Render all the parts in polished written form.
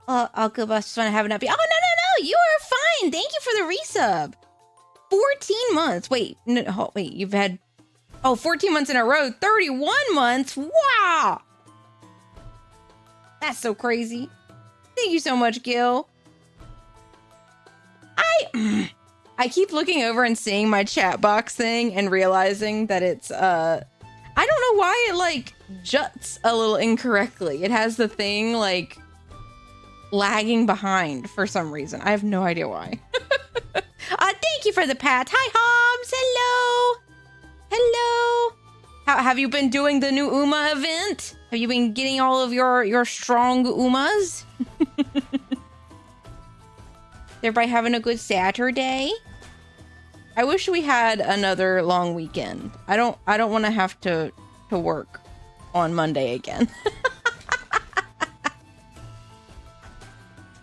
Alchemist, just want to have an update. Oh, no, you are fine. Thank you for the resub. 14 months. Wait, no, wait, you've had, 14 months in a row. 31 months. Wow. That's so crazy. Thank you so much, Gil. I keep looking over and seeing my chat box thing and realizing that it's, I don't know why it, like, juts a little incorrectly. It has the thing, like, lagging behind for some reason. I have no idea why. Thank you for the pat. Hi, Hobbs. Hello. Hello. How have you been doing the new Uma event? Have you been getting all of your strong Umas? Everybody having a good Saturday? I wish we had another long weekend. I don't want to have to work on Monday again.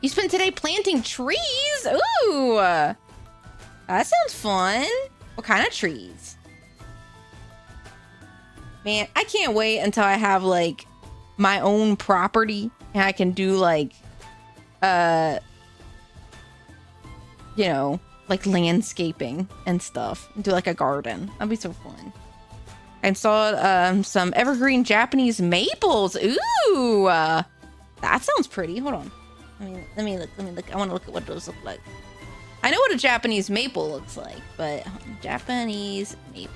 You spent today planting trees? Ooh, that sounds fun. What kind of trees? Man, I can't wait until I have like my own property and I can do like, you know, like landscaping and stuff. Do like a garden. That'd be so fun. I installed some evergreen Japanese maples. Ooh, that sounds pretty. Hold on. Let me look. I want to look at what those look like. I know what a Japanese maple looks like, but Japanese maple.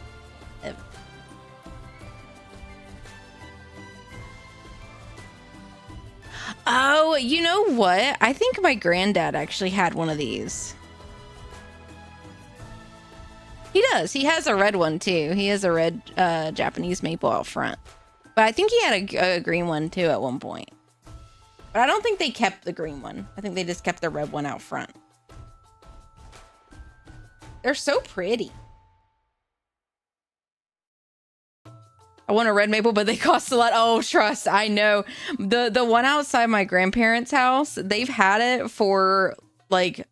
Oh, you know what? I think my granddad actually had one of these. He does. He has a red one too. He has a red Japanese maple out front. But I think he had a green one too at one point. But I don't think they kept the green one. I think they just kept the red one out front. They're so pretty. I want a red maple, but they cost a lot. Oh, trust, I know. The one outside my grandparents' house, they've had it for like,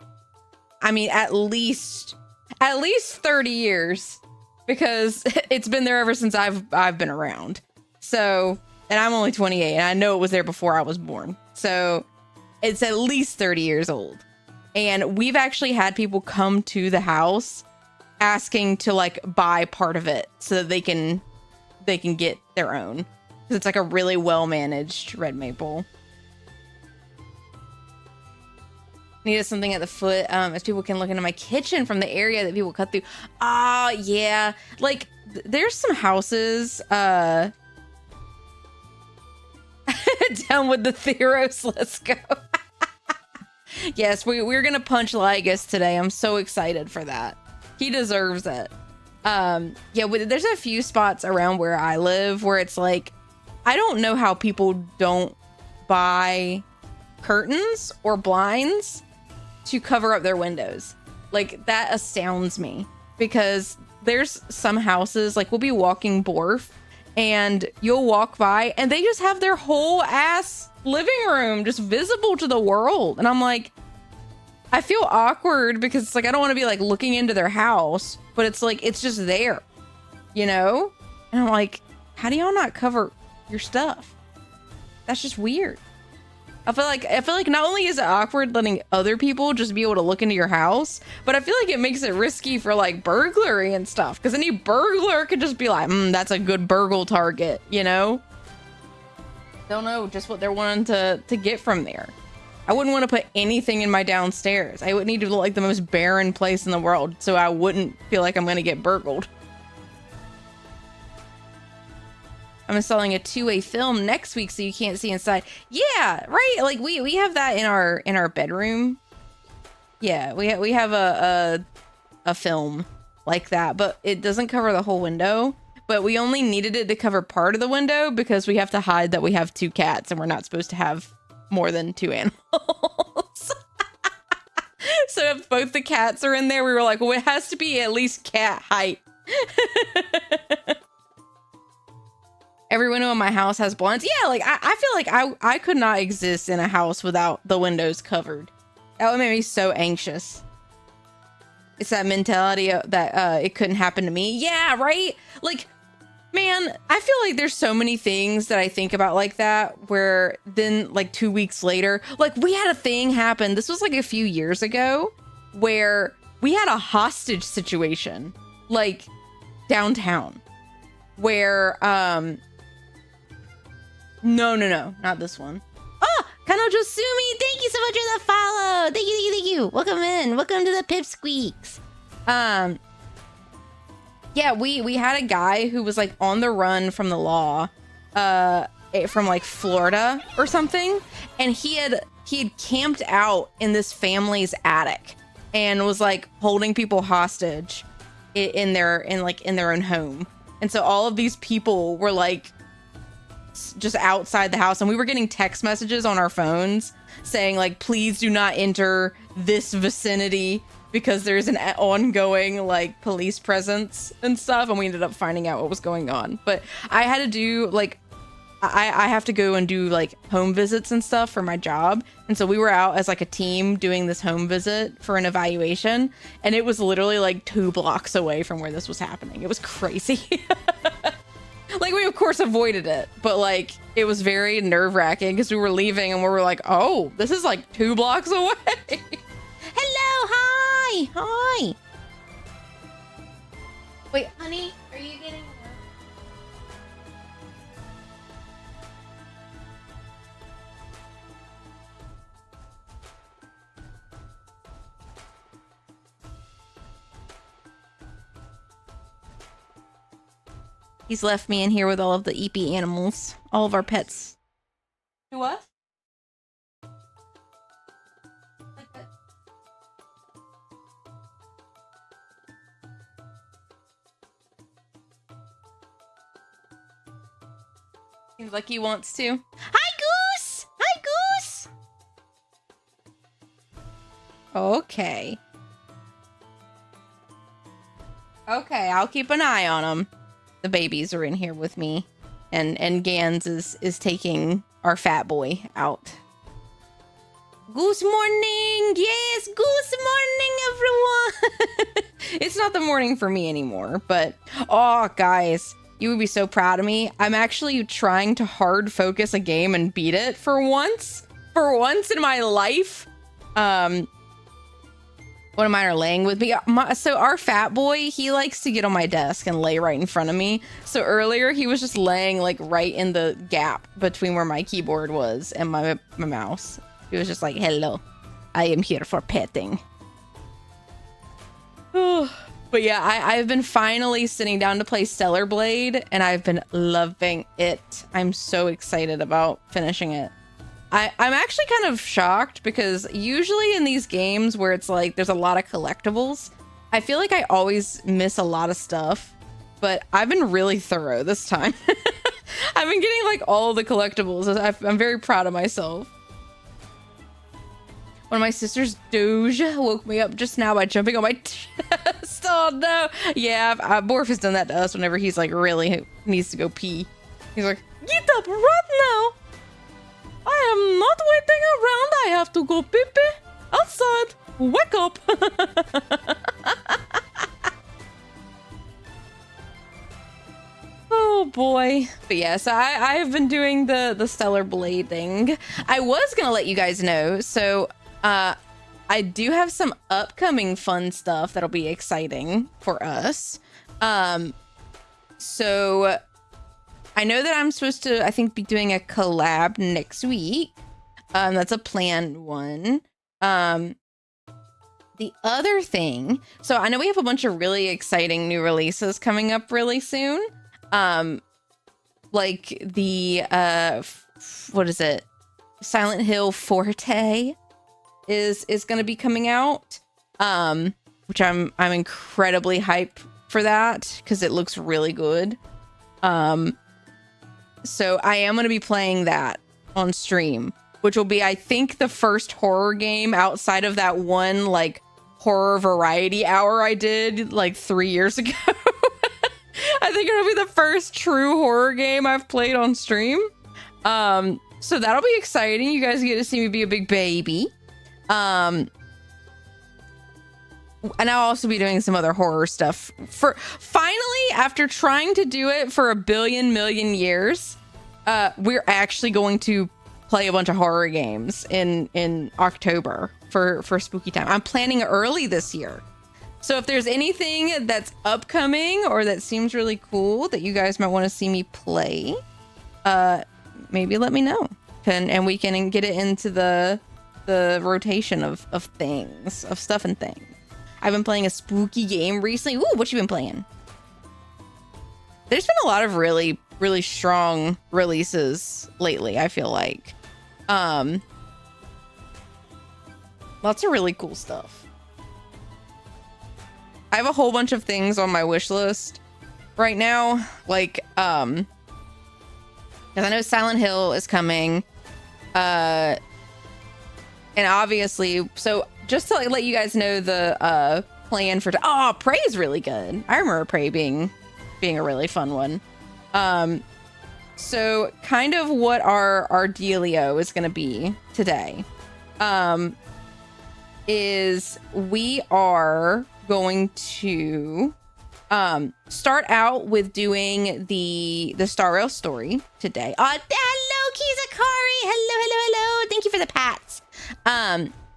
I mean, at least 30 years, because it's been there ever since I've been around. So, and I'm only 28 and I know it was there before I was born. So it's at least 30 years old. And we've actually had people come to the house asking to like buy part of it so that they can get their own. Because it's like a really well managed red maple. Needed something at the foot, as people can look into my kitchen from the area that people cut through. Ah, yeah. Like, there's some houses, down with the Theros, let's go. Yes, we're gonna punch Lygus today. I'm so excited for that. He deserves it. Yeah, there's a few spots around where I live where it's like, I don't know how people don't buy curtains or blinds to cover up their windows. Like, that astounds me, because there's some houses, like, we'll be walking Borf and you'll walk by and they just have their whole ass living room just visible to the world. And I'm like, I feel awkward because it's like, I don't want to be like looking into their house, but it's like, it's just there, you know? And I'm like, how do y'all not cover your stuff? That's just weird. I feel like not only is it awkward letting other people just be able to look into your house, but I feel like it makes it risky for like burglary and stuff, because any burglar could just be like, that's a good burgle target, you know? Don't know just what they're wanting to get from there. I wouldn't want to put anything in my downstairs. I would need to look like the most barren place in the world so I wouldn't feel like I'm going to get burgled. I'm installing a two-way film next week so you can't see inside. Yeah, right. Like we have that in our bedroom. Yeah, we have a film like that, but it doesn't cover the whole window. But we only needed it to cover part of the window because we have to hide that we have 2 cats and we're not supposed to have more than 2 animals. So if both the cats are in there, we were like, well, it has to be at least cat height. Every window in my house has blinds. Yeah, like I feel like I could not exist in a house without the windows covered. That would make me so anxious. It's that mentality that it couldn't happen to me. Yeah, right? Like, Man, I feel like there's so many things that I think about like that, where then like 2 weeks later, like we had a thing happen. This was like a few years ago where we had a hostage situation like downtown where, no, not this one. Oh, Kanojo Sumi, thank you so much for the follow. Thank you. Welcome in. Welcome to the Pipsqueaks. Yeah, we had a guy who was like on the run from the law, from like Florida or something, and he had camped out in this family's attic and was like holding people hostage in their own home. And so all of these people were like just outside the house, and we were getting text messages on our phones saying like, please do not enter this vicinity because there's an ongoing like police presence and stuff. And we ended up finding out what was going on. But I had to do like, I have to go and do like home visits and stuff for my job. And so we were out as like a team doing this home visit for an evaluation. And it was literally like 2 blocks away from where this was happening. It was crazy. Like we of course avoided it, but like it was very nerve-wracking because we were leaving and we were like, oh, this is like 2 blocks away. Hello, hi. Wait, honey, are you getting work? He's left me in here with all of the eepy animals, all of our pets. Do what? Seems like he wants to. Hi, Goose! Hi, Goose! Okay. Okay, I'll keep an eye on him. The babies are in here with me, and Gans is taking our fat boy out. Goose morning! Yes, goose morning, everyone! It's not the morning for me anymore, but oh, guys, you would be so proud of me. I'm actually trying to hard focus a game and beat it for once. For once in my life. One of mine are laying with me. So our fat boy, he likes to get on my desk and lay right in front of me. So earlier he was just laying like right in the gap between where my keyboard was and my mouse. He was just like, hello, I am here for petting. But yeah, I've been finally sitting down to play Stellar Blade and I've been loving it. I'm so excited about finishing it. I'm actually kind of shocked because usually in these games where it's like there's a lot of collectibles, I feel like I always miss a lot of stuff, but I've been really thorough this time. I've been getting like all the collectibles. I'm very proud of myself. One of my sisters, Doge, woke me up just now by jumping on my chest. Oh no. Yeah, Borf has done that to us whenever he's like really needs to go pee. He's like, get up right now. I am not waiting around. I have to go pee-pee outside. Wake up. Oh boy. But yeah, so I have been doing the Stellar Blading. I was gonna let you guys know. So I do have some upcoming fun stuff that'll be exciting for us. So I know that I'm supposed to, I think, be doing a collab next week. That's a planned one. The other thing, so I know we have a bunch of really exciting new releases coming up really soon. Like the, what is it? Silent Hill Forte is going to be coming out. Which I'm incredibly hyped for that because it looks really good. So I am going to be playing that on stream, which will be, I think, the first horror game outside of that one, like, horror variety hour I did, like, 3 years ago. I think it'll be the first true horror game I've played on stream. So that'll be exciting. You guys get to see me be a big baby. and I'll also be doing some other horror stuff. For finally, after trying to do it for a billion million years, we're actually going to play a bunch of horror games in October for spooky time. I'm planning early this year. So if there's anything that's upcoming or that seems really cool that you guys might want to see me play, maybe let me know. And we can get it into the rotation of things, of stuff and things. I've been playing a spooky game recently. Ooh, what you been playing? There's been a lot of really, really strong releases lately, I feel like. Lots of really cool stuff. I have a whole bunch of things on my wish list right now. Like, because I know Silent Hill is coming. And obviously, so just to let you guys know the plan for Prey is really good. I remember Prey being a really fun one. So kind of what our dealio is going to be today is we are going to start out with doing the Star Rail story today. Hello, Kizakari. Hello. Thank you for the pats.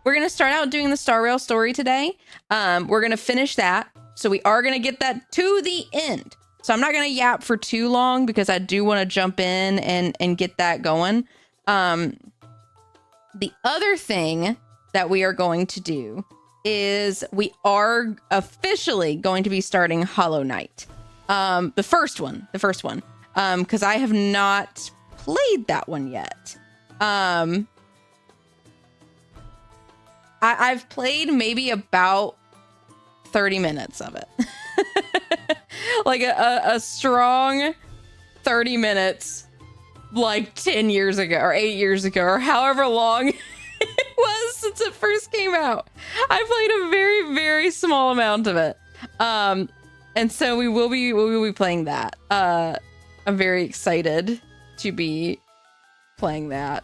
We're going to start out doing the Star Rail story today. We're going to finish that. So we are going to get that to the end. So I'm not going to yap for too long because I do want to jump in and get that going. The other thing that we are going to do is we are officially going to be starting Hollow Knight. The first one. Because I have not played that one yet. I've played maybe about 30 minutes of it. Like a strong 30 minutes, like 10 years ago or 8 years ago or however long it was since it first came out. I played a very, very small amount of it. And so we will be playing that. I'm very excited to be playing that.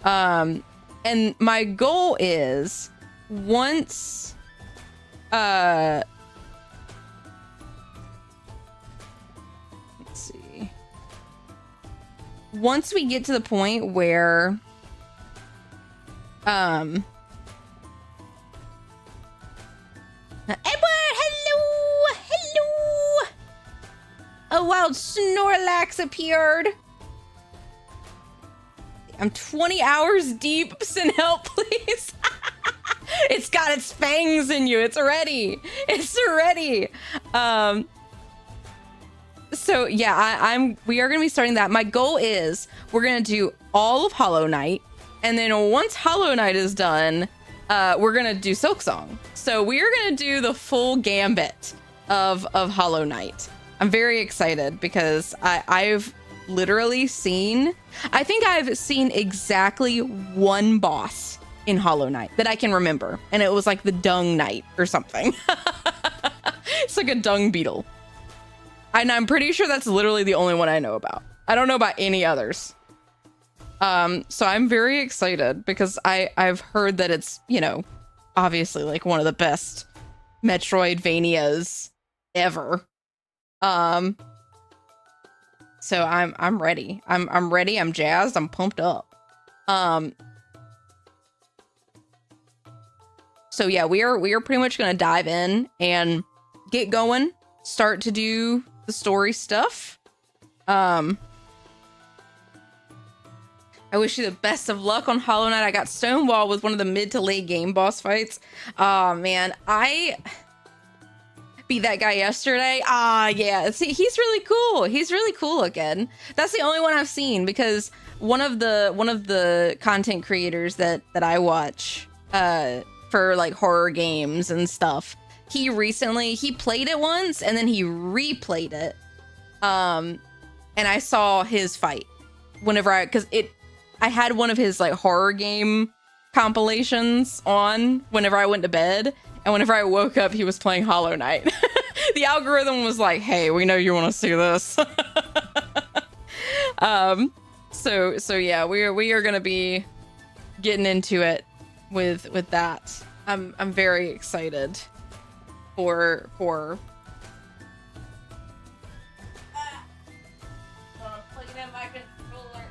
And my goal is once let's see. Once we get to the point where Edward, hello. A wild Snorlax appeared. I'm 20 hours deep. Send help, please. It's got its fangs in you. It's ready. So yeah, we are going to be starting that. My goal is we're going to do all of Hollow Knight. And then once Hollow Knight is done, we're going to do Silksong. So we are going to do the full gambit of Hollow Knight. I'm very excited because I've literally seen, I think I've seen exactly one boss in Hollow Knight that I can remember. And it was like the Dung Knight or something. It's like a dung beetle. And I'm pretty sure that's literally the only one I know about. I don't know about any others. So I'm very excited because I've heard that it's, you know, obviously like one of the best Metroidvanias ever. So I'm ready. I'm ready. I'm jazzed. I'm pumped up. So yeah, we are pretty much gonna dive in and get going. Start to do the story stuff. I wish you the best of luck on Hollow Knight. I got stonewalled with one of the mid to late game boss fights. Oh man, I beat that guy yesterday. Yeah, see, he's really cool. He's really cool looking. That's the only one I've seen because one of the content creators that I watch for like horror games and stuff, he played it once and then he replayed it. And I saw his fight whenever I had one of his like horror game compilations on whenever I went to bed, and whenever I woke up, he was playing Hollow Knight. The algorithm was like, "Hey, we know you want to see this." So yeah, we are gonna be getting into it with that. I'm very excited. for plugging in my controller.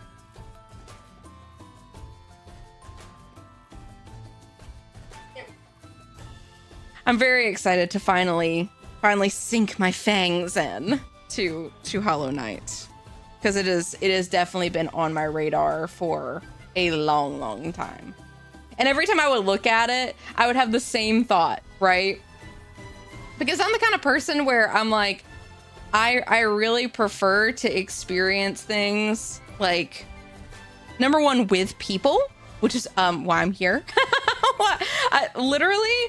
I'm very excited to finally sink my fangs in to Hollow Knight, because it has definitely been on my radar for a long time. And every time I would look at it, I would have the same thought, right? Because I'm the kind of person where I'm like, I really prefer to experience things like, number one, with people, which is why I'm here. Literally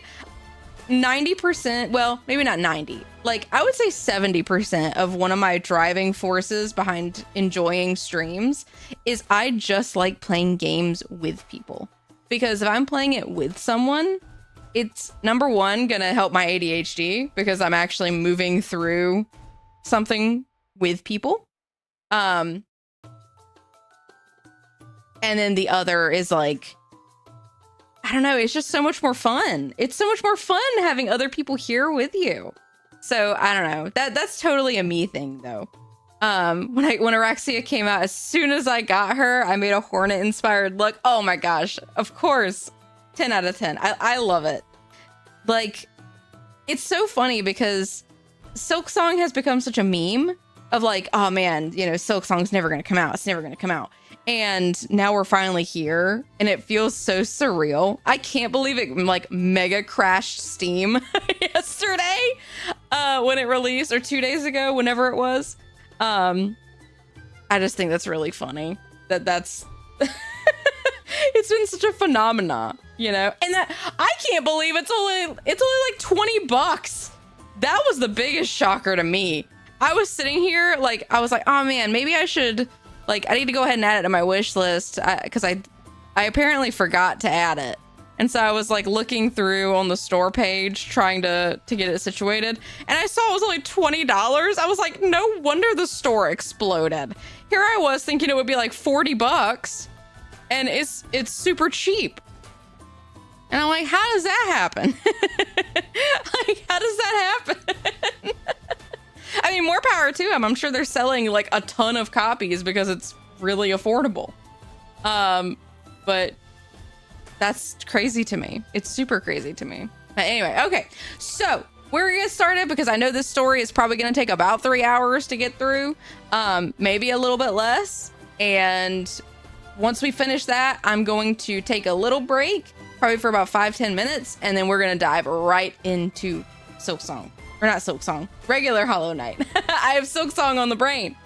90%, well, maybe not 90, like I would say 70% of one of my driving forces behind enjoying streams is I just like playing games with people. Because if I'm playing it with someone, it's number one gonna help my ADHD because I'm actually moving through something with people. And then the other is like, I don't know, it's just so much more fun. It's so much more fun having other people here with you. So I don't know. That's totally a me thing though. When Araxia came out, as soon as I got her, I made a Hornet inspired look. Oh my gosh, of course. 10 out of 10. I love it. Like, it's so funny because Silksong has become such a meme of like, oh man, you know, Silksong's never gonna come out. It's never gonna come out. And now we're finally here and it feels so surreal. I can't believe it like mega crashed Steam yesterday when it released, or 2 days ago, whenever it was. I just think that's really funny that's it's been such a phenomena, you know, and that I can't believe it's only like $20. That was the biggest shocker to me. I was sitting here like, I was like, oh man, maybe I should, like, I need to go ahead and add it to my wish list, because I apparently forgot to add it. And so I was like looking through on the store page trying to get it situated, and I saw it was only $20. I was like, no wonder the store exploded. Here I was thinking it would be like $40, and it's super cheap. And I'm like, how does that happen? Like, how does that happen? I mean, more power to them. I'm sure they're selling like a ton of copies because it's really affordable. But that's crazy to me. It's super crazy to me. But anyway, okay. So we're gonna get started because I know this story is probably gonna take about 3 hours to get through. Maybe a little bit less. And once we finish that, I'm going to take a little break, probably for about 5-10 minutes, and then we're gonna dive right into Silksong. Or not Silksong, regular Hollow Knight. I have Silksong on the brain.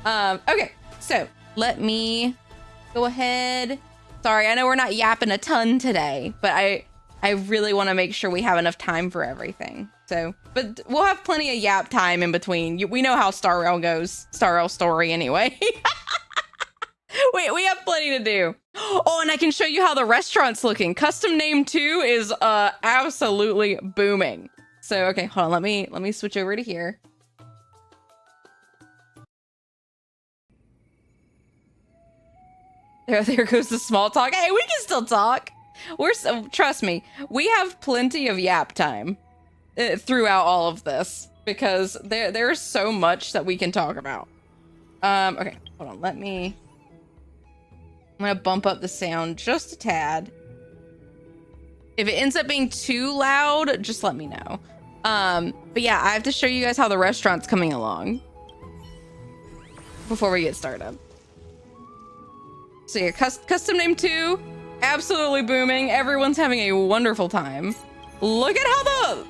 Okay, so let me go ahead. Sorry, I know we're not yapping a ton today, but I really want to make sure we have enough time for everything. So, but we'll have plenty of yap time in between. We know how Star Rail goes, Star Rail story anyway. we have plenty to do. Oh, and I can show you how the restaurant's looking. Custom Name 2 is absolutely booming. So, okay, hold on. Let me switch over to here. There goes the small talk. Hey, we can still talk. Trust me, we have plenty of yap time throughout all of this because there's so much that we can talk about. Okay, hold on. I'm gonna bump up the sound just a tad. If it ends up being too loud, just let me know. But yeah, I have to show you guys how the restaurant's coming along before we get started. So yeah, Custom Name 2, absolutely booming. Everyone's having a wonderful time. Look at how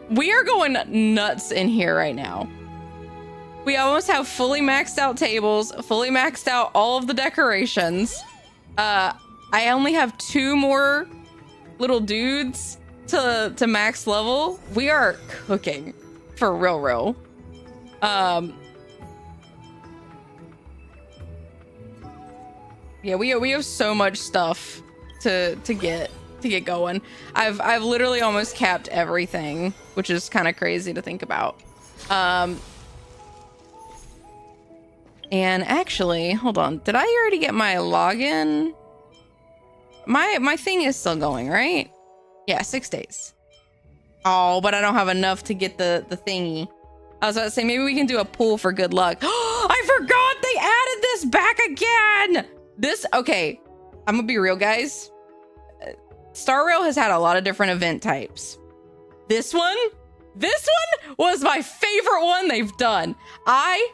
we are going nuts in here right now. We almost have fully maxed out tables, fully maxed out all of the decorations. I only have 2 more little dudes to max level. We are cooking for real. Yeah, we have so much stuff to get going. I've literally almost capped everything, which is kind of crazy to think about. And actually, hold on. Did I already get my login? My thing is still going, right? Yeah, 6 days. Oh, but I don't have enough to get the thingy. I was about to say, maybe we can do a pull for good luck. I forgot they added this back again. Okay, I'm gonna be real, guys. Star Rail has had a lot of different event types. This one was my favorite one they've done. I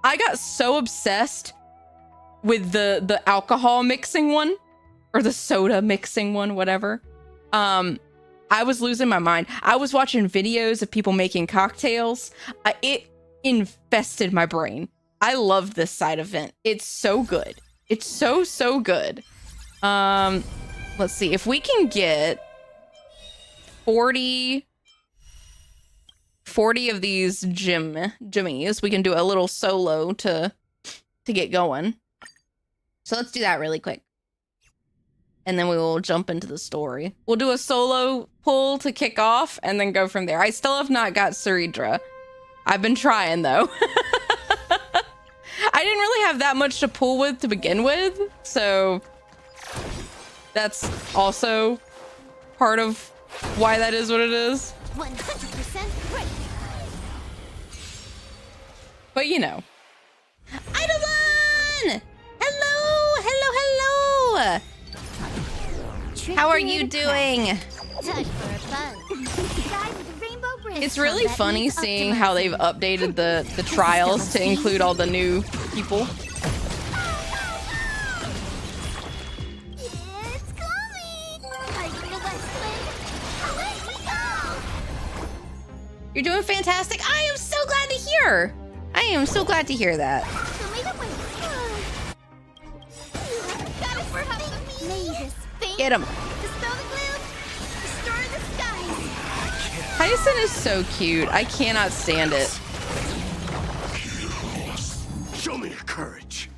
got so obsessed with the alcohol mixing one, or the soda mixing one, whatever. I was losing my mind. I was watching videos of people making cocktails. It infested my brain. I love this side event. It's so good. It's so good. Let's see if we can get 40 of these jimmies. We can do a little solo to get going. So let's do that really quick. And then we will jump into the story. We'll do a solo pull to kick off and then go from there. I still have not got Saridra. I've been trying though. I didn't really have that much to pull with to begin with. So that's also part of why that is what it is. 100% right. But you know. Idolon! Hello! How are you doing? It's really funny seeing how they've updated the trials to include all the new people. It's coming! Are you the best win? Away we go! You're doing fantastic. I am so glad to hear. I am so glad to hear that. Show me the way. Got it for helping me. Get him. Dispel the gloom. Restore the skies. Hyacin is so cute. I cannot stand it. Show me your courage.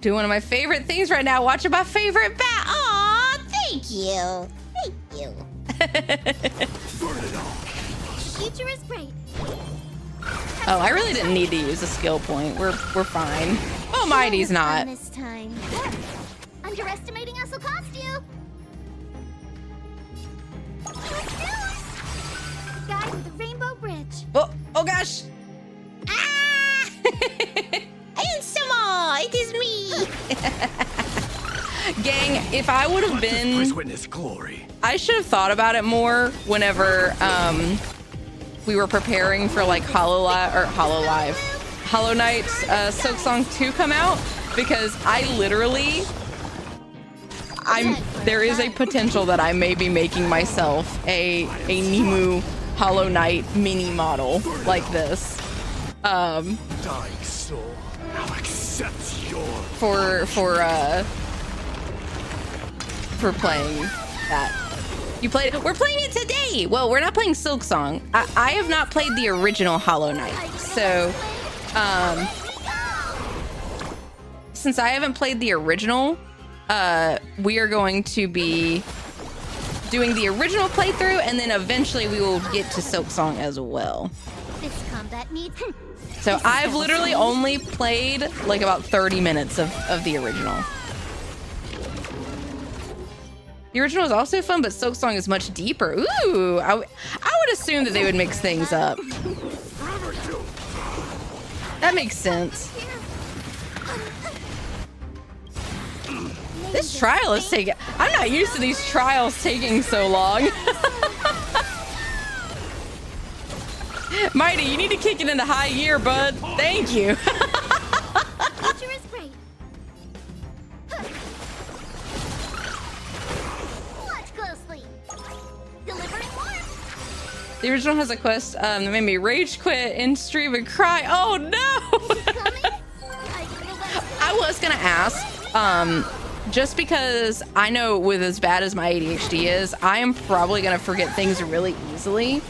Doing one of my favorite things right now. Watching my favorite bat. Aw, Thank you. Thank you. Burn it all. The future is bright. Oh, I really didn't need to use a skill point. We're fine. Oh, Mighty's not. This time. Underestimating us will cost you. Guy with the rainbow bridge. Oh gosh. Ah! Insama, it is me. Gang, if I would have been, Please witness glory. I should have thought about it more whenever we were preparing for like Hollow Knight's Silksong 2 come out, because there is a potential that I may be making myself a Nimu Hollow Knight mini model like this. Dying soul, I'll accept your For playing that. We're playing it today. Well, we're not playing Silksong. I have not played the original Hollow Knight. So, since I haven't played the original, we are going to be doing the original playthrough, and then eventually we will get to Silksong as well. This combat needs. So I've literally only played like about 30 minutes of the original. The original is also fun, but Silksong is much deeper. Ooh, I would assume that they would mix things up. That makes sense. This trial is taking... I'm not used to these trials taking so long. Mighty, you need to kick it into high gear, bud. Thank you. Future is great. Watch closely. Delivering warmth. The original has a quest that made me rage quit in stream and cry. Oh no! I was gonna ask, just because I know with as bad as my ADHD is, I am probably gonna forget things really easily.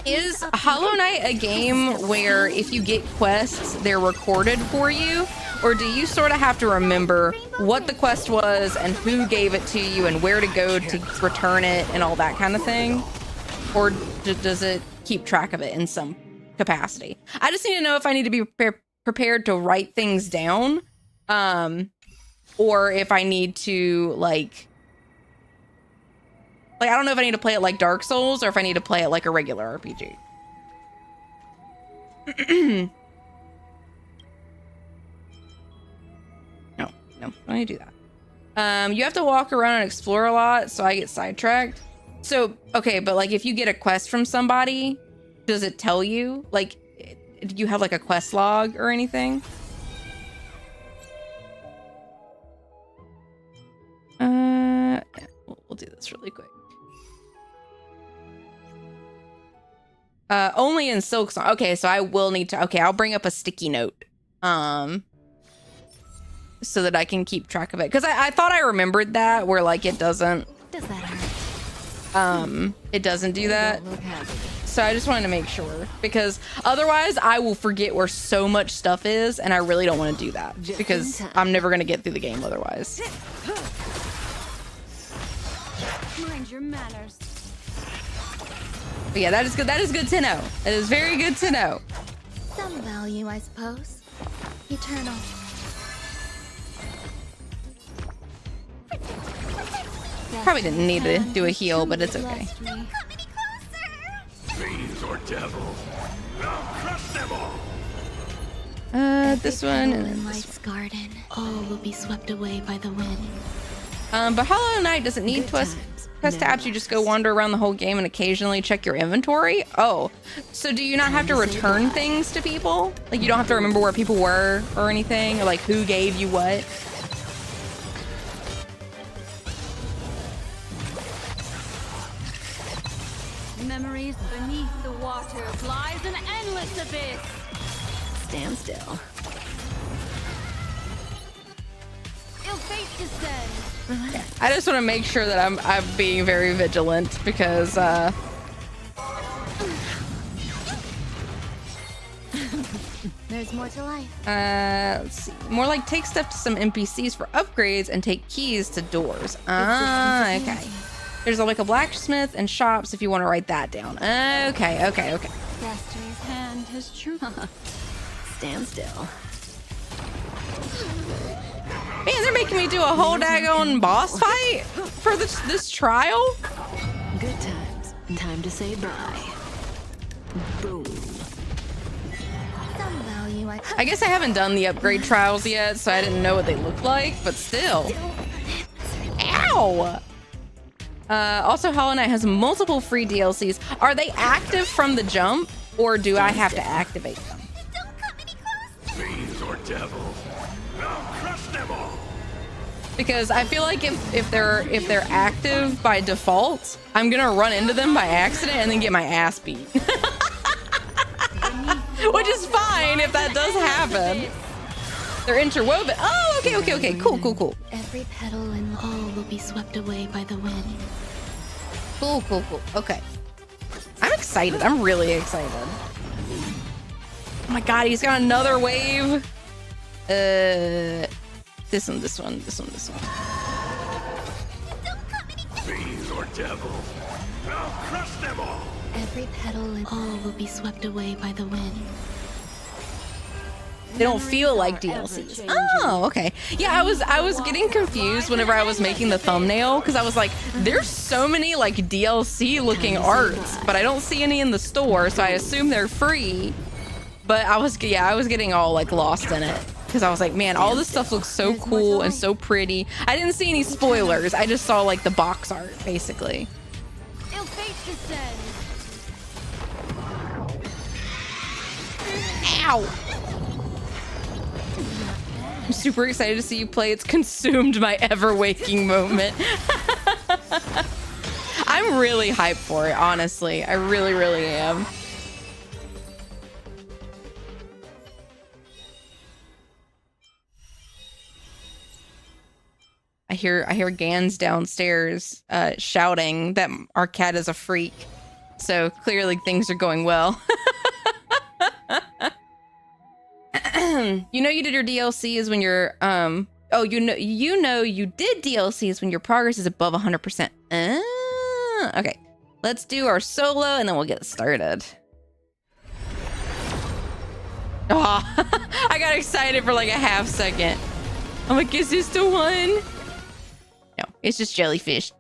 Is Hollow Knight a game where if you get quests, they're recorded for you? Or do you sort of have to remember what the quest was and who gave it to you and where to go to return it and all that kind of thing? Or does it keep track of it in some capacity? I just need to know if I need to be prepared to write things down, or if I need to like Like, I don't know if I need to play it like Dark Souls or if I need to play it like a regular RPG. No, I need to do that. You have to walk around and explore a lot, so I get sidetracked. So, okay, but like if you get a quest from somebody, does it tell you? Like, do you have like a quest log or anything? Yeah, we'll do this really quick. Only in Silksong. Okay, so I will need to. Okay, I'll bring up a sticky note, so that I can keep track of it. Because I thought I remembered that where like it doesn't. Does that hurt? It doesn't do that. So I just wanted to make sure, because otherwise I will forget where so much stuff is, and I really don't want to do that because I'm never gonna get through the game otherwise. Mind your manners. But yeah, that is good. That is good to know. That is very good to know. Some value, I suppose. Eternal. Probably didn't need to do a heal, but it's okay. Don't come any closer. Fiends or devils, I'll crush them all. This one and then In this life's garden, all will be swept away by the wind. one. But Hollow Knight doesn't need quest tabs. You just go wander around the whole game and occasionally check your inventory. Oh, so do you not have to return things to people? Like you don't have to remember where people were or anything, or like who gave you what? Memories beneath the waters lies an endless abyss. Stand still. Ill fate descend. I just want to make sure that I'm being very vigilant because There's more to life. let's see. More like take stuff to some NPCs for upgrades and take keys to doors. Ah, okay. There's like a blacksmith and shops if you want to write that down. Okay. Destiny's hand has true. Stand still. Man, they're making me do a whole daggone boss fight for this trial? Good times. Time to say bye. Boom. Some value, I guess I haven't done the upgrade trials yet, so I didn't know what they look like, but still. Ow! Also, Hollow Knight has multiple free DLCs. Are they active from the jump, or do I have to activate them? Don't come any closer. Fiends or devils, I'll crush them all. Because I feel like if they're active by default, I'm gonna run into them by accident and then get my ass beat. Which is fine if that does happen. They're interwoven. Oh, okay. Cool. Every petal and all will be swept away by the wind. Cool. Okay. I'm excited. I'm really excited. Oh my god, he's got another wave. This one. Fiends or devils, I'll crush them all. Every petal and all will be swept away by the wind. They don't feel like DLCs. Oh, okay. Yeah, I was getting confused whenever I was making the thumbnail because I was like, there's so many like DLC looking arts, but I don't see any in the store, so I assume they're free. But I was getting all like lost in it because I was like, man, all this stuff looks so cool and so pretty. I didn't see any spoilers. I just saw like the box art basically. Ill fate descend. Ow! I'm super excited to see you play. It's consumed my ever-waking moment. I'm really hyped for it, honestly. I really am. I hear Gans downstairs shouting that our cat is a freak. So clearly things are going well. You know you did your DLCs when you're you did DLCs when your progress is above 100%. Okay. Let's do our solo and then we'll get started. Oh, I got excited for like a half second. I'm like, is this the one? No, it's just jellyfish.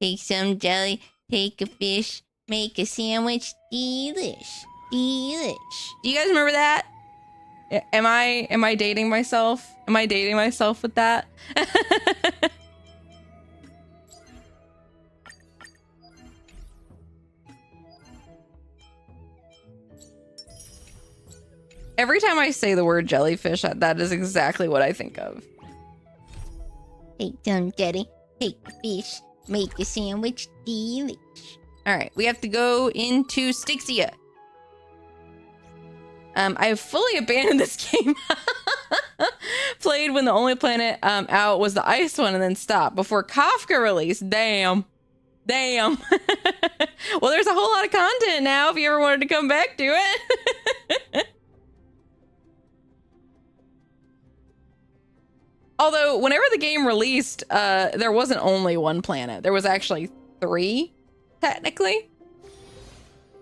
Take some jelly, take a fish, make a sandwich. Delish. Delish. Do you guys remember that? Am I dating myself? Am I dating myself with that? Every time I say the word jellyfish, that is exactly what I think of. Take some jelly, take a fish, make a sandwich. Delish. All right, we have to go into Styxia. I have fully abandoned this game. Played when the only planet out was the ice one and then stopped before Kafka released. Damn. Well, there's a whole lot of content now if you ever wanted to come back to it. Although, whenever the game released, there wasn't only one planet. There was actually 3, technically.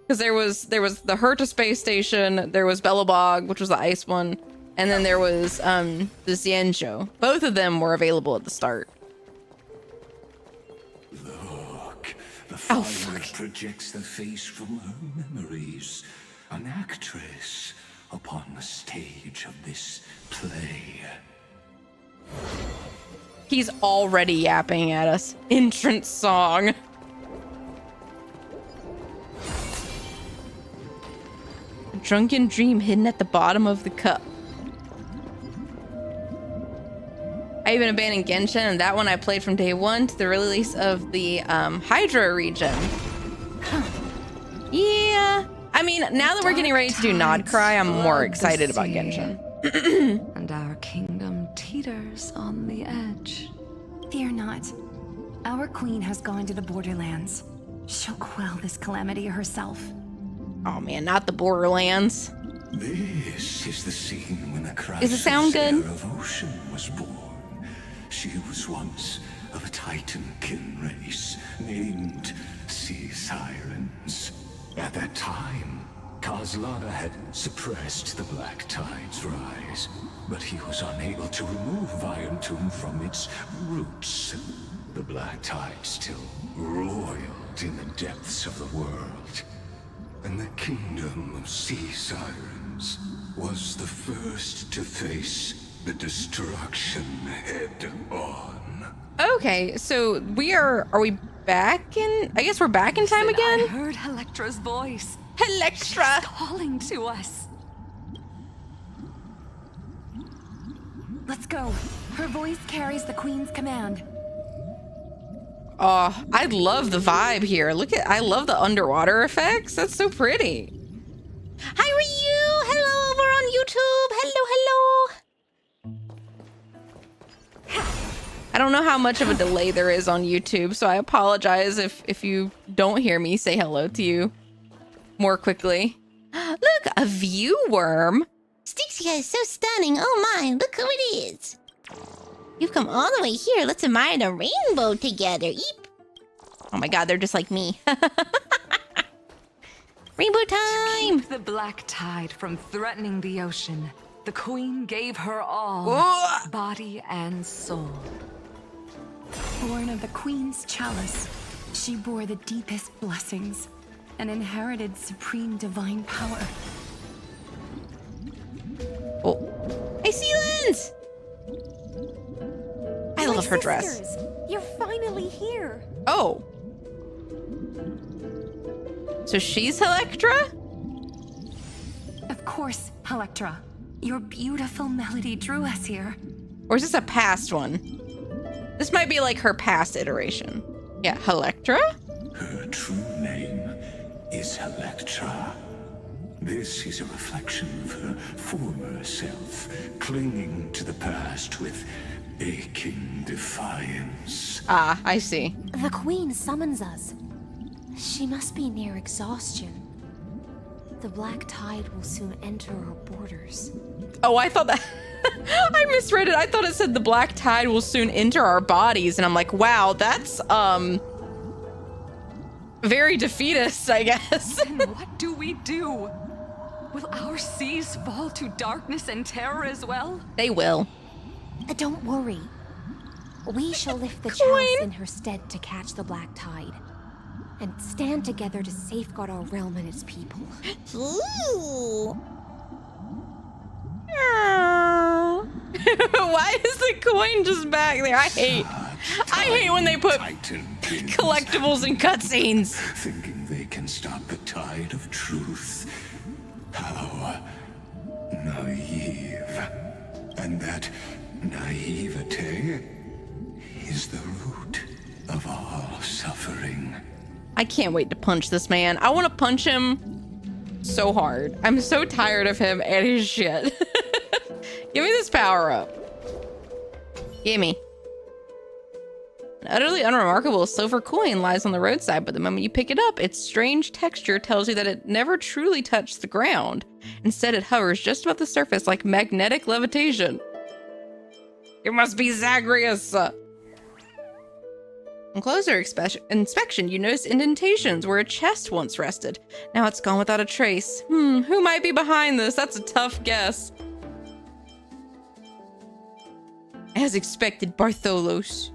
Because there was the Herta space station, there was Belobog, which was the ice one, and then there was the Xianzhou. Both of them were available at the start. Look, the fire projects the face from her memories. An actress upon the stage of this play. He's already yapping at us. Entrance song. A drunken dream hidden at the bottom of the cup. I even abandoned Genshin, and that one I played from day one to the release of the Hydra region. Yeah. I mean, now that we're getting ready to do Nod Cry, I'm more excited about Genshin. And our kingdom teeters on the edge. Fear not. Our queen has gone to the borderlands. She'll quell this calamity herself. Oh man, not the Borderlands. This is the scene when the Chrysos Does it sound good? Heir of Ocean was born. She was once of a Titan-kin race named Sea Sirens. At that time, Kozlana had suppressed the Black Tide's rise, but he was unable to remove Vtuber from its roots. The Black Tide still roiled in the depths of the world, and the kingdom of Sea Sirens was the first to face the destruction head on. Okay, so are we back in, I guess we're back in time again? I heard Electra's voice. Electra! She's calling to us. Let's go. Her voice carries the queen's command. Oh, I love the vibe here. I love the underwater effects. That's so pretty. Hi, Ryu! Hello over on YouTube. Hello. I don't know how much of a delay there is on YouTube, so I apologize if you don't hear me say hello to you more quickly. Look, a view worm. Styxia is so stunning. Oh my, look who it is. You've come all the way here. Let's admire the rainbow together. Eep. Oh my god, they're just like me. Rainbow time! To keep the Black Tide from threatening the ocean, the queen gave her all, Ugh. body and soul. Born of the queen's chalice, she bore the deepest blessings and inherited supreme divine power. Oh. Hey, HYSELINS! I love her dress. You're finally here. Oh. So she's Electra? Of course, Electra. Your beautiful melody drew us here. Or is this a past one? This might be like her past iteration. Yeah, Electra? Her true name is Electra. This is a reflection of her former self, clinging to the past with aching defiance. Ah, I see. The queen summons us. She must be near exhaustion. The Black Tide will soon enter our borders. Oh, I thought that... I misread it. I thought it said the Black Tide will soon enter our bodies. And I'm like, wow, that's, very defeatist, I guess. And what do we do? Will our seas fall to darkness and terror as well? They will. Don't worry. We shall lift the Coin. chalice in her stead to catch the black tide, and stand together to safeguard our realm and its people. Ooh. Why is the coin just back there? I hate when they put collectibles in cutscenes. Thinking they can stop the tide of truth. How naive. And that naivete is the root of all suffering. I can't wait to punch this man. I want to punch him so hard. I'm so tired of him and his shit. Give me this power up. Gimme. An utterly unremarkable silver coin lies on the roadside, but the moment you pick it up, its strange texture tells you that it never truly touched the ground. Instead, it hovers just above the surface like magnetic levitation. It must be Zagreus. On closer inspection, you notice indentations where a chest once rested. Now it's gone without a trace. Who might be behind this? That's a tough guess. As expected, Bartholos.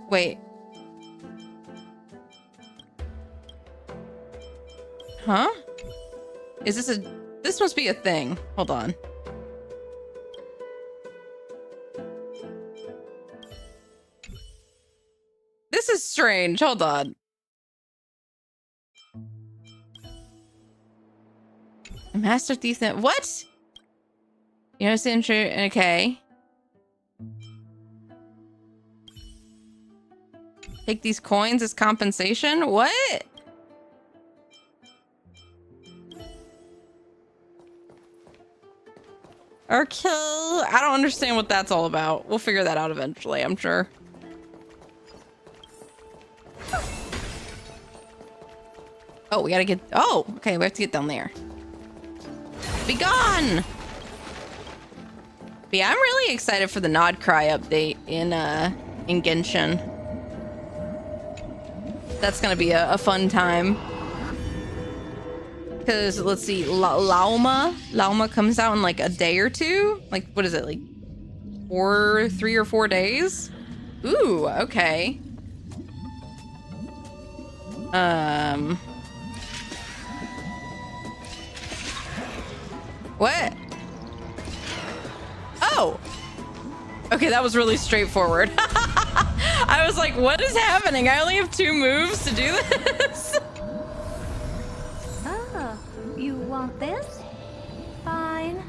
Wait. Huh? Is this a... This must be a thing. Hold on. This is strange. Hold on. A master thief... What? You know, it's interesting. Okay. Take these coins as compensation? What? Okay. I don't understand what that's all about. We'll figure that out eventually, I'm sure. Oh, we gotta get... Oh, okay. We have to get down there. Be gone! But yeah, I'm really excited for the Nod Cry update in Genshin. That's gonna be a fun time. Because, let's see, Lauma comes out in like a day or two? Like, what is it, like 3 or 4 days? Ooh, okay. What? Oh! Okay, that was really straightforward. I was like, what is happening? I only have 2 moves to do this? Oh, you want this? Fine.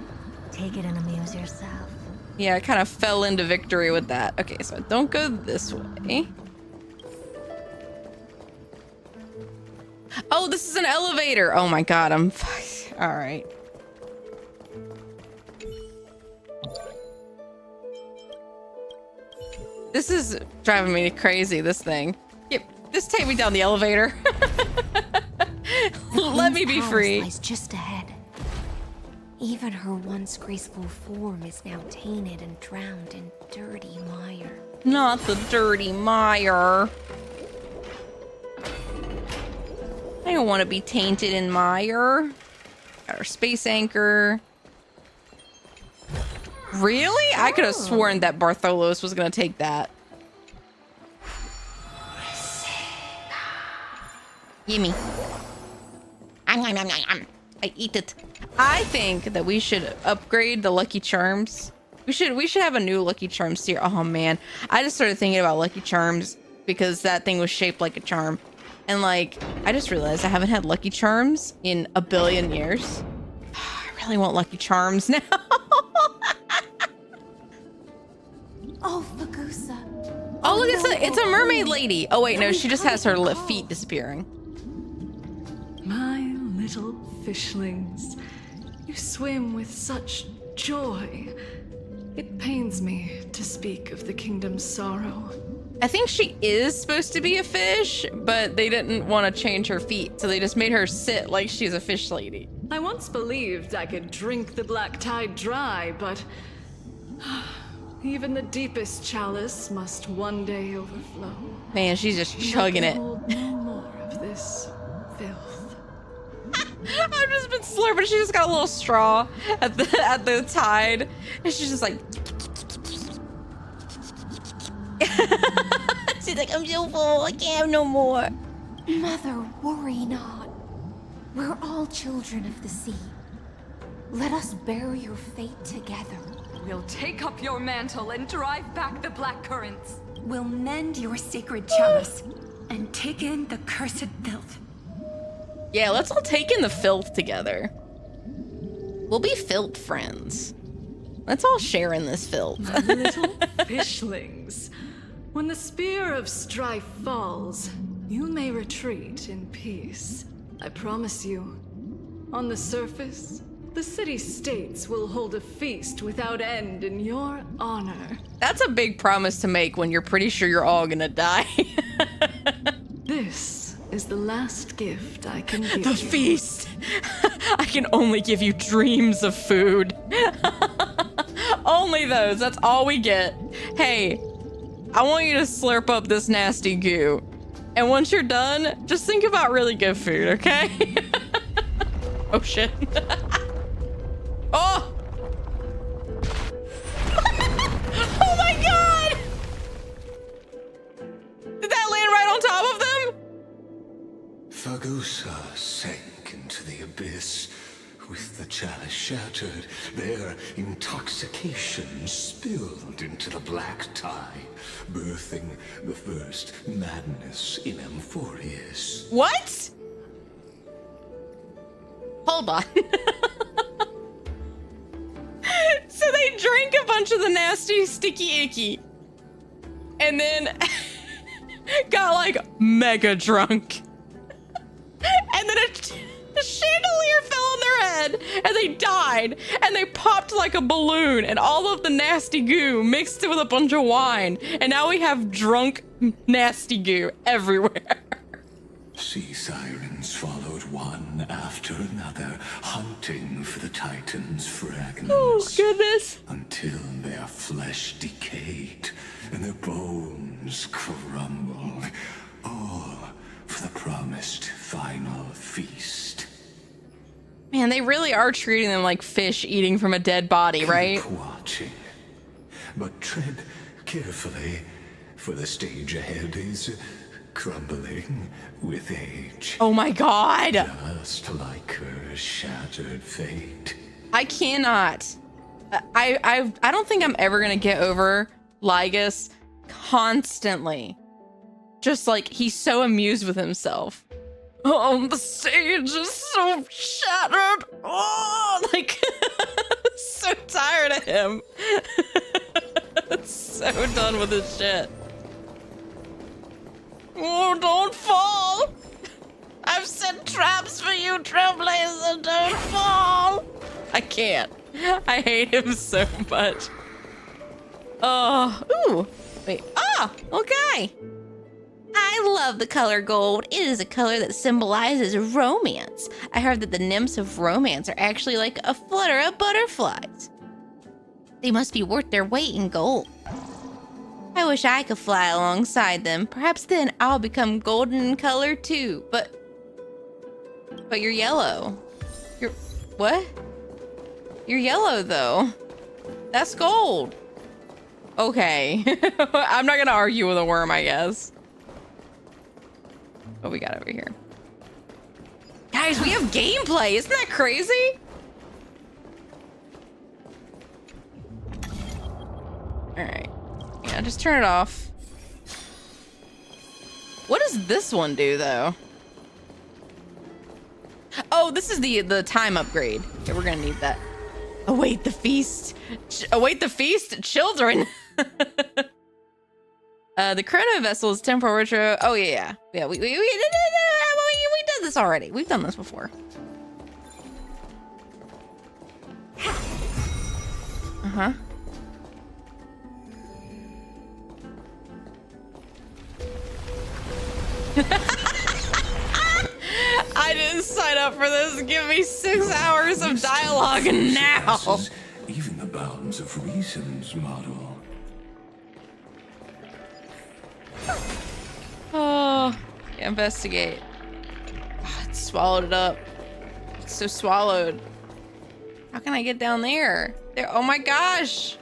Take it and amuse yourself. Yeah, I kind of fell into victory with that. Okay, so don't go this way. Oh, this is an elevator. Oh my god, I'm... All right. This is driving me crazy, this thing. Yep, just take me down the elevator. Let me be free. Lies just ahead. Even her once graceful form is now tainted and drowned in dirty mire. Not the dirty mire. I don't want to be tainted in mire. Got our space anchor. Really? I could have sworn that Bartholos was going to take that. Gimme. I eat it. I think that we should upgrade the Lucky Charms. We should have a new Lucky Charms here. Oh man, I just started thinking about Lucky Charms because that thing was shaped like a charm. And like, I just realized I haven't had Lucky Charms in a billion years. I really want Lucky Charms now. Oh, Fagusa. Oh, look, it's a mermaid lady. Oh wait, no, she just has her feet disappearing. My little fishlings, you swim with such joy. It pains me to speak of the kingdom's sorrow. I think she is supposed to be a fish, but they didn't want to change her feet, so they just made her sit like she's a fish lady. I once believed I could drink the black tide dry, but even the deepest chalice must one day overflow. Man, she's just chugging it. Hold no more of this filth. I've just been slurping. She just got a little straw at the tide, and she's just like. She's like, I'm so full. I can't have no more. Mother, worry not. We're all children of the sea. Let us bear your fate together. We'll take up your mantle and drive back the black currents. We'll mend your sacred chalice and take in the cursed filth. Yeah, let's all take in the filth together. We'll be filth friends. Let's all share in this filth. My little fishlings. When the spear of strife falls, you may retreat in peace. I promise you. On the surface, the city-states will hold a feast without end in your honor. That's a big promise to make when you're pretty sure you're all gonna die. This is the last gift I can give The you. feast. I can only give you dreams of food. Only those. That's all we get. Hey, I want you to slurp up this nasty goo. And once you're done, just think about really good food, okay? Oh, shit. Oh! Oh my god! Did that land right on top of them? Fagusa sank into the abyss. With the chalice shattered, their intoxication spilled into the black tide, birthing the first madness in Amphorius. What? Hold on. So they drank a bunch of the nasty, sticky, icky, and then got like mega drunk. And then a chandelier fell on their head and they died and they popped like a balloon and all of the nasty goo mixed it with a bunch of wine. And now we have drunk nasty goo everywhere. Sea sirens followed one after another, hunting for the Titan's fragments. Oh, goodness. Until their flesh decayed and their bones crumbled. All for the promised final feast. Man, they really are treating them like fish eating from a dead body, right? Keep watching, but tread carefully, for the stage ahead is crumbling with age. Oh my god. Just like her shattered fate. I cannot. I don't think I'm ever gonna get over Lygus constantly. Just like he's so amused with himself. Oh, the stage is so shattered. Oh, like so tired of him. So done with his shit. Oh, don't fall. I've set traps for you, Trailblazer. Don't fall. I can't. I hate him so much. Oh, ooh. Wait. Ah, okay. I love the color gold. It is a color that symbolizes romance. I heard that the nymphs of romance are actually like a flutter of butterflies. They must be worth their weight in gold. I wish I could fly alongside them. Perhaps then I'll become golden in color too. But you're yellow. You're what? You're yellow though. That's gold. Okay. I'm not gonna argue with a worm, I guess. What we got over here? Guys, we have gameplay. Isn't that crazy? All right. Yeah, just turn it off. What does this one do, though? Oh, this is the time upgrade. Okay, we're gonna need that. Await the feast. Await the feast, children. The chrono vessel is temporal retro. Oh yeah. We did this already. We've done this before. Uh-huh. I didn't sign up for this. Give me 6 hours of dialogue now. Even the bounds of reason's model. Oh, yeah, investigate. Oh, it swallowed it up. It's so swallowed. How can I get down there? There. Oh my gosh.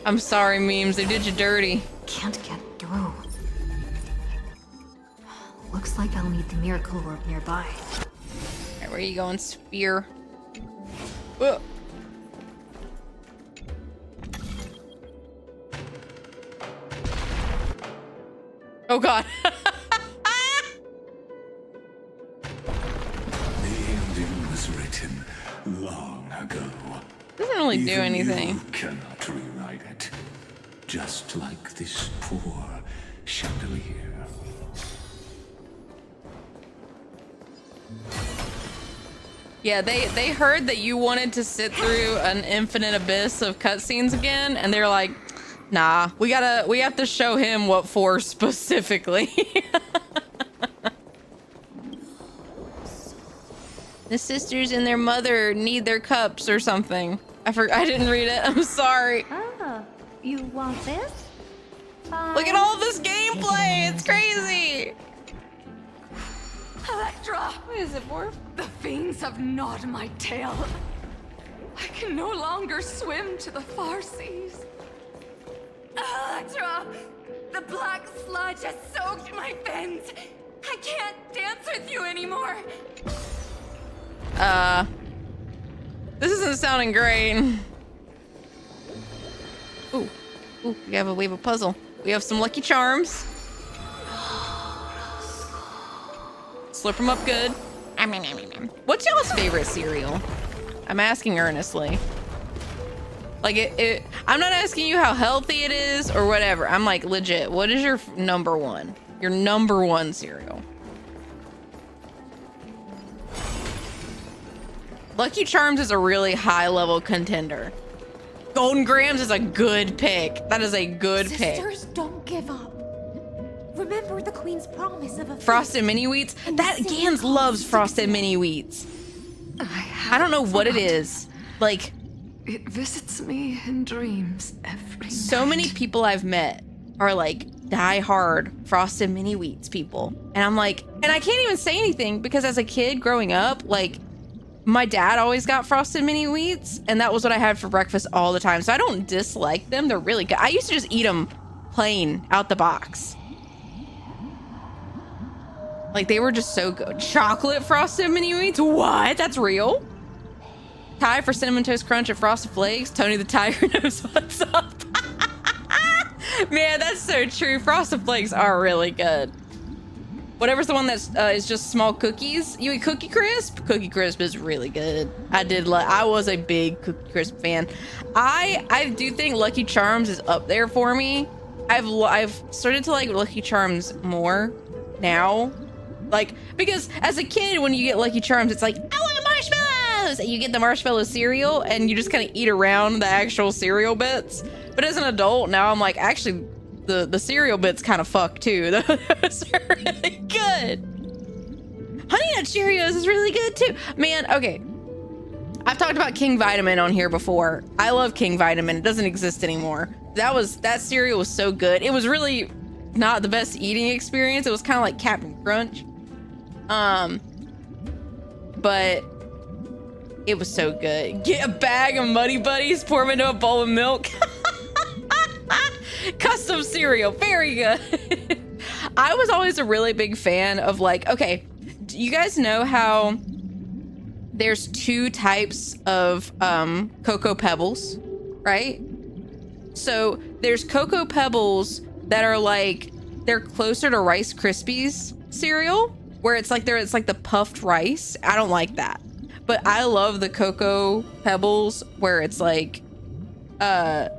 I'm sorry, memes. They did you dirty. Can't get through. Looks like I'll need the miracle orb nearby. Alright, where are you going, spear? Whoa. Oh god. The ending was written long ago. Doesn't really do Even anything. You cannot rewrite it. Just like this poor chandelier. Yeah, they heard that you wanted to sit through an infinite abyss of cutscenes again, and they're like, nah, we have to show him what for specifically. The sisters and their mother need their cups or something. I didn't read it. I'm sorry. Oh, you want this? Look at all this gameplay. It's crazy. Electra! What is it for? The fiends have gnawed my tail. I can no longer swim to the far seas. Electra! The black sludge has soaked my fins. I can't dance with you anymore. This isn't sounding great. Ooh, we have a puzzle. We have some Lucky Charms. Slurp them up good. What's y'all's favorite cereal? I'm asking earnestly. Like I'm not asking you how healthy it is or whatever. I'm like, legit, what is your number one? Your number one cereal? Lucky Charms is a really high level contender. Golden Grams is a good pick. That is a good pick. Sisters, don't give up. Remember the Queen's promise of a Frosted Mini Wheats? That Gans loves Frosted Mini Wheats. I don't know what it is. Like, It visits me in dreams every so night. many people I've met are like die-hard Frosted Mini Wheats people. And I'm like, and I can't even say anything because as a kid growing up, like, my dad always got Frosted Mini Wheats, and that was what I had for breakfast all the time. So I don't dislike them. They're really good. I used to just eat them plain out the box. Like, they were just so good. Chocolate Frosted Mini Wheats? What? That's real? Ty for Cinnamon Toast Crunch and Frosted Flakes. Tony the Tiger knows what's up. Man, that's so true. Frosted Flakes are really good. Whatever's the one that is just small cookies. You eat Cookie Crisp? Cookie Crisp is really good. I was a big Cookie Crisp fan. I do think Lucky Charms is up there for me. I've started to like Lucky Charms more now. Like, because as a kid, when you get Lucky Charms, it's like, I want marshmallows! And you get the marshmallow cereal, and you just kind of eat around the actual cereal bits. But as an adult, now I'm like, actually, the cereal bits kind of fuck too. Those are really good. Honey Nut Cheerios is really good too. Man, okay. I've talked about King Vitamin on here before. I love King Vitamin. It doesn't exist anymore. That cereal was so good. It was really not the best eating experience. It was kind of like Captain Crunch. But it was so good. Get a bag of Muddy Buddies, pour them into a bowl of milk. Custom cereal, very good. I was always a really big fan of like, okay, do you guys know how there's two types of Cocoa Pebbles, right? So there's Cocoa Pebbles that are like, they're closer to Rice Krispies cereal, where it's like the puffed rice. I don't like that. But I love the Cocoa Pebbles where it's like the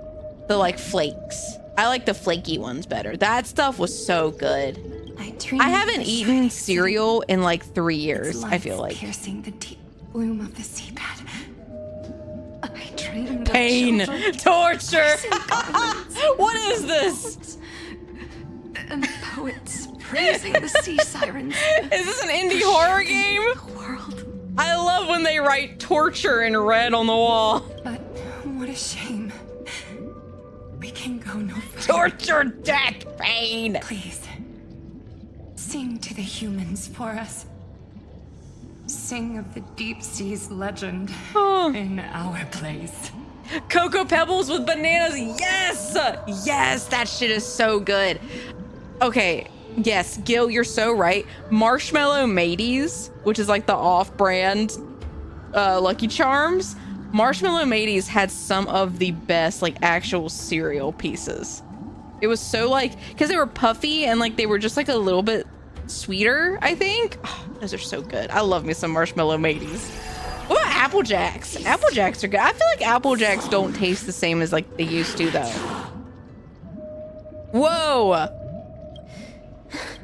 like flakes. I like the flaky ones better. That stuff was so good. I haven't eaten cereal in like 3 years, I feel like. Piercing the deep bloom of the seabed. I dreamed Pain, of children torture. goblins. What is this? And poets praising the sea sirens. Is this an indie horror game? World. I love when they write torture in red on the wall. But what a shame. We can go no further. Torture, death, pain. Please, sing to the humans for us. Sing of the deep sea's legend Oh. in our place. Cocoa Pebbles with bananas. Yes! Yes, that shit is so good. Okay, yes, Gil, you're so right. Marshmallow Mateys, which is like the off-brand Lucky Charms. Marshmallow Mateys had some of the best like actual cereal pieces. It was so like, because they were puffy and like they were just like a little bit sweeter, I think. Oh, those are so good. I love me some Marshmallow Mateys. What about Apple Jacks? Apple Jacks are good. I feel like Apple Jacks don't taste the same as like they used to though. Whoa!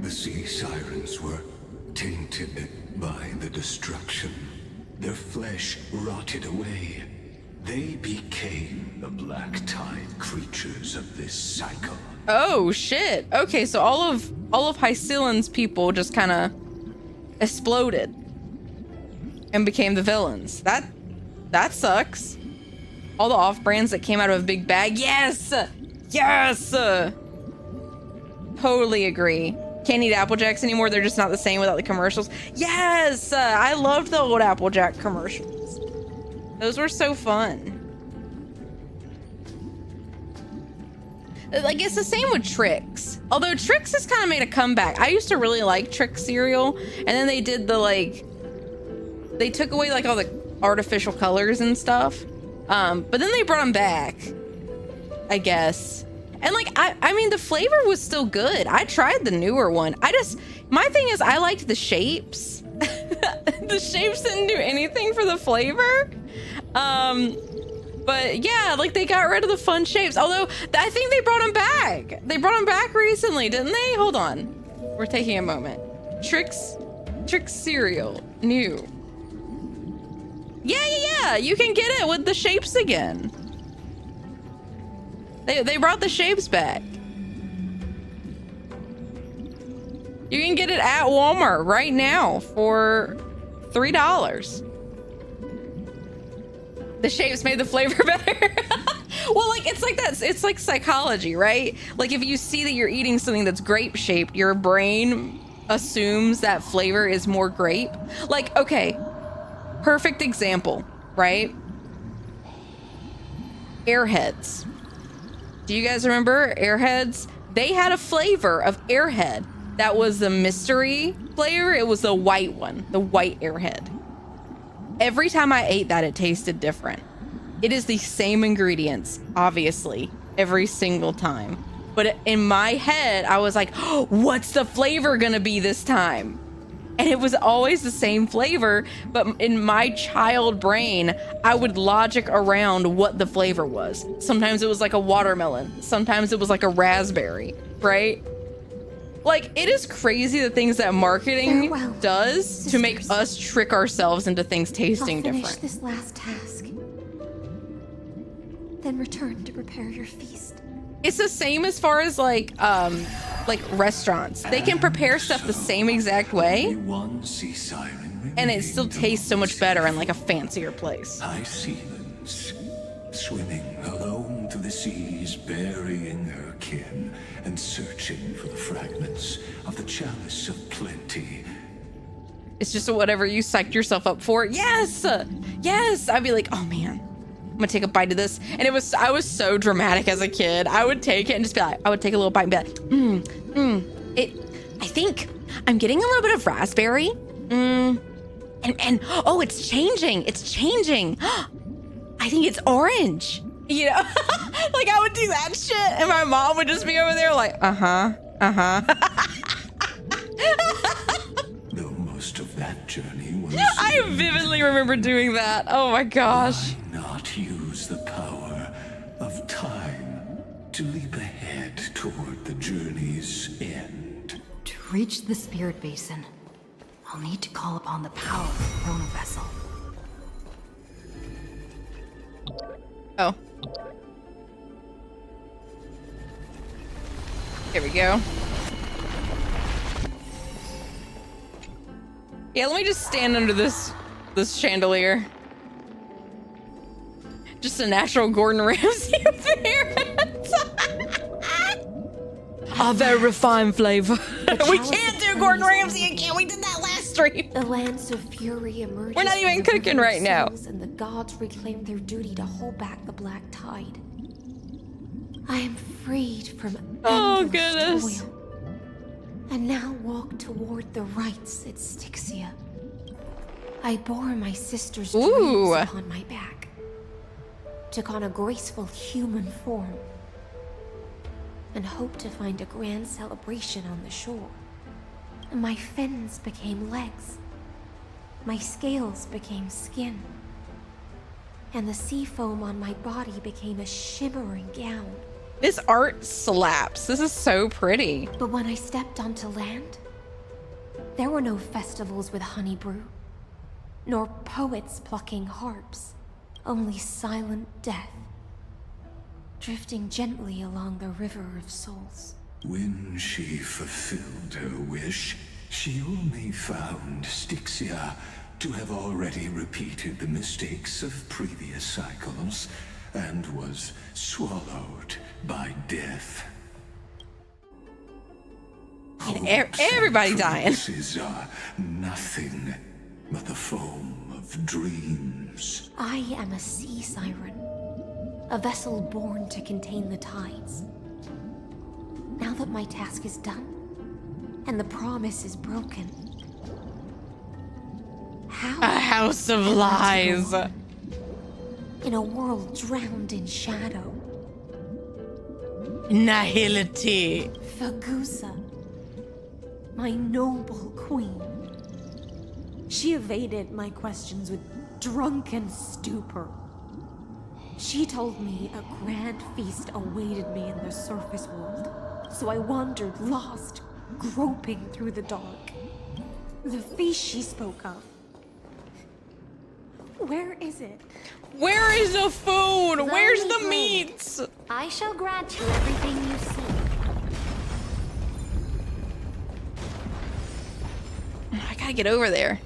The sea sirens were tainted by the destruction. Their flesh rotted away. They became the black tide creatures of this cycle. Oh shit. Okay, so all of HYSELINS people just kind of exploded and became the villains. That sucks. All the off-brands that came out of a big bag. Yes! Yes! Totally agree. Can't eat Apple Jacks anymore. They're just not the same without the commercials. Yes! I loved the old Apple Jack commercials. Those were so fun. Like, it's the same with Trix. Although Trix has kind of made a comeback. I used to really like Trix cereal. And then they did the, like... They took away, like, all the artificial colors and stuff. But then they brought them back. I guess. And, like, I mean, the flavor was still good. I tried the newer one. My thing is, I liked the shapes. The shapes didn't do anything for the flavor. But yeah, like they got rid of the fun shapes. Although I think they brought them back. They brought them back recently, didn't they? Hold on. We're taking a moment. Trix cereal, new. Yeah. You can get it with the shapes again. They brought the shapes back. You can get it at Walmart right now for $3. The shapes made the flavor better. Well, like, it's like that. It's like psychology, right? Like, if you see that you're eating something that's grape shaped, your brain assumes that flavor is more grape. Like, okay, perfect example, right? Airheads. Do you guys remember Airheads? They had a flavor of Airhead that was the mystery flavor. It was the white one, the white Airhead. Every time I ate that, it tasted different. It is the same ingredients, obviously, every single time. But in my head, I was like, oh, what's the flavor gonna be this time? And it was always the same flavor, but in my child brain, I would logic around what the flavor was. Sometimes it was like a watermelon. Sometimes it was like a raspberry, right? Like, it is crazy the things that marketing does sisters. To make us trick ourselves into things tasting different. Finish this last task, then return to prepare your feast. It's the same as far as like restaurants. They can prepare stuff the same exact way, and it still tastes so much better in like a fancier place. HYSELINS, swimming alone through the seas, burying her kin and searching for the fragments of the chalice of plenty. It's just whatever you psyched yourself up for. Yes, yes. I'd be like, oh man, I'm gonna take a bite of this. And I was so dramatic as a kid. I would take it and just be like, I would take a little bite and be like, I think I'm getting a little bit of raspberry. And oh, it's changing. I think it's orange. You know, like I would do that shit and my mom would just be over there like, Though most of that journey was... I vividly remember doing that. Oh my gosh. Why not use the power of time to leap ahead toward the journey's end? To reach the spirit basin, I'll need to call upon the power of the Chrono Vessel. Oh. Here we go. Yeah, let me just stand under this chandelier. Just a natural Gordon Ramsay appearance. A very refined flavor. We can't do Gordon Ramsay again. We did that last stream. The Lance of Fury emerges. We're not even from the cooking river right now. souls, and the gods reclaim their duty to hold back the black tide. I am freed from endless toil, and now walk toward the rites at Styxia. I bore my sister's dreams upon my back, took on a graceful human form, and hoped to find a grand celebration on the shore. My fins became legs, my scales became skin, and the sea foam on my body became a shimmering gown. This art slaps. This is so pretty. But when I stepped onto land, there were no festivals with honey brew, nor poets plucking harps, only silent death, drifting gently along the river of souls. When she fulfilled her wish, she only found Styxia to have already repeated the mistakes of previous cycles and was swallowed by death. Everybody dying. Hopes are nothing but the foam of dreams. I am a sea siren, a vessel born to contain the tides. Now that my task is done, and the promise is broken, how? A house of lies. In a world drowned in shadow. Nihility. Fagusa, my noble queen. She evaded my questions with drunken stupor. She told me a grand feast awaited me in the surface world, so I wandered lost, groping through the dark. The feast she spoke of. Where is it? Where is the food? Where's the meats? I shall grant you everything you seek. I gotta get over there.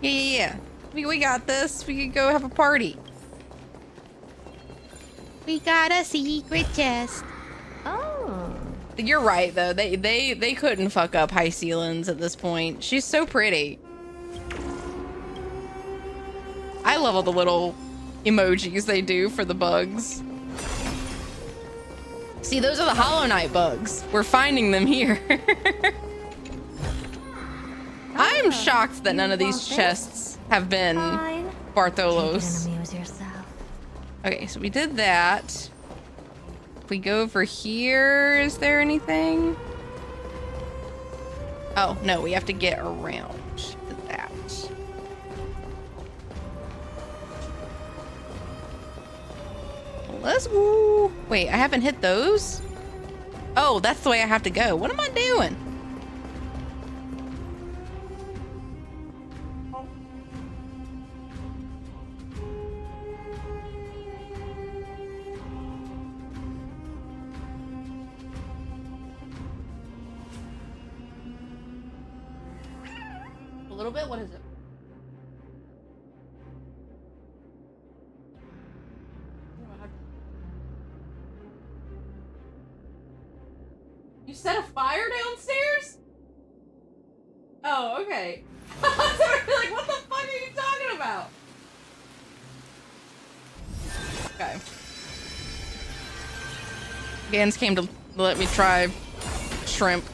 Yeah. We got this. We could go have a party. We got a secret chest. Oh. You're right though. They couldn't fuck up HYSELINS at this point. She's so pretty. I love all the little emojis they do for the bugs. See, those are the Hollow Knight bugs. We're finding them here. I'm shocked that none of these chests have been Bartholos. Okay, so we did that. If we go over here, is there anything? Oh, no, we have to get around to that. Let's go. Wait, I haven't hit those? Oh, that's the way I have to go. What am I doing? A little bit? What is it? You set a fire downstairs? Oh, okay. Like, what the fuck are you talking about? Okay. Gans came to let me try shrimp.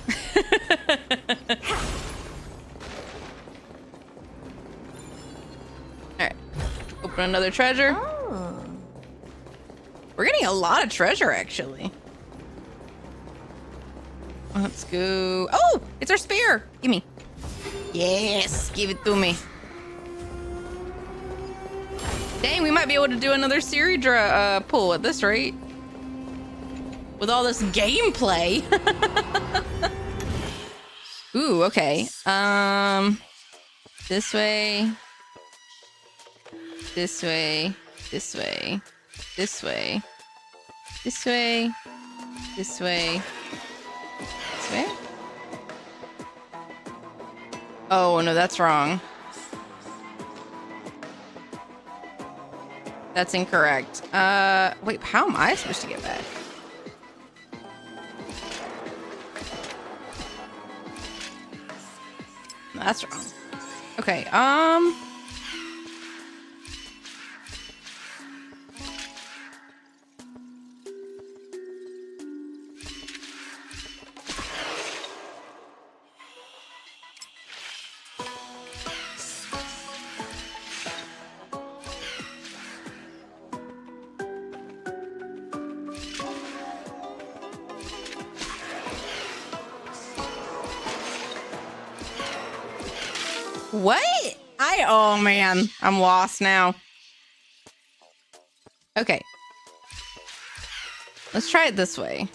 Alright. Open another treasure. Oh. We're getting a lot of treasure, actually. Let's go. Oh, it's our spear. Give me. Yes, give it to me. Dang, we might be able to do another Seridra pull at this rate. With all this gameplay. Ooh, okay. This way. This way. This way. This way. This way. This way. This way? Oh, no, that's wrong. That's incorrect. Wait, how am I supposed to get back? That's wrong. Okay, what? Oh man, I'm lost now. Okay. Let's try it this way.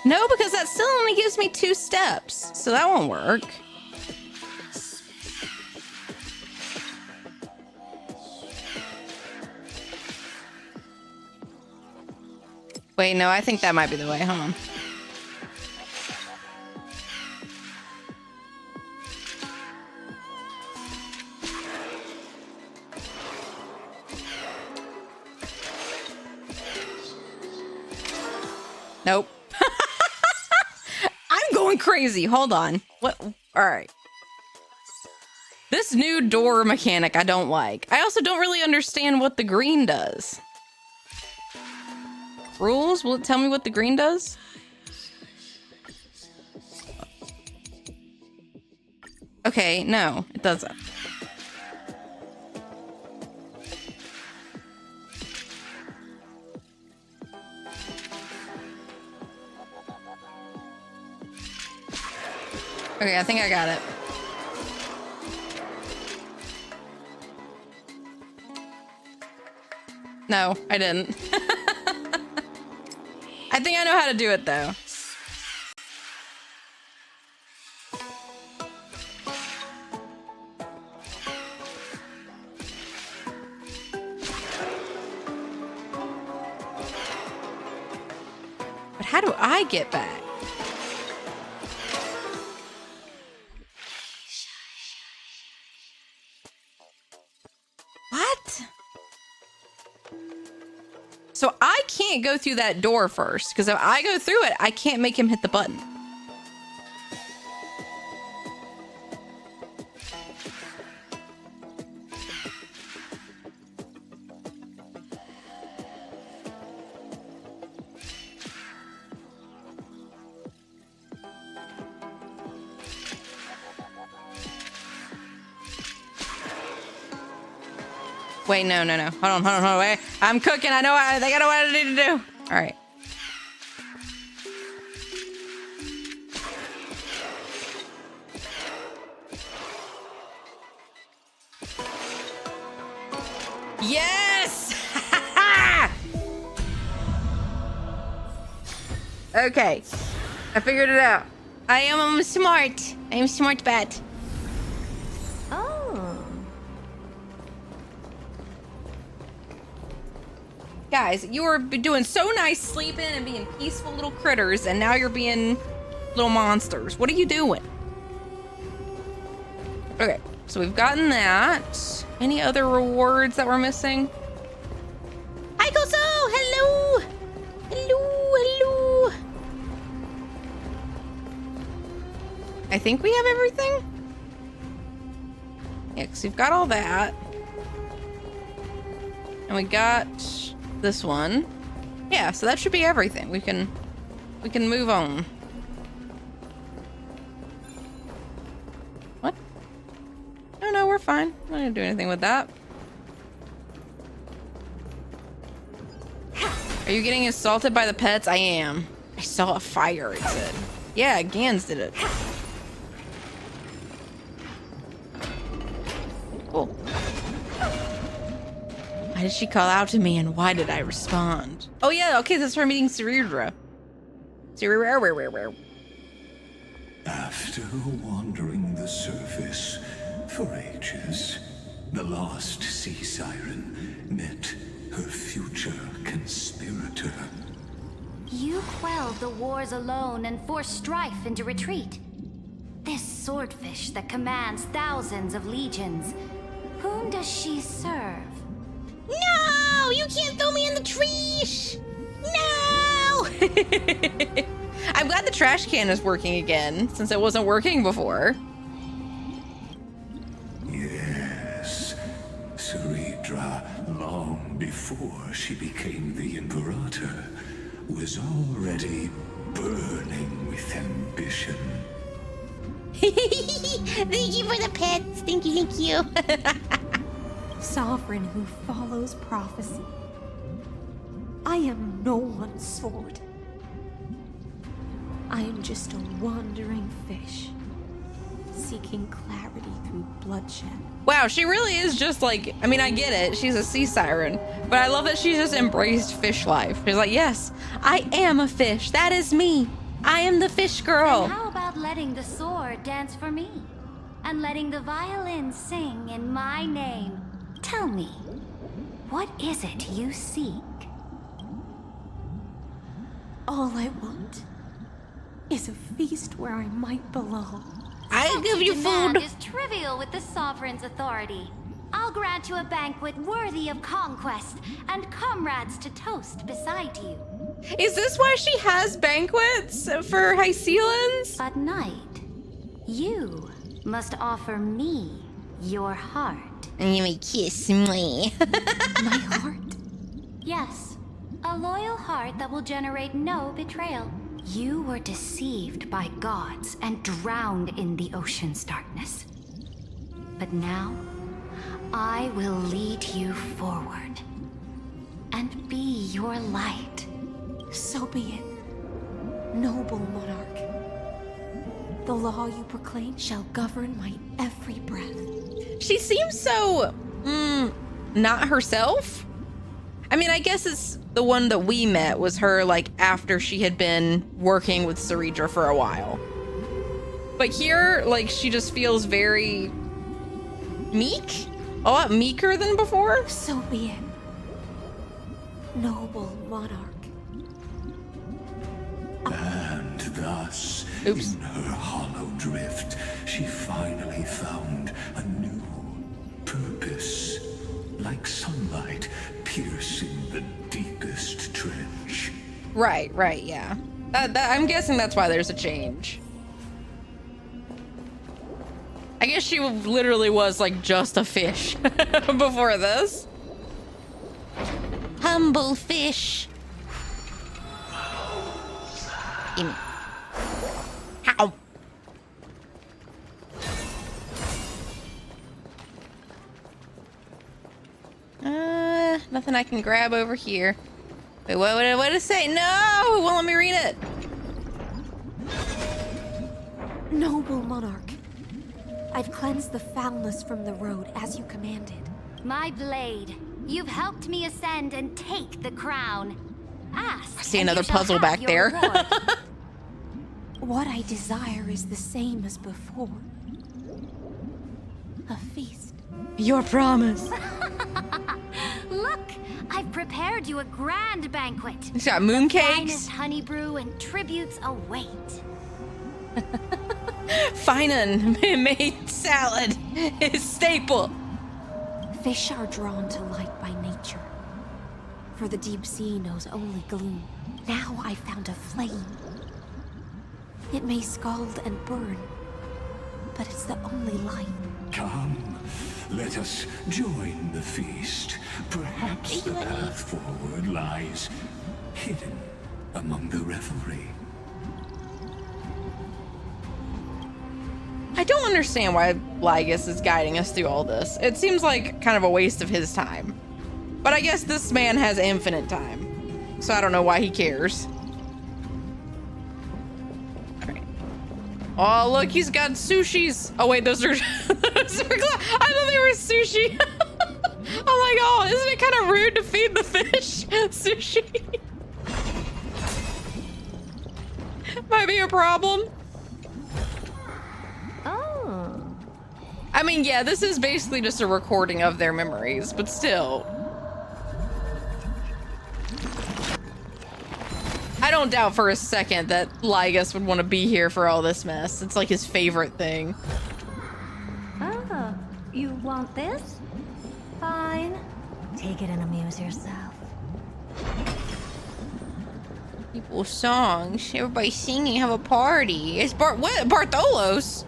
No, because that still only gives me 2 steps, so that won't work. Wait, no, I think that might be the way. Hold on. Nope. I'm going crazy. Hold on. What? All right. This new door mechanic I don't like. I also don't really understand what the green does. Rules? Will it tell me what the green does? Okay, no, it doesn't. Okay, I think I got it. No, I didn't. I think I know how to do it though. But how do I get back? What? So I can't go through that door first, because if I go through it, I can't make him hit the button. Wait, no. Hold on, wait. I'm cooking. I think I know what I need to do. All right. Yes! Okay. I figured it out. I'm smart. I'm smart bat. Guys, you were doing so nice sleeping and being peaceful little critters, and now you're being little monsters. What are you doing? Okay, so we've gotten that. Any other rewards that we're missing? Hi, Koso! Hello! Hello! I think we have everything? Yeah, because we've got all that. And we got this one. Yeah, so that should be everything. We can move on. What? No, we're fine. I'm not gonna do anything with that. Are you getting assaulted by the pets? I am. I saw a fire, it said. Yeah, Gans did it. Cool. Why did she call out to me, and why did I respond? Oh yeah, okay, that's for meeting Cerebra. After wandering the surface for ages, the lost sea siren met her future conspirator. You quelled the wars alone and forced strife into retreat. This swordfish that commands thousands of legions, whom does she serve? No! You can't throw me in the trees! No! I'm glad the trash can is working again, since it wasn't working before. Yes, Ceridra, long before she became the Imperator, was already burning with ambition. Thank you for the pets. Thank you. Sovereign who follows prophecy. I am no one's sword. I am just a wandering fish, seeking clarity through bloodshed. Wow, she really is just like, I mean, I get it. She's a sea siren, but I love that she's just embraced fish life. She's like, yes, I am a fish. That is me. I am the fish girl. And how about letting the sword dance for me? And letting the violin sing in my name? Tell me, what is it you seek? All I want is a feast where I might belong. I'll give you food. Is trivial with the sovereign's authority. I'll grant you a banquet worthy of conquest and comrades to toast beside you. Is this why she has banquets for HYSELINS? At night, you must offer me your heart. And you may kiss me. My heart? Yes, a loyal heart that will generate no betrayal. You were deceived by gods and drowned in the ocean's darkness. But now, I will lead you forward and be your light. So be it, noble monarch. The law you proclaim shall govern my every breath. She seems so, not herself. I mean, I guess it's the one that we met was her, like, after she had been working with Ceridra for a while. But here, like, she just feels very meek. A lot meeker than before. So be it, noble monarch. And thus, Oops. in her hollow drift, she finally found a new purpose. Like sunlight piercing the deepest trench. Right, yeah. I'm guessing that's why there's a change. I guess she literally was like just a fish before this. Humble fish. Gimme. How? Nothing I can grab over here. Wait, what did it say? No! It won't let me read it. Noble monarch, I've cleansed the foulness from the road as you commanded. My blade, you've helped me ascend and take the crown. Ask. I see another puzzle back there. What I desire is the same as before. A feast. Your promise. Look, I've prepared you a grand banquet. It's got moon cakes. Finest honey brew and tributes await. Fine made salad is staple. Fish are drawn to light by nature, for the deep sea knows only gloom. Now I found a flame. It may scald and burn, but it's the only light. Come, let us join the feast. Perhaps the path forward lies hidden among the revelry. I don't understand why Lygus is guiding us through all this. It seems like kind of a waste of his time. But I guess this man has infinite time, so I don't know why he cares. All right. Oh, look, he's got sushis. Oh, wait, those are... I thought they were sushi. I'm like, oh, isn't it kind of rude to feed the fish sushi? Might be a problem. Oh. I mean, yeah, this is basically just a recording of their memories, but still. I don't doubt for a second that Lygus would want to be here for all this mess. It's like his favorite thing. Oh, you want this? Fine. Take it and amuse yourself. People's songs. Everybody singing, have a party. It's what? Bartholos?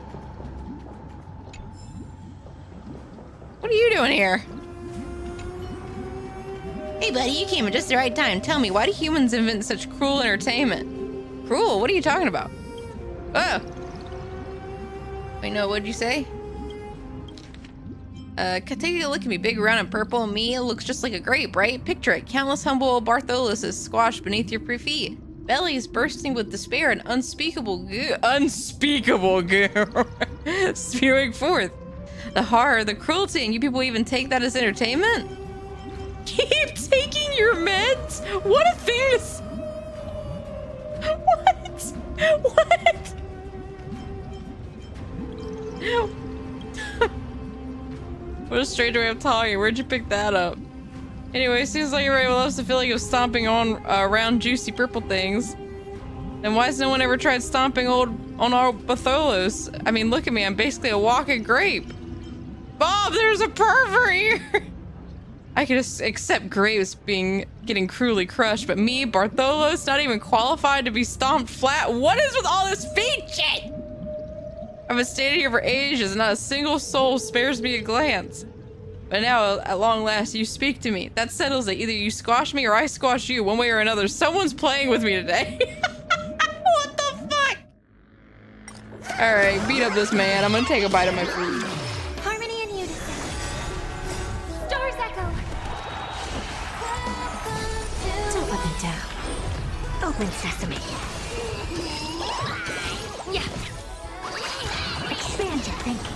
What are you doing here? Hey buddy, you came at just the right time. Tell me, why do humans invent such cruel entertainment? Cruel? What are you talking about? Oh. Wait, no, what'd you say? Take a look at me, big, round, and purple. Me, it looks just like a grape, right? Picture it. Countless humble Bartholos is squashed beneath your feet. Bellies bursting with despair and unspeakable goo spewing forth. The horror, the cruelty, and you people even take that as entertainment? Keep taking your meds? What a thing to... What? What a strange way of talking. Where'd you pick that up? Anyway, seems like everybody loves the feeling of stomping on around juicy purple things. Then why has no one ever tried stomping on our Bartholos? I mean, look at me. I'm basically a walking grape. Bob, there's a pervert here. I could just accept grapes getting cruelly crushed, but me, Bartholos, not even qualified to be stomped flat. What is with all this feet shit? I've been standing here for ages and not a single soul spares me a glance. But now, at long last, you speak to me. That settles it. Either you squash me or I squash you, one way or another. Someone's playing with me today. What the fuck? Alright, beat up this man. I'm gonna take a bite of my food. Harmony and unison. Stars echo. Don't let me down. Open sesame. Yeah. Expand your thinking.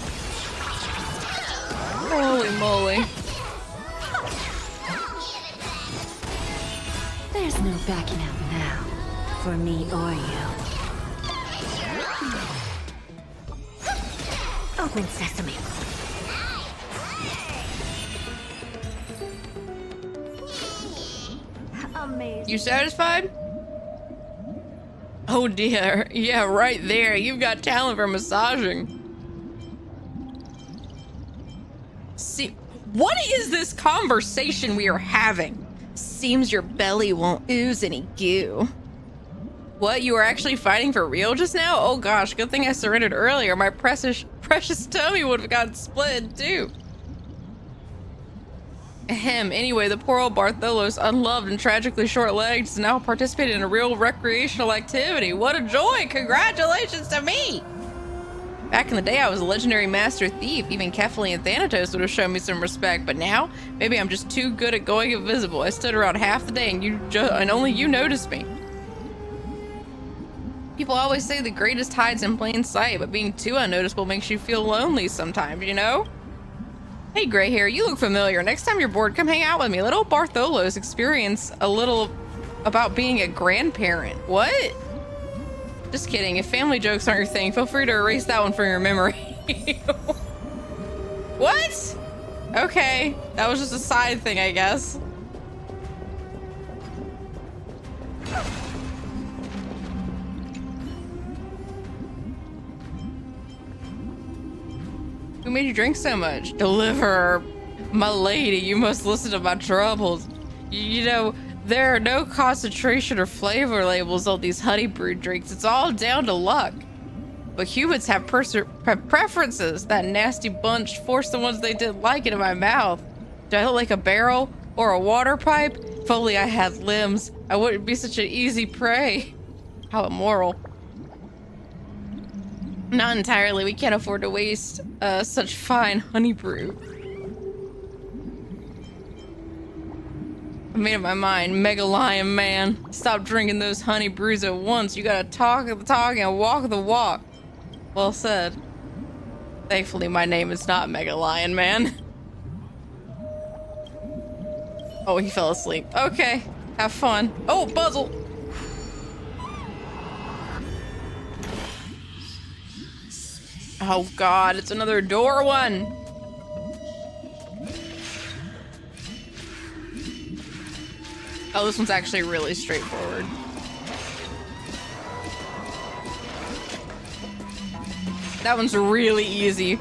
Holy moly. There's no backing out now, for me or you. Open sesame. Amazing. You satisfied? Oh dear. Yeah, right there. You've got talent for massaging. See, what is this conversation we are having? Seems your belly won't ooze any goo. What, you were actually fighting for real just now? Oh gosh, good thing I surrendered earlier. My precious tummy would have gotten split in two. Ahem, anyway, the poor old Bartholos, unloved and tragically short-legged, is now participating in a real recreational activity. What a joy! Congratulations to me! Back in the day, I was a legendary master thief. Even Kefali and Thanatos would have shown me some respect, but now, maybe I'm just too good at going invisible. I stood around half the day and only you noticed me. People always say the greatest hides in plain sight, but being too unnoticeable makes you feel lonely sometimes, you know? Hey, gray hair, you look familiar. Next time you're bored, come hang out with me. Let old Bartholos experience a little about being a grandparent. What? Just kidding. If family jokes aren't your thing, feel free to erase that one from your memory. What? Okay. That was just a side thing, I guess. Who made you drink so much? Deliverer. My lady, you must listen to my troubles. You know, there are no concentration or flavor labels on these honey brewed drinks. It's all down to luck. But humans have preferences. That nasty bunch forced the ones they didn't like into my mouth. Do I look like a barrel or a water pipe? If only I had limbs, I wouldn't be such an easy prey. How immoral. Not entirely. We can't afford to waste such fine honey brew. I made up my mind. Mega Lion Man. Stop drinking those honey brews at once. You gotta talk the talk and walk the walk. Well said. Thankfully, my name is not Mega Lion Man. Oh, he fell asleep. Okay. Have fun. Oh, Buzzle! Oh god, it's another door one! Oh, this one's actually really straightforward. That one's really easy.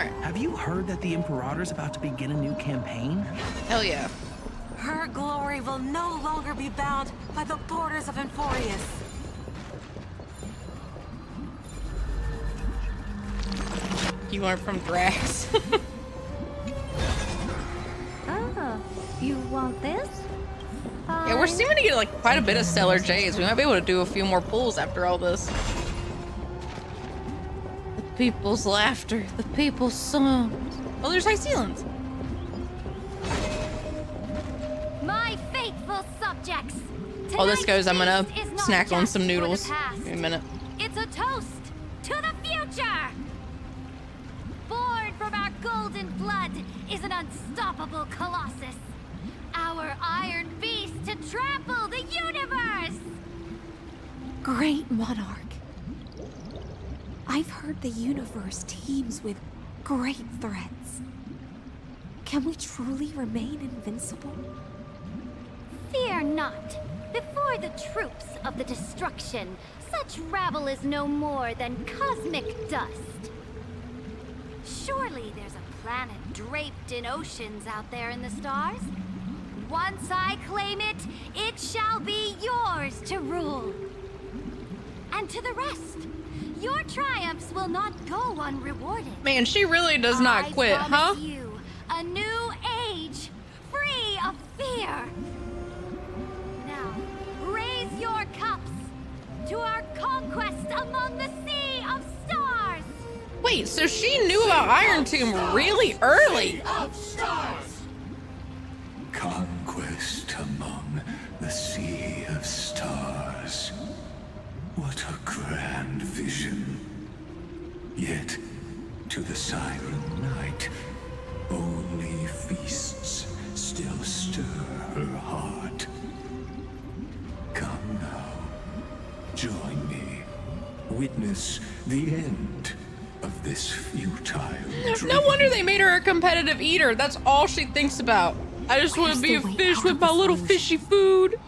Alright. Have you heard that the Imperator's about to begin a new campaign? Hell yeah. Her glory will no longer be bound by the borders of Emporius. You learned from Drax. Oh, you want this? Yeah, we're seeming to get like quite a bit of Stellar J's. We might be able to do a few more pulls after all this. The people's laughter, the people's songs. Oh, there's HYSELINS. My faithful subjects. Oh, this goes. I'm gonna Tonight's feast is not snack on just some for the noodles. past. Give me a minute. It's a toast to the future. Born from our golden blood is an unstoppable colossus. Our iron beast to trample the universe. Great monarch. I've heard the universe teems with great threats. Can we truly remain invincible? Fear not. Before the troops of the destruction, such rabble is no more than cosmic dust. Surely there's a planet draped in oceans out there in the stars. Once I claim it, it shall be yours to rule. And to the rest, your triumphs will not go unrewarded. Man, she really does not quit, huh? I promise you a new age, free of fear. Now, raise your cups to our conquest among the sea of stars. Wait, so she knew about Iron Tomb really early. Conquest among the sea of stars. What a grand vision. Yet, to the Siren Knight, only feasts still stir her heart. Come now, join me. Witness the end of this futile dream. No wonder they made her a competitive eater. That's all she thinks about. I just want to be a fish with my little fishy food.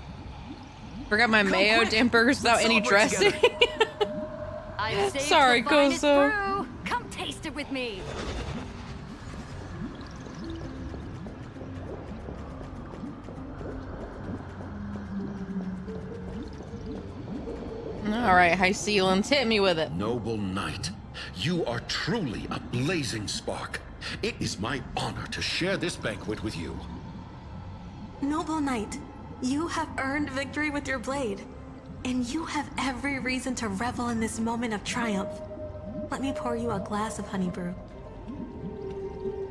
Forgot my mayo, damn burgers without any dressing. Sorry, Koso. Come taste it with me. All right, HYSELINS, hit me with it. Noble knight, you are truly a blazing spark. It is my honor to share this banquet with you. Noble knight, you have earned victory with your blade. And you have every reason to revel in this moment of triumph. Let me pour you a glass of honey brew.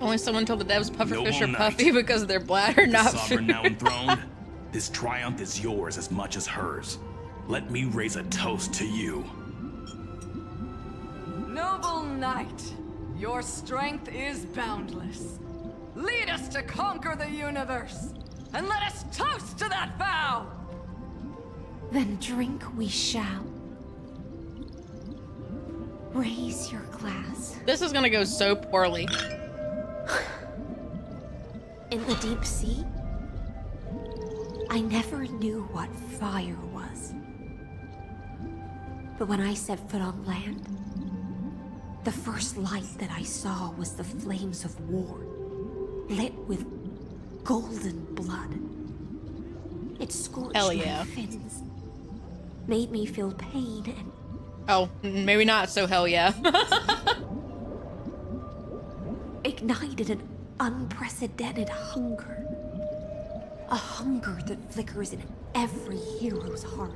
Only someone told the devs pufferfish Noble are puffy knight, because their bladder not Sovereign food. now enthroned, this triumph is yours as much as hers. Let me raise a toast to you. Noble knight, your strength is boundless. Lead us to conquer the universe, and let us toast to that vow! Then drink we shall. Raise your glass. This is gonna go so poorly. In the deep sea, I never knew what fire was. But when I set foot on land, the first light that I saw was the flames of war, lit with golden blood. It scorched Hell yeah. my fins, made me feel pain and Oh, maybe not so hell yeah. ignited an unprecedented hunger. A hunger that flickers in every hero's heart.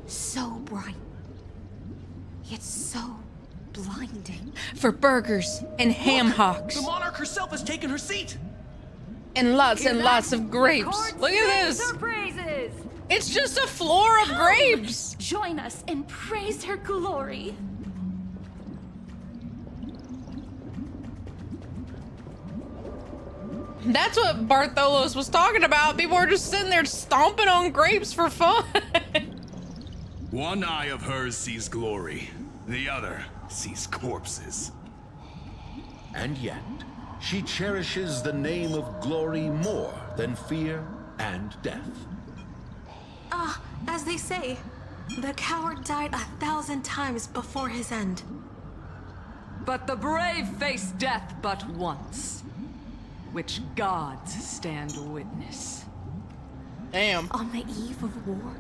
So bright, yet so blinding. For burgers and ham hocks The monarch herself has taken her seat. and lots of grapes. Look at this. Praises! It's just a floor of grapes. Join us and praise her glory. That's what Bartholos was talking about. People were just sitting there stomping on grapes for fun. One eye of hers sees glory, the other sees corpses. And yet, she cherishes the name of glory more than fear and death. As they say, the coward died 1,000 times before his end. But the brave face death but once, which gods stand witness. Damn. On the eve of war,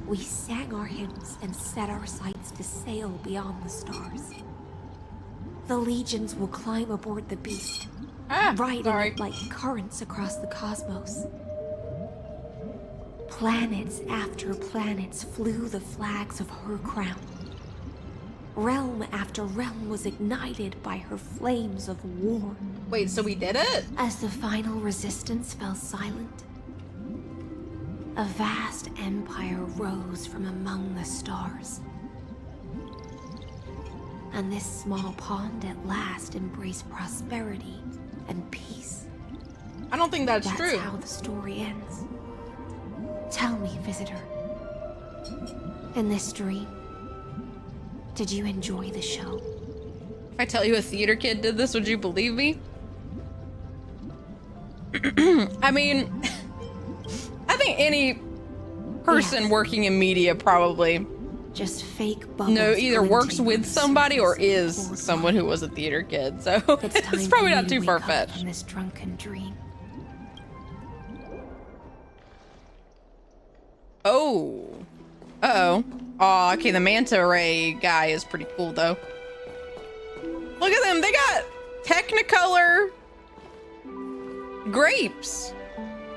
we sang our hymns and set our sights to sail beyond the stars. The legions will climb aboard the beast, riding it like currents across the cosmos. Planets after planets flew the flags of her crown. Realm after realm was ignited by her flames of war. Wait, so we did it? As the final resistance fell silent, a vast empire rose from among the stars. And this small pond at last embraced prosperity and peace. I don't think that's true. That's how the story ends. Tell me, visitor. In this dream, did you enjoy the show? If I tell you a theater kid did this, would you believe me? I mean, I think any person working in media probably just fake bubbles. Either works with somebody or is someone who was a theater kid. So it's probably not too far-fetched. This drunken dream. Oh. Uh-oh. Oh, okay, the manta ray guy is pretty cool, though. Look at them. They got Technicolor grapes.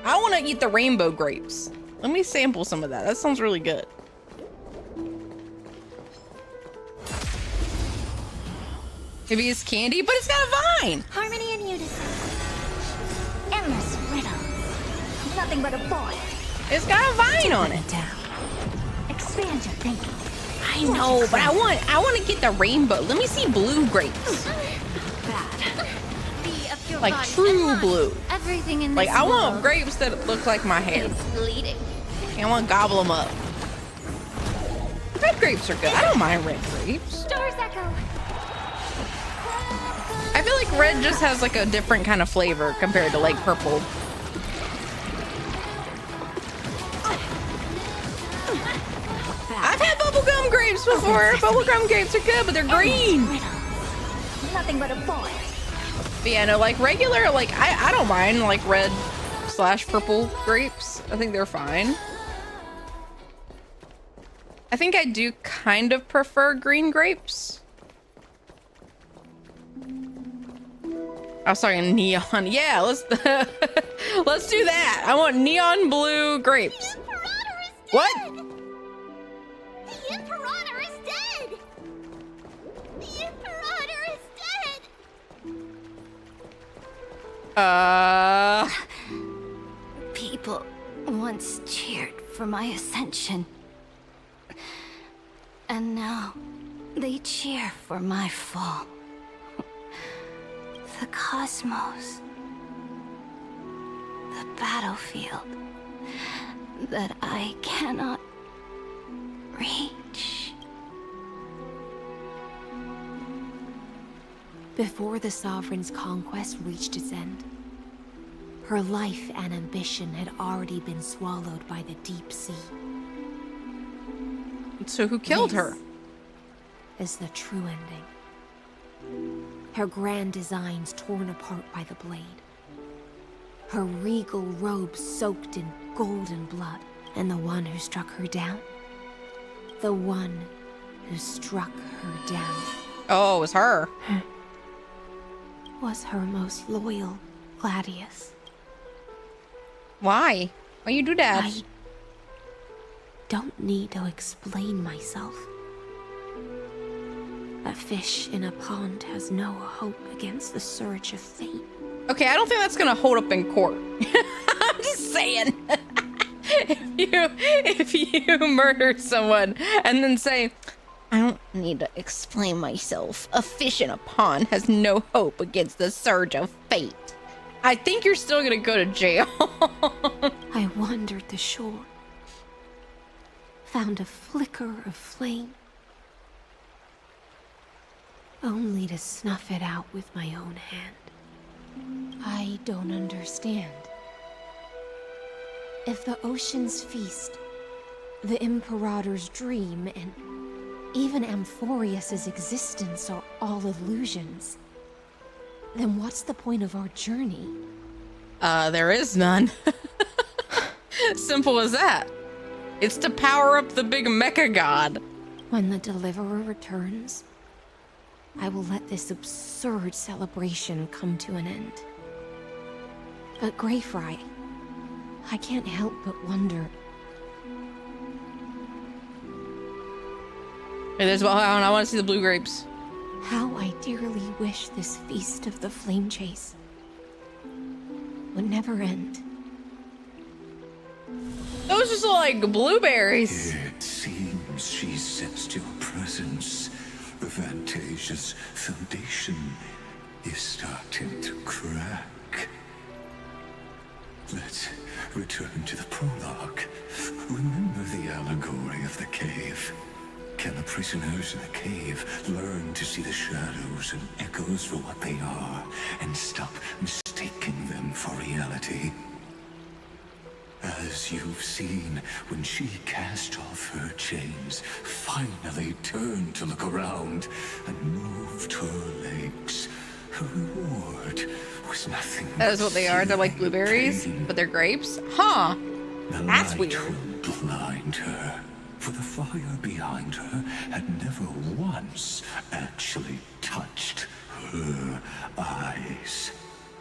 I want to eat the rainbow grapes. Let me sample some of that. That sounds really good. Maybe it's candy, but it's got a vine. Harmony and unison. Endless riddles. Nothing but a void. It's got a vine on it. Expand your thinking. I know, but I want to get the rainbow. Let me see blue grapes. Like true blue. Everything in like this I want world grapes that look like my hair. is bleeding. I want to gobble them up. Red grapes are good. I don't mind red grapes. Stars echo. I feel like red just has like a different kind of flavor compared to like purple. I've had bubblegum grapes before. Bubblegum grapes are good, but they're green. Nothing but a void. But yeah, no, like regular, like I don't mind like red/purple grapes. I think they're fine. I think I do kind of prefer green grapes. Oh, sorry, neon. Yeah, let's let's do that. I want neon blue grapes. What? The Imperator is dead! The Imperator is dead! People once cheered for my ascension. And now they cheer for my fall. The cosmos. The battlefield that I cannot reach. Before the Sovereign's conquest reached its end, her life and ambition had already been swallowed by the deep sea. So who killed her? Is the true ending. Her grand designs torn apart by the blade. Her regal robe soaked in golden blood. And the one who struck her down? The one who struck her down. Oh, it was her. Was her most loyal Gladius. Why? Why you do that? I don't need to explain myself. A fish in a pond has no hope against the surge of fate. Okay, I don't think that's gonna hold up in court. I'm just saying. If you murder someone and then say, I don't need to explain myself. A fish in a pond has no hope against the surge of fate. I think you're still gonna go to jail. I wandered the shore. Found a flicker of flame. Only to snuff it out with my own hand. I don't understand. If the ocean's feast, the Imperator's dream, and even Amphorius's existence are all illusions, then what's the point of our journey? There is none. Simple as that. It's to power up the big mecha god. When the Deliverer returns, I will let this absurd celebration come to an end. But Greyfry, I can't help but wonder. Hey, there's Wellhound. I want to see the blue grapes. How I dearly wish this feast of the flame chase would never end. Those just look like blueberries. It seems she sensed your presence. The Fantasia's foundation is starting to crack. Let's return to the prologue. Remember the allegory of the cave. Can the prisoners in the cave learn to see the shadows and echoes for what they are and stop mistaking them for reality? As you've seen, when she cast off her chains, finally turned to look around and moved her legs, her reward was nothing. That is what they are. They're like blueberries, but they're grapes? Huh. That's weird. The light will blind her, for the fire behind her had never once actually touched her eyes.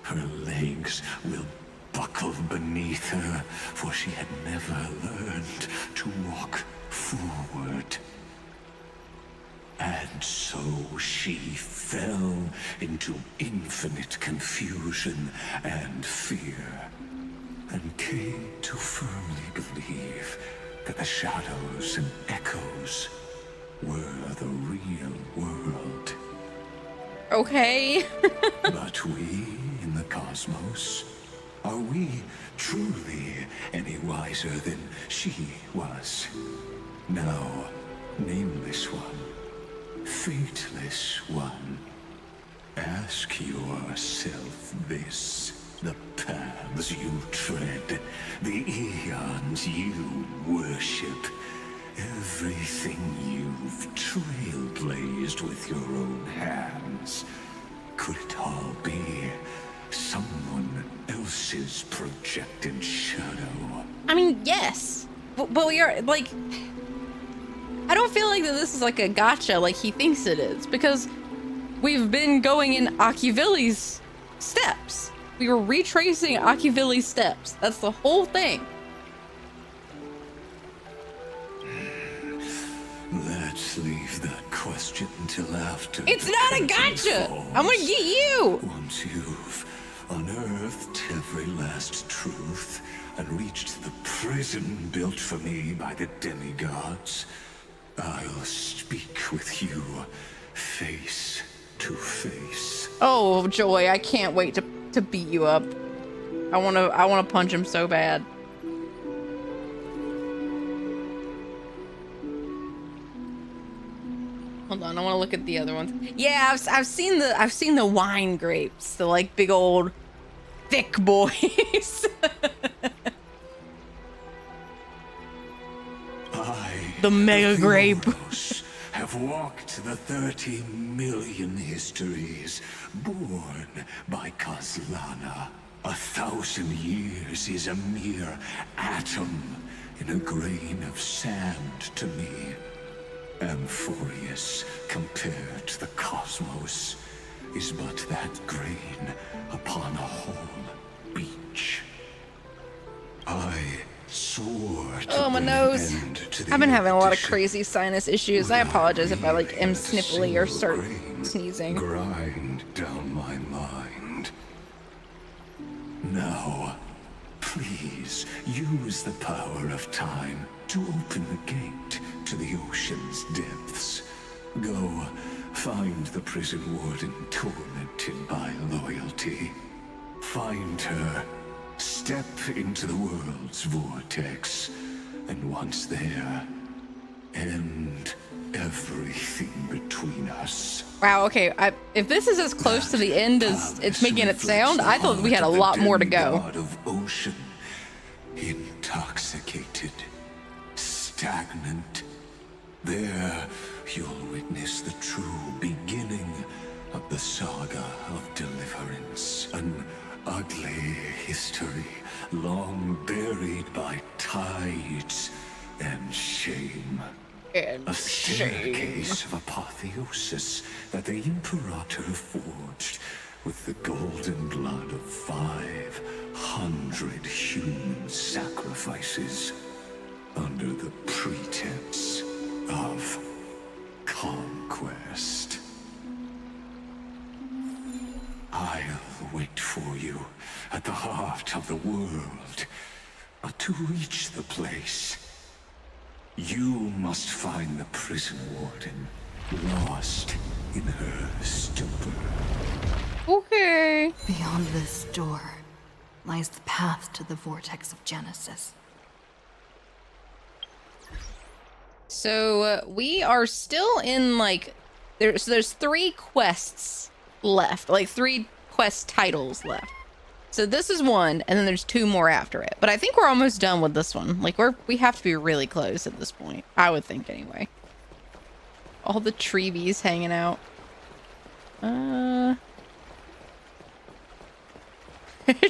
Her legs will buckle beneath her, for she had never learned to walk forward. And so she fell into infinite confusion and fear, and came to firmly believe that the shadows and echoes were the real world. Okay. But we in the cosmos, are we truly any wiser than she was? Now, nameless one, fateless one, ask yourself this. The paths you tread, the eons you worship, everything you've trailblazed with your own hands, could it all be someone else's projected shadow? I mean, yes. But we are, like... I don't feel like that this is like a gotcha like he thinks it is, because we've been going in Akivilli's steps. We were retracing Akivilli's steps. That's the whole thing. Let's leave that question till after. It's not a gotcha! I'm gonna get you! Once you've unearthed every last truth and reached the prison built for me by the demigods, I'll speak with you face to face. Oh, Joy, I can't wait to beat you up. I wanna punch him so bad. Hold on, I want to look at the other ones. Yeah, I've seen the wine grapes, the like big old thick boys. The mega grape. Have walked the 30 million histories born by Kozlana. 1,000 years is a mere atom in a grain of sand to me. Amphorius, compared to the cosmos, is but that grain upon a whole beach. I soar to oh, my nose. I've been having a lot of crazy sinus issues. I apologize if I like am sniffly or start sneezing. Grind down my mind. Now, please use the power of time to open the gate to the ocean's depths. Go find the prison warden tormented by loyalty. Find her. Step into the world's vortex, and once there, end everything between us. Wow, okay, if this is as close to the end as it's making it sound, I thought we had a lot more to go. God of ocean, intoxicated, stagnant. There, you'll witness the true beginning of the saga of deliverance. An ugly history, long buried by tides and shame. A staircase of apotheosis that the Imperator forged with the golden blood of 500 human sacrifices under the pretense of conquest. I'll wait for you at the heart of the world. But to reach the place, you must find the prison warden, lost in her stupor. Okay. Beyond this door lies the path to the vortex of Genesis. So we are still in like there's 3 quests left, like 3 quest titles left. So this is one, and then there's 2 more after it. But I think we're almost done with this one. Like we have to be really close at this point, I would think anyway. All the treebies hanging out.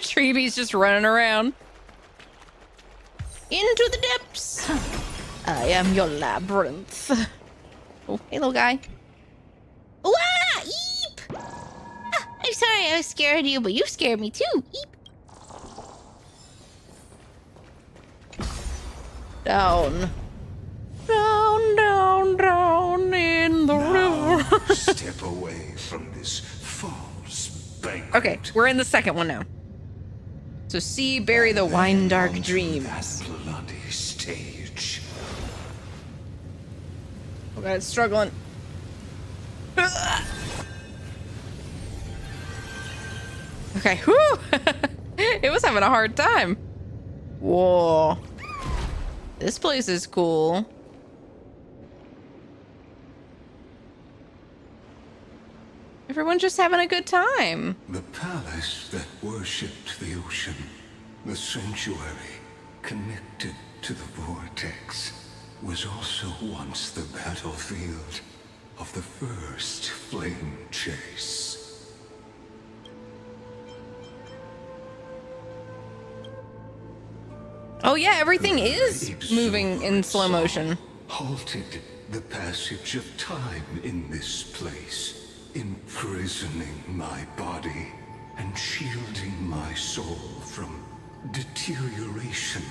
Treebies just running around. Into the depths. I am your labyrinth. Oh, hey, little guy. Wah! Eep! Ah, I'm sorry I was scared of you, but you scared me too. Eep. Down. Down, down, down in the river. Step away from this false banquet. Okay, we're in the second one now. So see, bury the wine dark dreams. That bloody stage. Oh god, it's struggling. Okay, whew. It was having a hard time. Whoa. This place is cool. Everyone's just having a good time. The palace that worshipped the ocean, the sanctuary connected to the vortex, was also once the battlefield of the first flame chase. Oh yeah, everything is moving in slow motion. Halted the passage of time in this place, imprisoning my body and shielding my soul from deterioration.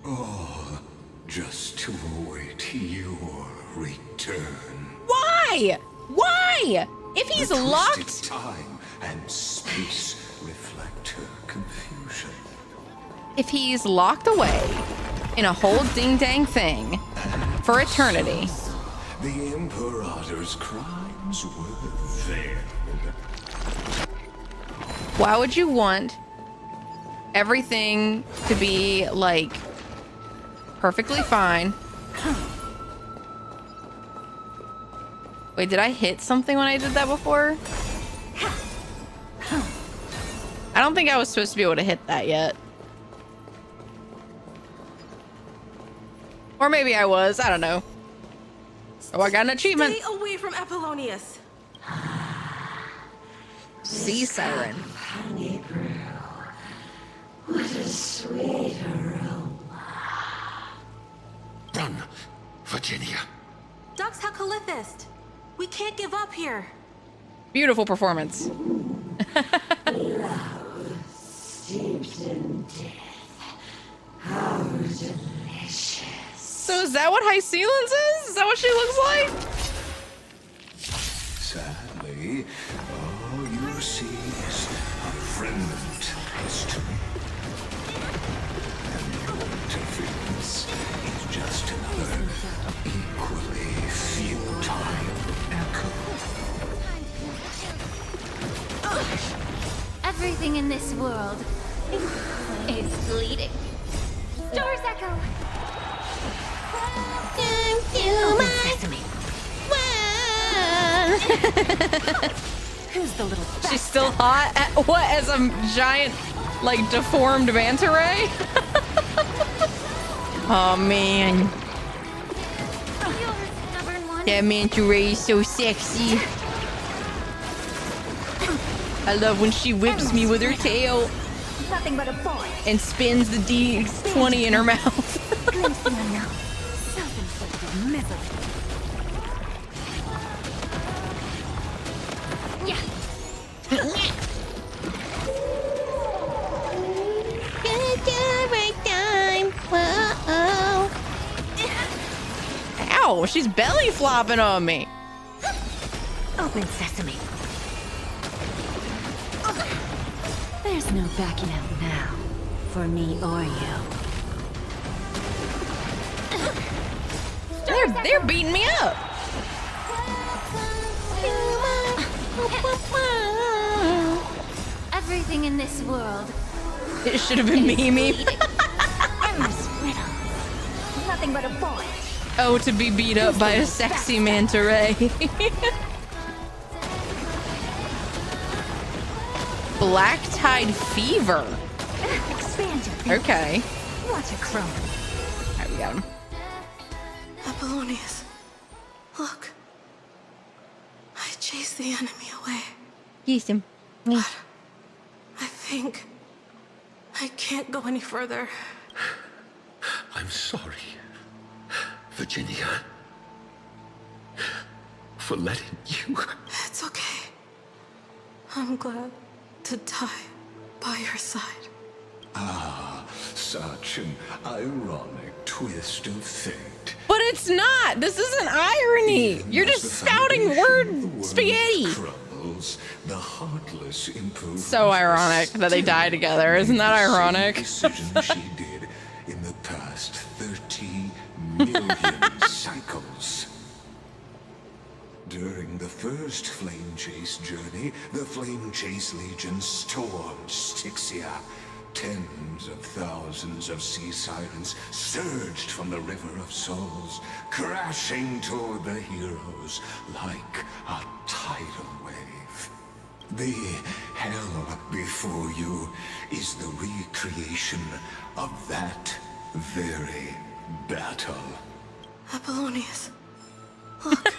All just to await your return. Why? Why? If he's The twisted locked... time and space reflect her confusion. If he's locked away in a whole ding-dang thing for eternity... The Imperator's crimes were veiled. Why would you want everything to be, like, perfectly fine? Wait, did I hit something when I did that before? I don't think I was supposed to be able to hit that yet. Or maybe I was, I don't know. Oh, I got an achievement. Stay away from Apollonius. Sea siren. Honey brew. What a sweet aroma. Run, Virginia. Dux Hakalithist. We can't give up here. Beautiful performance. Love steeped in death. How delicious. So is that what HYSELINS is? Is that what she looks like? Sadly, all you see is a remnant history. And your interference is just another equally futile echo. Everything in this world is bleeding. Doors echo. Open sesame. Who's the little She's still hot? What, as a giant, like, deformed manta ray? Oh, man. You're a stubborn one. That manta ray is so sexy. I love when she whips me with her tail. Nothing but a boy. And spins the D20 in her mouth. Self-inflicted misery. Ow, she's belly flopping on me. Open sesame. There's no backing out now, for me or you. They're beating me up. Everything in this world. It should have been Mimi. Endless riddle. Nothing but a boy. Oh, to be beat up by a sexy manta ray. Black Tide Fever. Expand your Okay. Watch a crone. Alright, we got him. Apollonius, look. I chased the enemy away. Use him. But I think I can't go any further. I'm sorry, Virginia, for letting you. It's okay. I'm glad to die by your side. Ah, such an ironic twist of fate. But it's not. This isn't irony. You're just spouting word spaghetti. Crumbles, the heartless improve. So ironic that they die together. Isn't that ironic? Decision she did in the past 30 million cycles. During the first Flame Chase journey, the Flame Chase Legion stormed Styxia. Tens of thousands of sea sirens surged from the River of Souls, crashing toward the heroes like a tidal wave. The hell before you is the recreation of that very battle. Apollonius, look.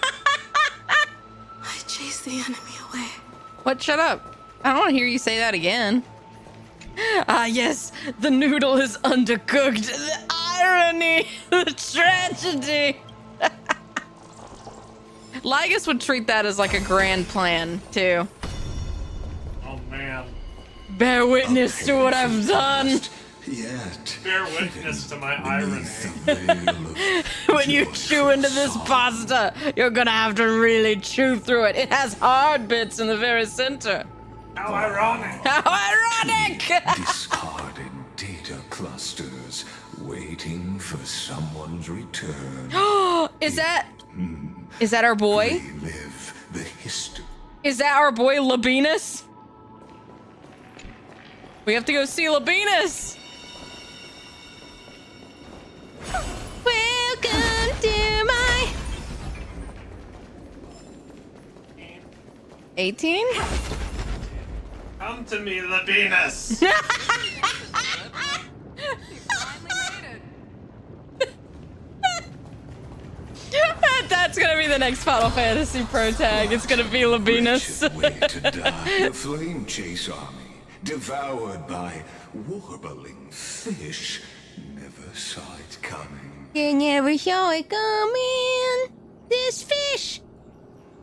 I chased the enemy away. What? Shut up. I don't want to hear you say that again. Ah, yes, the noodle is undercooked. The irony, the tragedy. Lygus would treat that as like a grand plan, too. Oh, man. Bear witness to what I've done. Yet, bear witness to my irony. When you chew into this pasta, you're gonna have to really chew through it. It has hard bits in the very center. How ironic! How ironic! Discarded data clusters waiting for someone's return. Is that our boy? Relive the history. Is that our boy Labinas? We have to go see Labinas. Welcome to my 18? Come to me, Labinas. That's gonna be the next Final Fantasy Pro tag. It's gonna be Labinas. Way to die. The Flame Chase army, devoured by warbling fish, never saw it coming. You never saw it coming. This fish.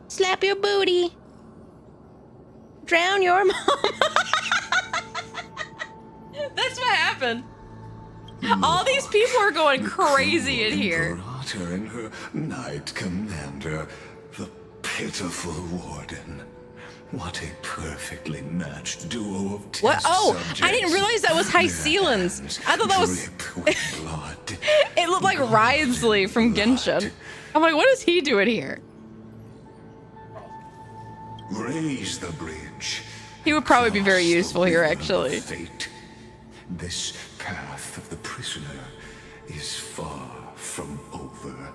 Slap your booty. Drown your mom. That's what happened. All these people are going crazy in here. Imperator and her knight commander, the pitiful warden. What a perfectly matched duo of test What? Oh, subjects. I didn't realize that was HYSELINS. I thought that was. Blood. It looked like Wriothesley from Genshin. I'm like, what is he doing here? Raise the bridge. He would probably be very useful here, actually. Fate. This path of the prisoner is far from over.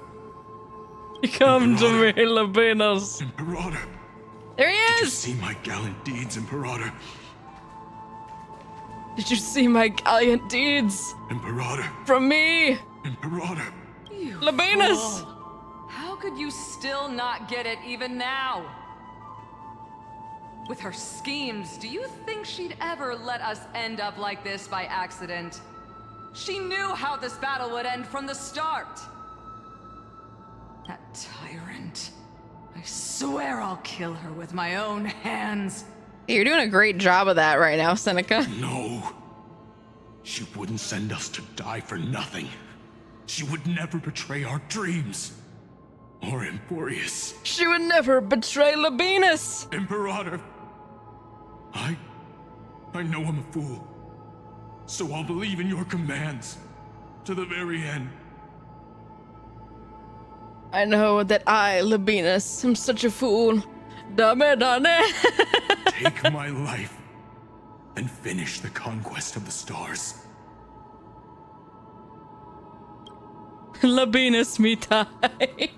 Come to me, Labinas. Imperator. There he Did you is. see my gallant deeds, Imperator? Did you see my gallant deeds? Imperator. From me, Imperator. Labinas. How could you still not get it even now? With her schemes, do you think she'd ever let us end up like this by accident? She knew how this battle would end from the start. That tyrant. I swear I'll kill her with my own hands. You're doing a great job of that right now, Seneca. No. She wouldn't send us to die for nothing. She would never betray our dreams. Or Emporius. She would never betray Labinas. Imperator. I know I'm a fool. So I'll believe in your commands. To the very end. I know that I, Labinas, am such a fool. Dame dane. Take my life. And finish the conquest of the stars. Labinas mitai.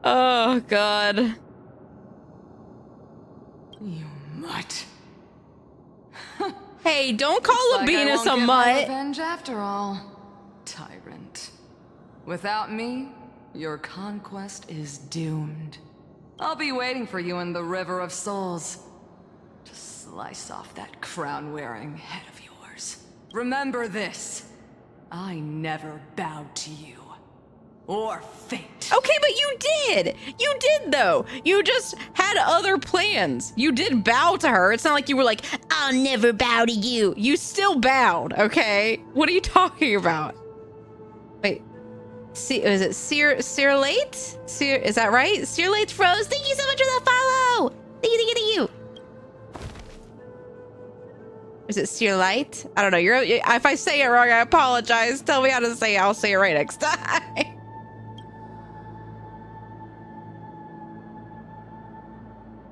Oh, God. You mutt. Hey, don't call Labinas like a mutt. Revenge after all, tyrant. Without me, your conquest is doomed. I'll be waiting for you in the River of Souls to slice off that crown-wearing head of yours. Remember this: I never bowed to you. Or fate. Okay, but you did. You did, though. You just had other plans. You did bow to her. It's not like you were like, I'll never bow to you. You still bowed, okay? What are you talking about? Wait. Is it Searlate? Is that right? Searlate's froze. Thank you so much for the follow. Thank you. Is it Searlite? I don't know. If I say it wrong, I apologize. Tell me how to say it. I'll say it right next time.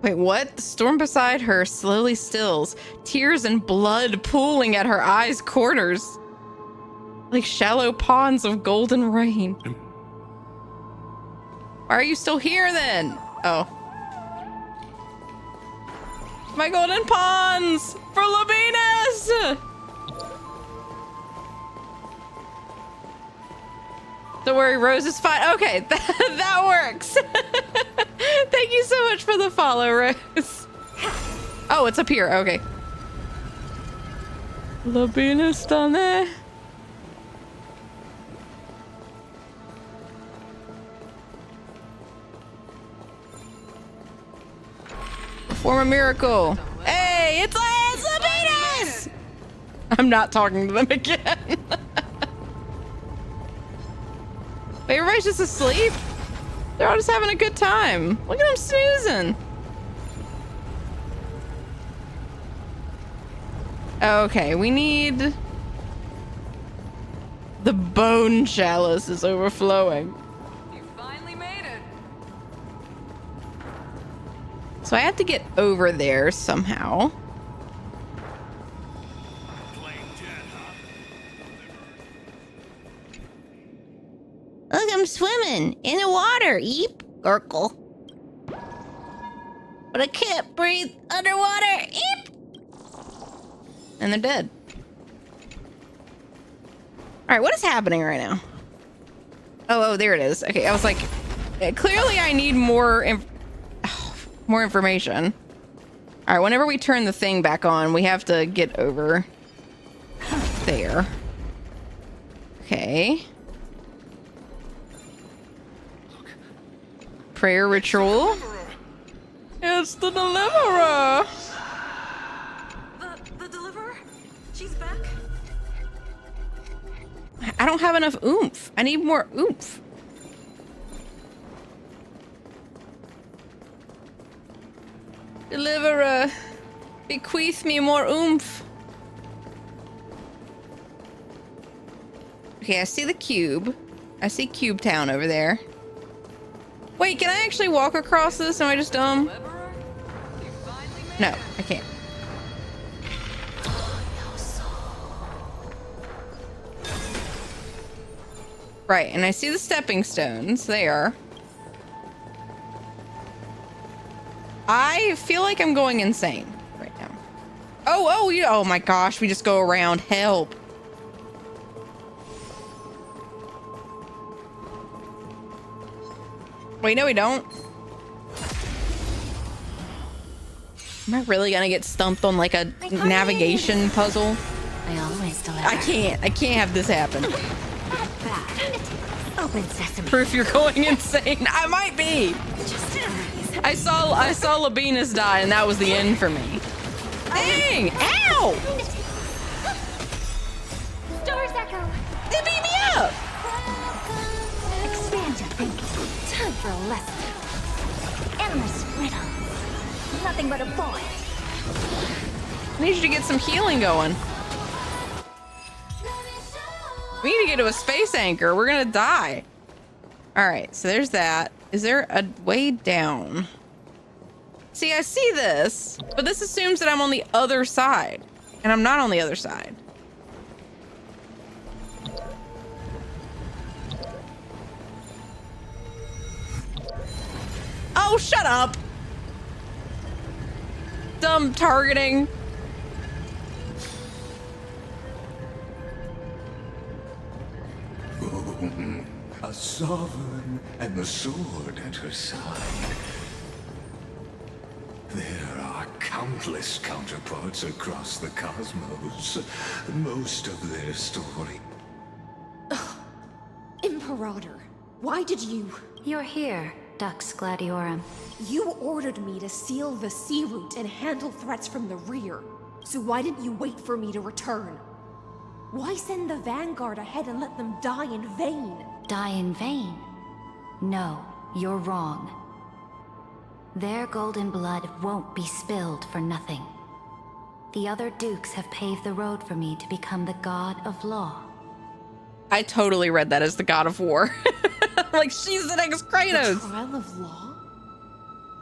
Wait, what? The storm beside her slowly stills, tears and blood pooling at her eyes' corners, like shallow ponds of golden rain. Why are you still here then? Oh. My golden ponds for Labinas! Don't worry, Rose is fine. Okay, that works. Thank you so much for the follow, Rose. Oh, it's up here. Okay. Labinas down there. Perform a miracle. Hey, it's Labinas! I'm not talking to them again. Wait, everybody's just asleep? They're all just having a good time. Look at them snoozing. Okay, we need... The bone chalice is overflowing. You finally made it. So I have to get over there somehow. Look, I'm swimming in the water. Eep, gurgle. But I can't breathe underwater. Eep. And they're dead. All right, what is happening right now? Oh, there it is. Okay, I was like, clearly I need more information. All right, whenever we turn the thing back on, we have to get over there. Okay. Prayer ritual. It's the deliverer. The deliverer? She's back? I don't have enough oomph. I need more oomph. Deliverer, bequeath me more oomph. Okay, I see the cube. I see Cube Town over there. Wait, can I actually walk across this? Am I just dumb? No, I can't. Right, and I see the stepping stones there. I feel like I'm going insane right now. Oh my gosh, we just go around. Help. Wait, no, we don't. Am I really gonna get stumped on like a navigation puzzle? I always deliver. I can't have this happen. Open sesame. Proof you're going insane. I might be. I saw Labinas die, and that was the end for me. Dang! Ow! Stars echo. They beat me up. Expand your thinking. Time for a lesson. Endless riddle. Nothing but a void. I need you to get some healing going. We need to get to a space anchor. We're gonna die. All right, so there's that. Is there a way down? See, I see this, but this assumes that I'm on the other side, and I'm not on the other side. Oh, shut up. Dumb targeting. A sovereign and the sword at her side. There are countless counterparts across the cosmos. Most of their story. Imperator, why did you... You're here, Dux Gladiorum. You ordered me to seal the sea route and handle threats from the rear. So why didn't you wait for me to return? Why send the Vanguard ahead and let them die in vain? Die in vain? No, you're wrong. Their golden blood won't be spilled for nothing. The other dukes have paved the road for me to become the god of law. I totally read that as the god of war. Like, she's the next Kratos. The trial of law?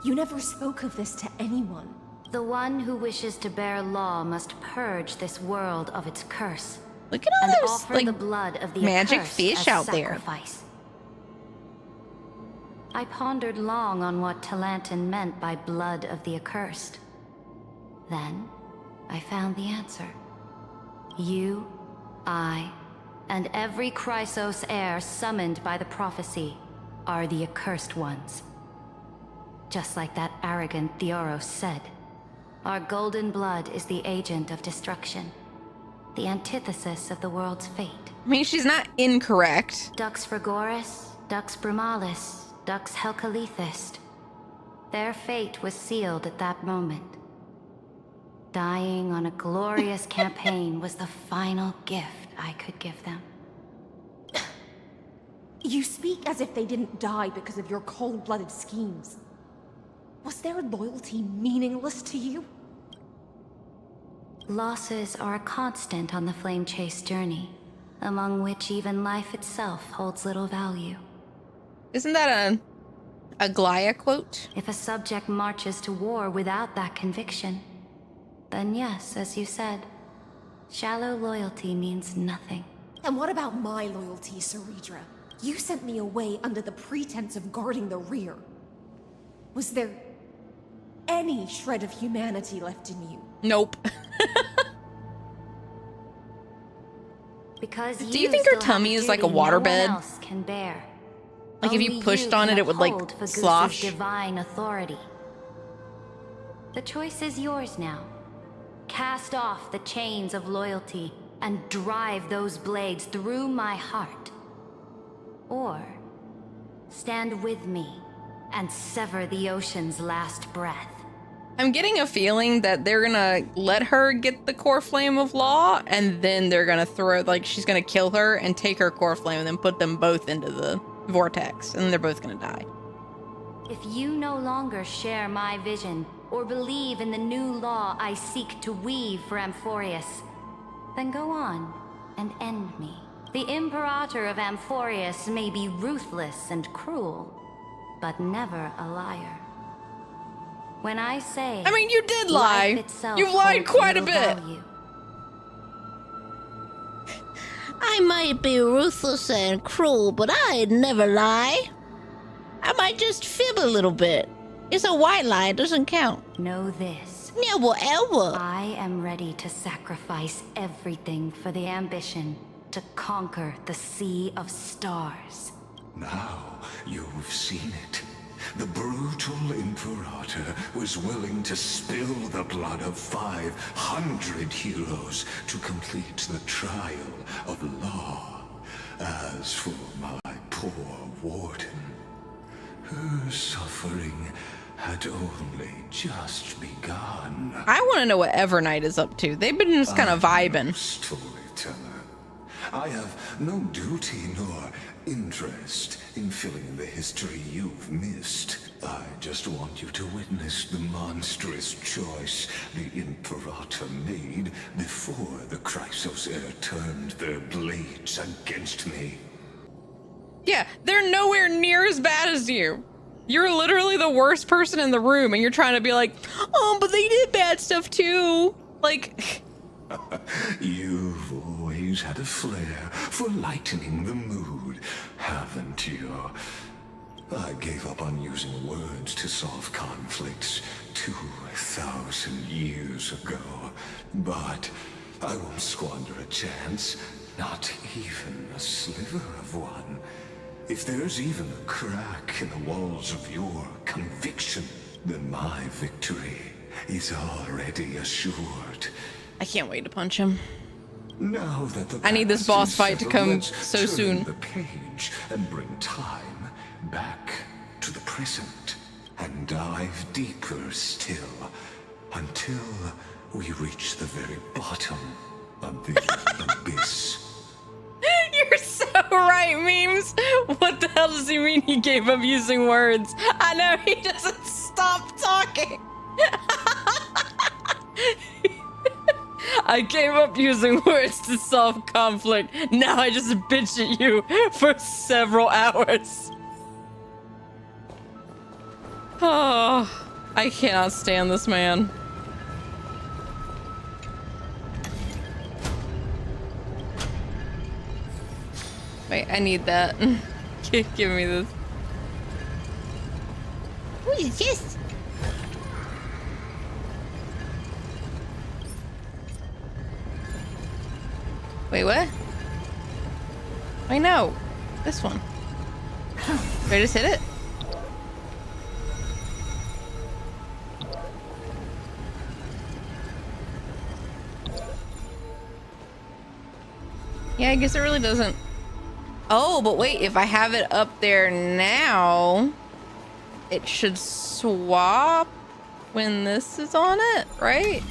You never spoke of this to anyone. The one who wishes to bear law must purge this world of its curse. Look at all and those offer like the blood of the magic accursed fish as out sacrifice. I pondered long on what Talantin meant by blood of the accursed. Then, I found the answer. You, I, and every Chrysos heir summoned by the prophecy are the accursed ones. Just like that arrogant Theoros said, our golden blood is the agent of destruction. The antithesis of the world's fate. I mean, she's not incorrect. Dux Frigoris, Dux Brumalis, Dux Helcalethist. Their fate was sealed at that moment. Dying on a glorious campaign was the final gift I could give them. You speak as if they didn't die because of your cold-blooded schemes. Was their loyalty meaningless to you? Losses are a constant on the Flame Chase journey, among which even life itself holds little value. Isn't that a Glaya quote? If a subject marches to war without that conviction, then yes, as you said, shallow loyalty means nothing. And what about my loyalty, Ceridra? You sent me away under the pretense of guarding the rear. Was there any shred of humanity left in you? Nope. Because do you think her tummy is like a waterbed? No one else can bear. Like if you pushed on it, it would like slosh. Divine authority. The choice is yours now. Cast off the chains of loyalty and drive those blades through my heart. Or stand with me and sever the ocean's last breath. I'm getting a feeling that they're gonna let her get the core flame of law, and then they're gonna she's gonna kill her and take her core flame and then put them both into the vortex, and then they're both gonna die. If you no longer share my vision or believe in the new law I seek to weave for Amphorius, then go on and end me. The Imperator of Amphorius may be ruthless and cruel, but never a liar. When I say, I mean, you did lie. You've lied quite a bit. Value. I might be ruthless and cruel, but I'd never lie. I might just fib a little bit. It's a white lie, it doesn't count. Know this. Never ever. I am ready to sacrifice everything for the ambition to conquer the Sea of Stars. Now you've seen it. The brutal Imperator was willing to spill the blood of 500 heroes to complete the trial of law. As for my poor warden, her suffering had only just begun. I want to know what Evernight is up to. They've been just kind of vibing. Storyteller. I have no duty nor interest in filling in the history you've missed. I just want you to witness the monstrous choice the Imperator made before the Chrysos Heirs turned their blades against me. Yeah, they're nowhere near as bad as you. You're literally the worst person in the room, and you're trying to be like, oh, but they did bad stuff too. Like... You've always had a flair for lightening the mood, haven't you? I gave up on using words to solve conflicts 2,000 years ago. But I won't squander a chance, not even a sliver of one. If there's even a crack in the walls of your conviction, then my victory is already assured. I can't wait to punch him. Now that the I need this boss fight to come so soon. The page and bring time back to the present and dive deeper still until we reach the very bottom of the abyss. You're so right, memes. What the hell does he mean he gave up using words? I know, he doesn't stop talking. I gave up using words to solve conflict. Now I just bitch at you for several hours. Oh, I cannot stand this man. Wait, I need that. Give me this. What is this? Wait, what? Wait, no. This one. Did I just hit it? Yeah, I guess it really doesn't. Oh, but wait, if I have it up there now, it should swap when this is on it, right?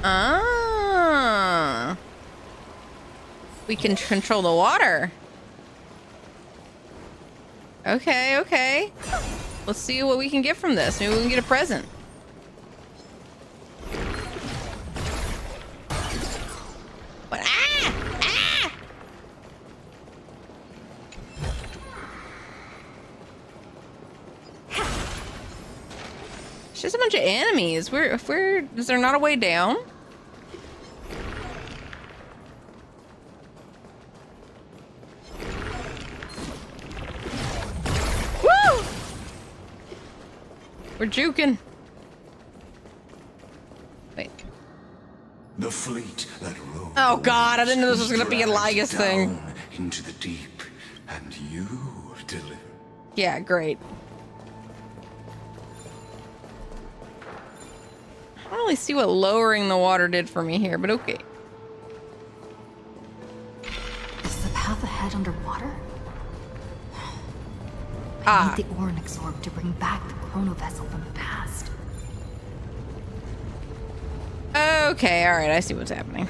Ah. We can control the water. Okay, okay. Let's see what we can get from this. Maybe we can get a present. What? Ah! Ah! It's just a bunch of enemies. Is there not a way down? Woo! We're juking. Wait. The fleet that rode. Oh God, I didn't know this was gonna be a Lygus thing. Into the deep, and you deliver. Yeah, great. I don't really see what lowering the water did for me here, but okay. Is the path ahead underwater? Ah. I need the Ornix orb to bring back the chrono vessel from the past. Okay, all right, I see what's happening.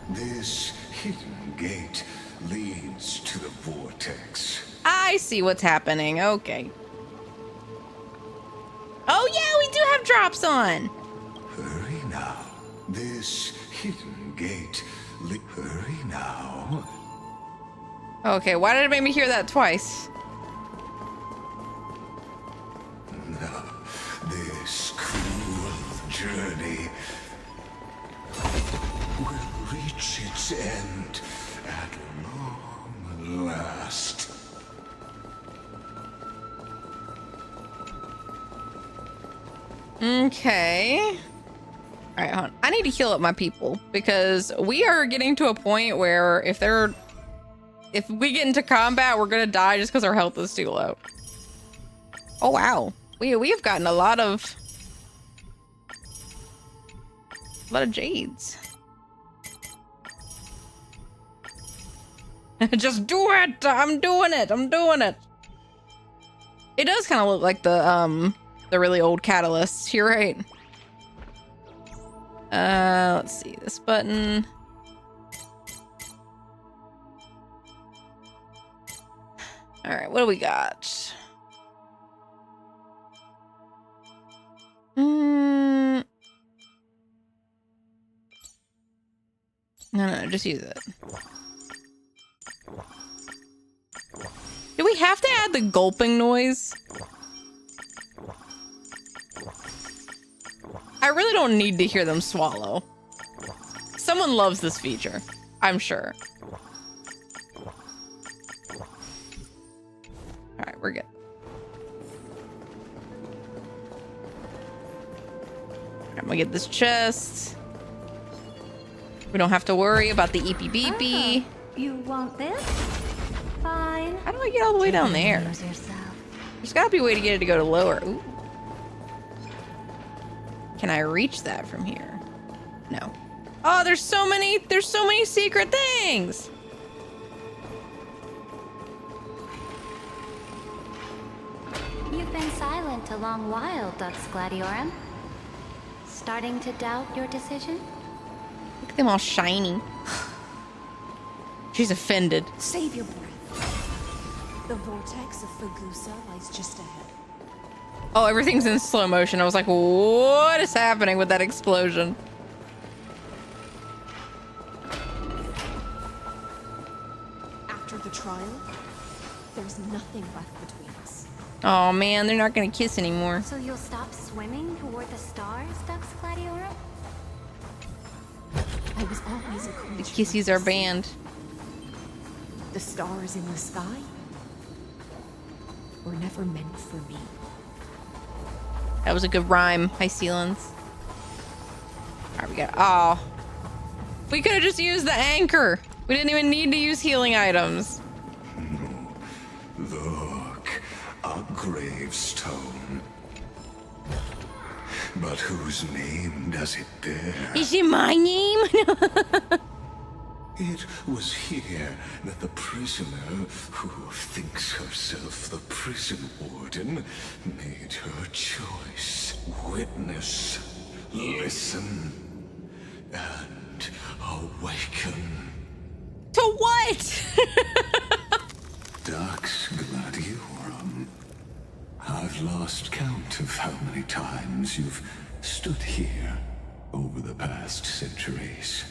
This hidden gate leads to the vortex. I see what's happening. Okay. Oh yeah, we do have drops on. Hurry now. This hidden gate. Hurry now. Okay, why did it make me hear that twice? No, this cruel journey will reach its end at long last. Okay. All right, hold on. I need to heal up my people because we are getting to a point where if we get into combat, we're gonna die just because our health is too low. Oh wow, we have gotten a lot of jades. Just do it! I'm doing it! I'm doing it! It does kind of look like the really old catalysts. You're right. Let's see this button. All right, what do we got? No, just use it. Do we have to add the gulping noise? I really don't need to hear them swallow. Someone loves this feature, I'm sure. All right, we're good. I'm gonna get this chest. We don't have to worry about the eepy beepy. You want this? Fine. How do I get all the way down there? There's gotta be a way to get it to go to lower. Ooh. Can I reach that from here? No. Oh, there's so many secret things. You've been silent a long while, Dux Gladiorum. Starting to doubt your decision? Look at them all shiny. She's offended. Save your breath. The vortex of Fagusa lies just ahead. Oh, everything's in slow motion. I was like, what is happening with that explosion? After the trial, there's nothing left between us. Oh man, they're not gonna kiss anymore. So you'll stop swimming toward the stars, Dux Gladiorum? I was always a creature. The kissies are banned. The stars in the sky were never meant for me. That was a good rhyme, HYSELINS. Alright, we got. Oh. We could have just used the anchor. We didn't even need to use healing items. Look, a gravestone. But whose name does it bear? Is it my name? It was here that the prisoner, who thinks herself the prison warden, made her choice. Witness, listen, and awaken. To what? Dux Gladiorum. I've lost count of how many times you've stood here over the past centuries.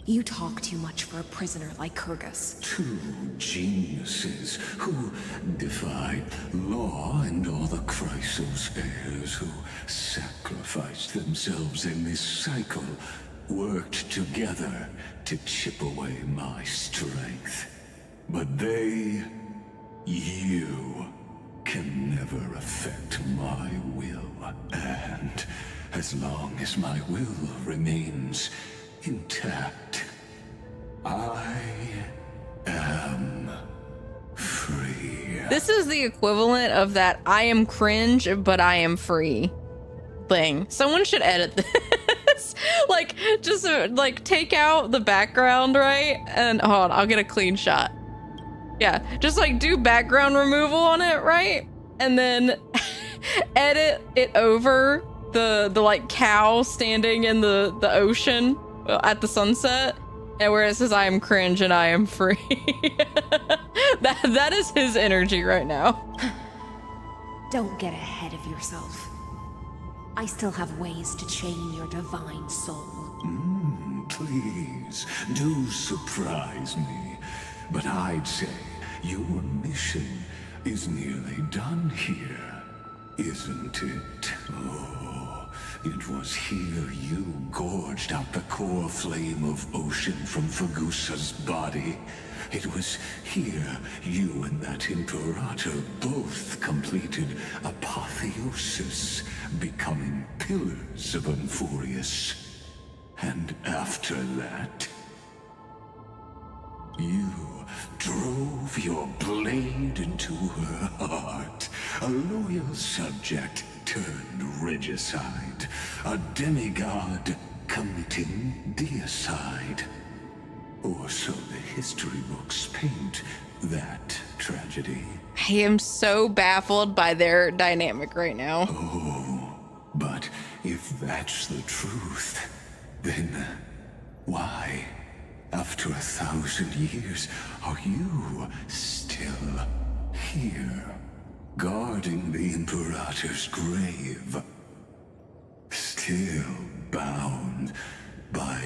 You talk too much for a prisoner like Kyrgyz. Two geniuses who defied law and all the Chrysos Heirs who sacrificed themselves in this cycle worked together to chip away my strength. But they, you, can never affect my will. And as long as my will remains intact, I am free. This is the equivalent of that I am cringe, but I am free thing. Someone should edit this. Like, just like take out the background, right? And hold on, I'll get a clean shot. Yeah, just like do background removal on it, right? And then edit it over the like cow standing in the ocean at the sunset, and where it says I am cringe and I am free. that is his energy right now. Don't get ahead of yourself. I still have ways to chain your divine soul. Please, do surprise me. But I'd say your mission is nearly done here, isn't it? Oh, It was here you gorged out the core flame of ocean from Fagusa's body. It was here you and that Imperator both completed apotheosis, becoming pillars of Unfurious. And after that, you drove your blade into her heart, a loyal subject turned regicide, a demigod committing deicide. Or so the history books paint that tragedy. I am so baffled by their dynamic right now. Oh, but if that's the truth, then why, after 1,000 years, are you still here, guarding the Imperator's grave? Still bound by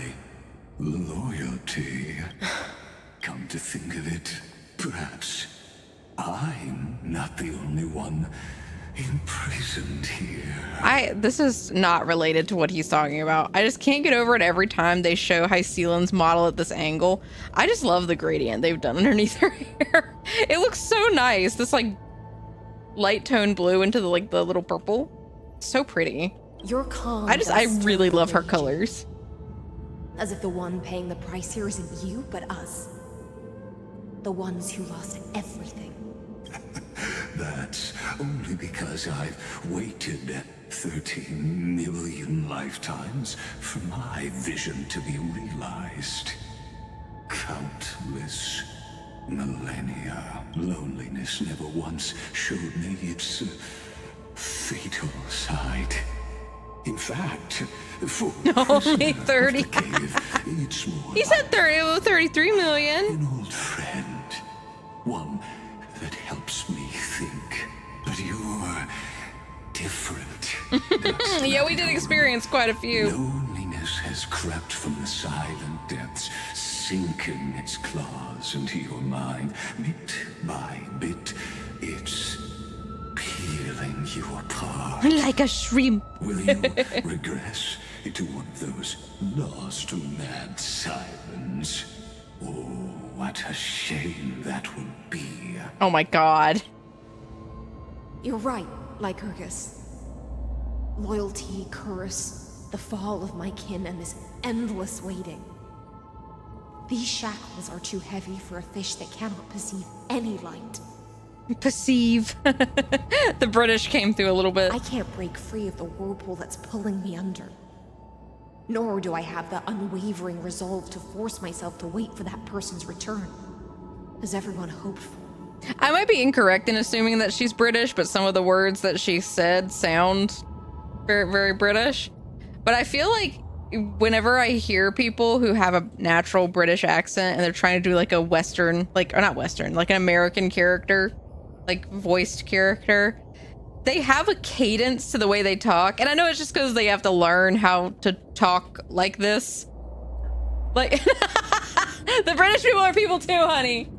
loyalty. Come to think of it, perhaps I'm not the only one imprisoned here. This is not related to what he's talking about. I just can't get over it every time they show HYSELINS model at this angle. I just love the gradient they've done underneath her hair. It looks so nice. This like light tone blue into the the little purple. So pretty. Your calm. I really love her colors. As if the one paying the price here isn't you, but us. The ones who lost everything. That's only because I've waited 13 million lifetimes for my vision to be realized. Countless millennia. Loneliness never once showed me its fatal side. In fact, for only 30. It's more he said 33 million. An old friend, one that helps me think. But you're different. Yeah, we did experience quite a few. Loneliness has crept from the silent depths, sinking its claws into your mind. Bit by bit, it's peeling you apart. Like a shrimp. Will you regress into one of those lost mad sirens? Oh, what a shame that would be. Oh my god. You're right, Lygus. Loyalty, curse, the fall of my kin, and this endless waiting. These shackles are too heavy for a fish that cannot perceive any light. Perceive. The British came through a little bit. I can't break free of the whirlpool that's pulling me under. Nor do I have the unwavering resolve to force myself to wait for that person's return, as everyone hoped for. I might be incorrect in assuming that she's British, but some of the words that she said sound very, very British. But I feel like whenever I hear people who have a natural British accent and they're trying to do like a Western, or not Western, like an American character, like voiced character, they have a cadence to the way they talk. And I know it's just because they have to learn how to talk like this. Like, the British people are people too, honey.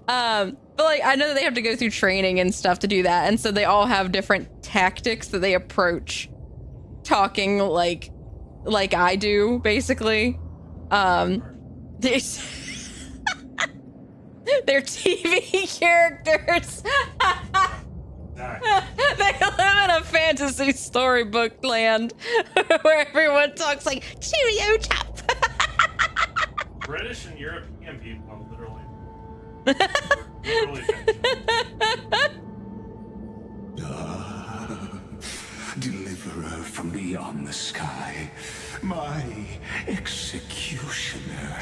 But like, I know that they have to go through training and stuff to do that. And so they all have different tactics that they approach talking like I do, basically. They're TV characters. They live in a fantasy storybook land where everyone talks like cheerio chop. British and European people, literally. Deliverer from beyond the sky, my executioner.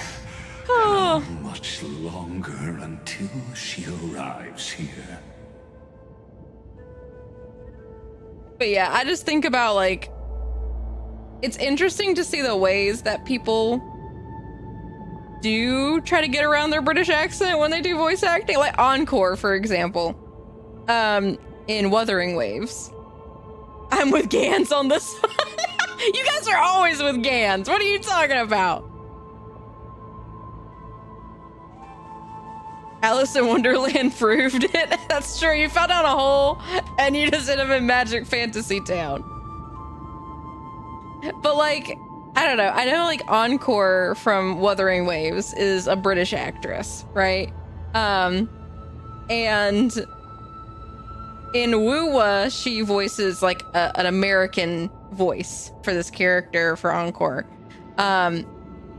Oh. How much longer until she arrives here? But yeah, I just think about like, it's interesting to see the ways that people do try to get around their British accent when they do voice acting. Like Encore, for example, in Wuthering Waves. I'm with Gans on this one. You guys are always with Gans. What are you talking about? Alice in Wonderland proved it. That's true. You fell down a hole and you just ended up in Magic Fantasy Town. But like, I don't know. I know like Encore from Wuthering Waves is a British actress, right? And in Wuwa, she voices like an American voice for this character for Encore.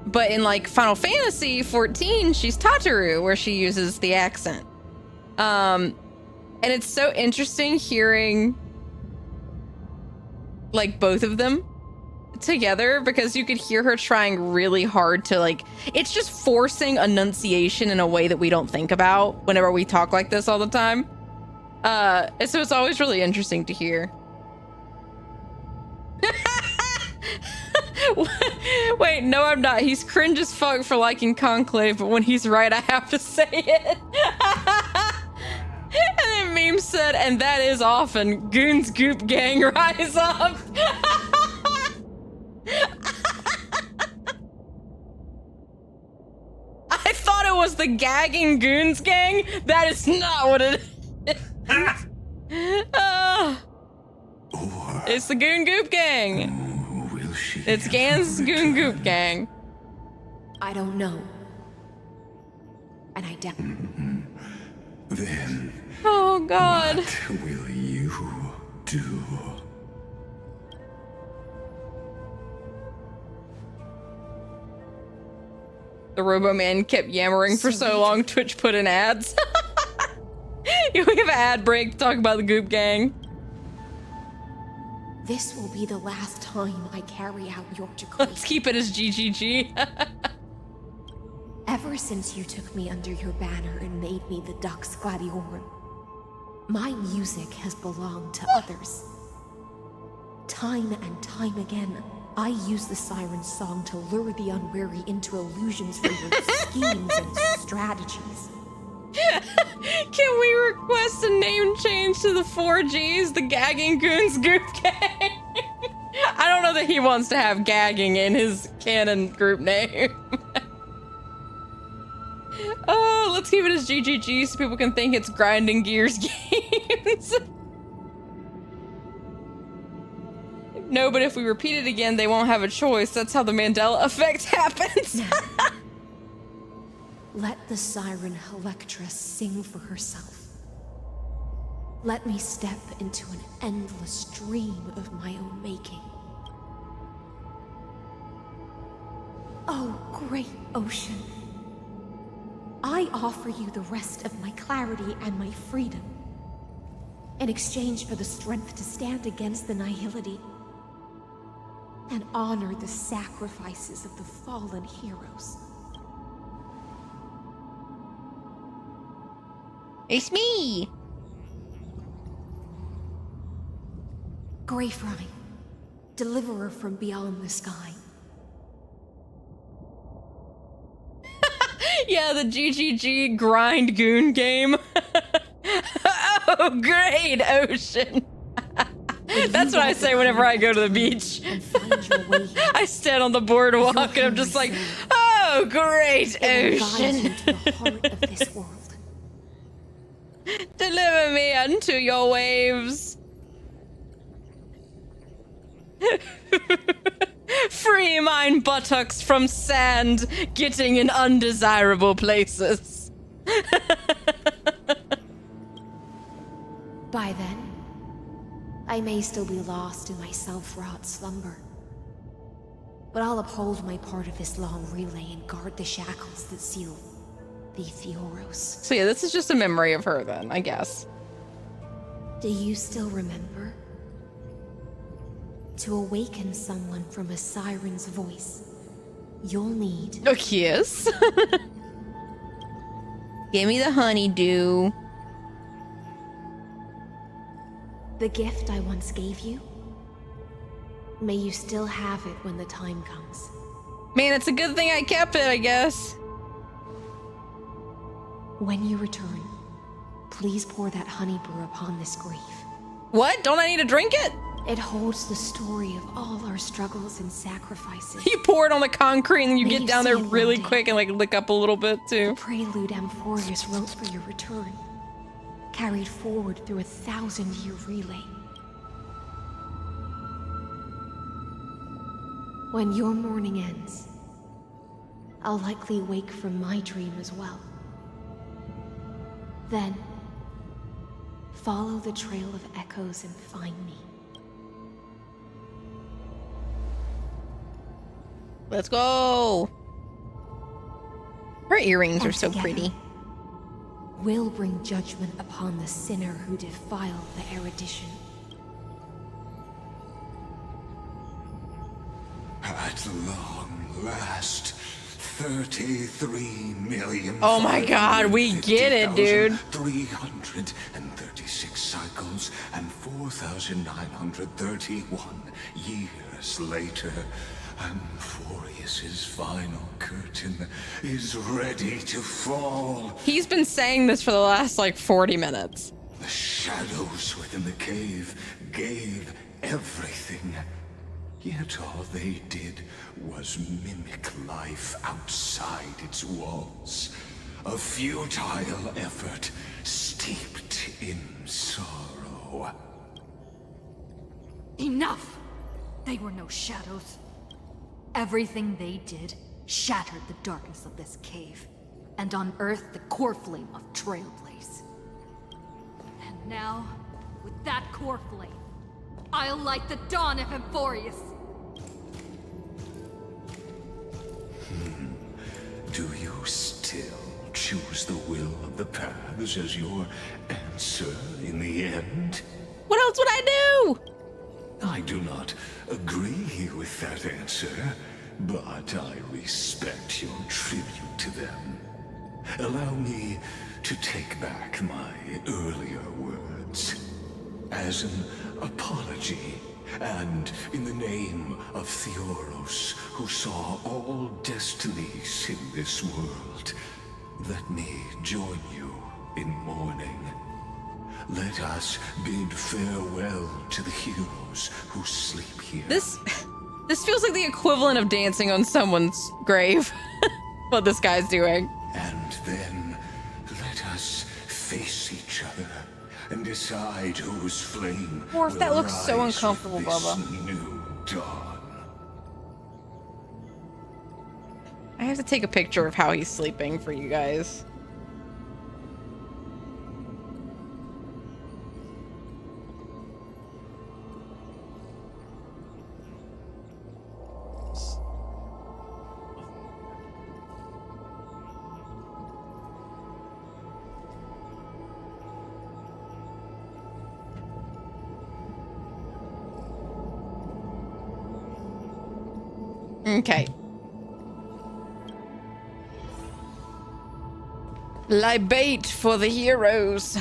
But in like Final Fantasy 14, she's Tataru, where she uses the accent. And it's so interesting hearing like both of them together, because you could hear her trying really hard to like, it's just forcing enunciation in a way that we don't think about whenever we talk like this all the time. And so it's always really interesting to hear. Wait, no, I'm not. He's cringe as fuck for liking Conclave, but when he's right, I have to say it. And then Meme said, and that is often Goons Goop Gang rise up. I thought it was the Gagging Goons Gang. That is not what it is. It's the Goon Goop Gang. It's Gan's Goon Goop Gang. I don't know. And I doubt. Then. Oh God. What will you do? The Robo-Man kept yammering for so long, Twitch put in ads. We have an ad break to talk about the Goop Gang. This will be the last time I carry out your decree. Let's keep it as GGG. Ever since you took me under your banner and made me the Dux Gladiorum, my music has belonged to others. Time and time again, I use the siren song to lure the unwary into illusions for your schemes and strategies. Can we request a name change to the 4Gs, the Gagging Goons Goop Gang? I don't know that he wants to have gagging in his canon group name. Oh, let's keep it as GGG so people can think it's Grinding Gears games. No, but if we repeat it again, they won't have a choice. That's how the Mandela effect happens. Let the siren Electra sing for herself. Let me step into an endless dream of my own making. Oh, great ocean. I offer you the rest of my clarity and my freedom, in exchange for the strength to stand against the nihility and honor the sacrifices of the fallen heroes. It's me! Greyfry, deliverer from beyond the sky. Yeah, the GGG grind goon game. Oh, great ocean. That's what I say whenever I go to the beach. I stand on the boardwalk and I'm just like, oh, great ocean. Deliver me unto your waves. Free mine buttocks from sand getting in undesirable places. By then, I may still be lost in my self-wrought slumber. But I'll uphold my part of this long relay and guard the shackles that seal the Theoros. So yeah, this is just a memory of her then, I guess. Do you still remember? To awaken someone from a siren's voice, you'll need... A kiss? Give me the honeydew. The gift I once gave you? May you still have it when the time comes. Man, it's a good thing I kept it, I guess. When you return, please pour that honey brew upon this grief. What? Don't I need to drink it? It holds the story of all our struggles and sacrifices. You pour it on the concrete and then you May get you down see there it one really day. quick and like lick up a little bit too. The prelude Amphorius wrote for your return, carried forward through a 1,000-year relay. When your morning ends, I'll likely wake from my dream as well. Then, follow the trail of echoes and find me. Let's go. Her earrings And are so together, pretty. We'll bring judgment upon the sinner who defiled the erudition. At long last, 33 million. Oh my God, we get it, dude. 336 cycles and 4,931 years later, Amphorius's final curtain is ready to fall. He's been saying this for the last like 40 minutes. The shadows within the cave gave everything. Yet all they did was mimic life outside its walls. A futile effort steeped in sorrow. Enough! They were no shadows. Everything they did shattered the darkness of this cave, and unearthed the core flame of Trailblaze. And now, with that core flame, I'll light the dawn of Amphorius! Do you still choose the will of the paths as your answer in the end? What else would I do? I do not agree with that answer, but I respect your tribute to them. Allow me to take back my earlier words. As an apology, and in the name of Theoros, who saw all destinies in this world, let me join you in mourning. Let us bid farewell to the heroes who sleep here. This feels like the equivalent of dancing on someone's grave. What this guy's doing. And then let us face each other and decide whose flame Or if will that looks so rise uncomfortable, with this Bubba. new dawn. I have to take a picture of how he's sleeping for you guys. Okay. Libate for the heroes.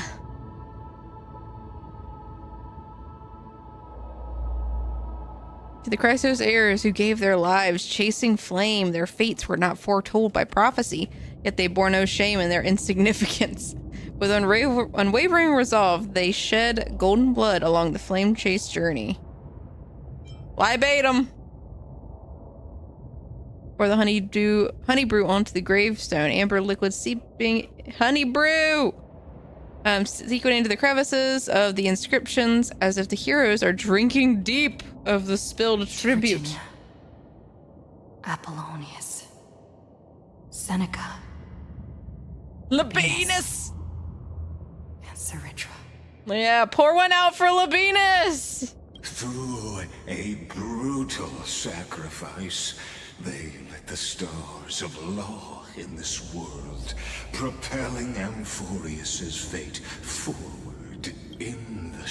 To the Chrysos Heirs who gave their lives chasing flame, their fates were not foretold by prophecy, yet they bore no shame in their insignificance. With unwavering resolve, they shed golden blood along the flame chase journey. Libate them! Pour the honey brew onto the gravestone. Amber liquid seeping honey brew! Sequencing into the crevices of the inscriptions as if the heroes are drinking deep of the spilled tribute. Virginia. Apollonius. Seneca. Labienus! And Saritra. Yeah, pour one out for Labienus! Through a brutal sacrifice, they lit the stars of law in this world, propelling Amphorius's fate forward in the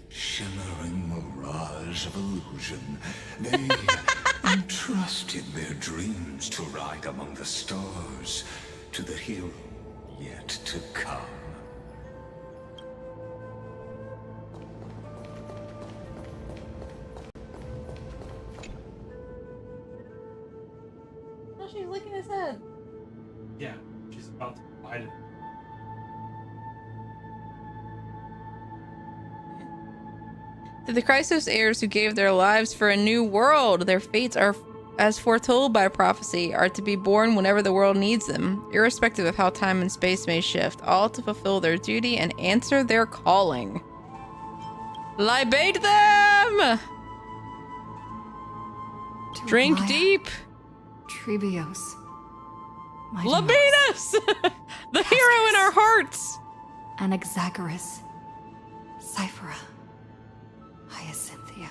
shimmering mirage of illusion. They entrusted their dreams to ride among the stars, to the hero yet to come. Oh, she's licking his head. Yeah, she's about to bite it. To the Chrysos Heirs who gave their lives for a new world, their fates are, as foretold by prophecy, are to be born whenever the world needs them, irrespective of how time and space may shift, all to fulfill their duty and answer their calling. Libate them! Drink deep! Trebios. Labinas! The hero in our hearts! Anaxagoras. Cyphera. Hyacinthia.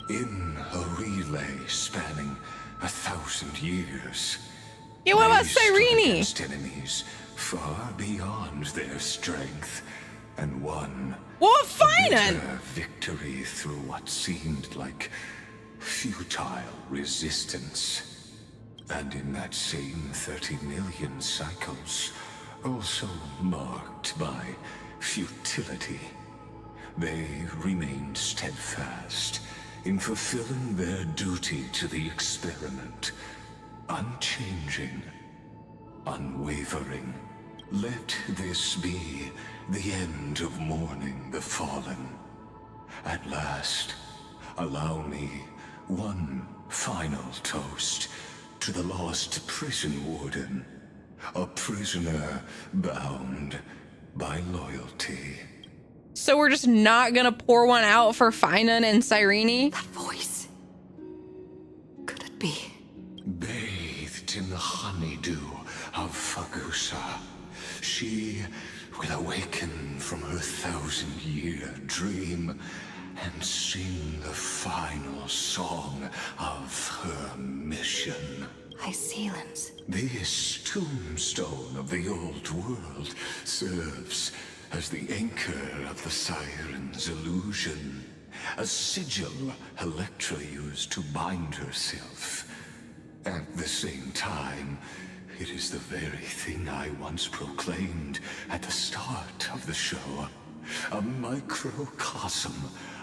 In a relay spanning 1,000 years. Yeah, what about they stood Cyrene? against enemies far beyond their strength, and won What a fine? bitter victory through what seemed like futile resistance. And in that same 30 million cycles, also marked by futility, they remained steadfast in fulfilling their duty to the experiment, unchanging, unwavering. Let this be the end of mourning the fallen. At last, allow me one final toast to the lost prison warden, a prisoner bound by loyalty. So we're just not gonna pour one out for Finan and Cyrene? That voice. Could it be? Bathed in the honeydew of Fagusa, she will awaken from her 1,000-year dream and sing the final song of her mission. HYSELINS. This tombstone of the old world serves as the anchor of the Siren's illusion, a sigil Electra used to bind herself. At the same time, it is the very thing I once proclaimed at the start of the show, a microcosm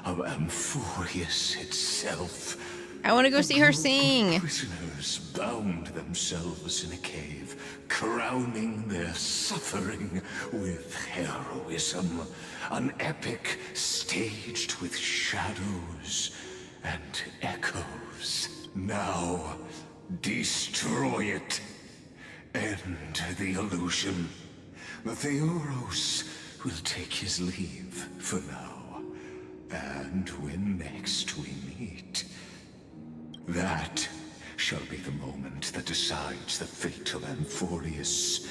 of Amphorius itself. I want to go see her sing. Prisoners bound themselves in a cave, crowning their suffering with heroism. An epic staged with shadows and echoes. Now, destroy it. End the illusion. The Theoros will take his leave for now. And when next we meet, that shall be the moment that decides the fate of Amphorius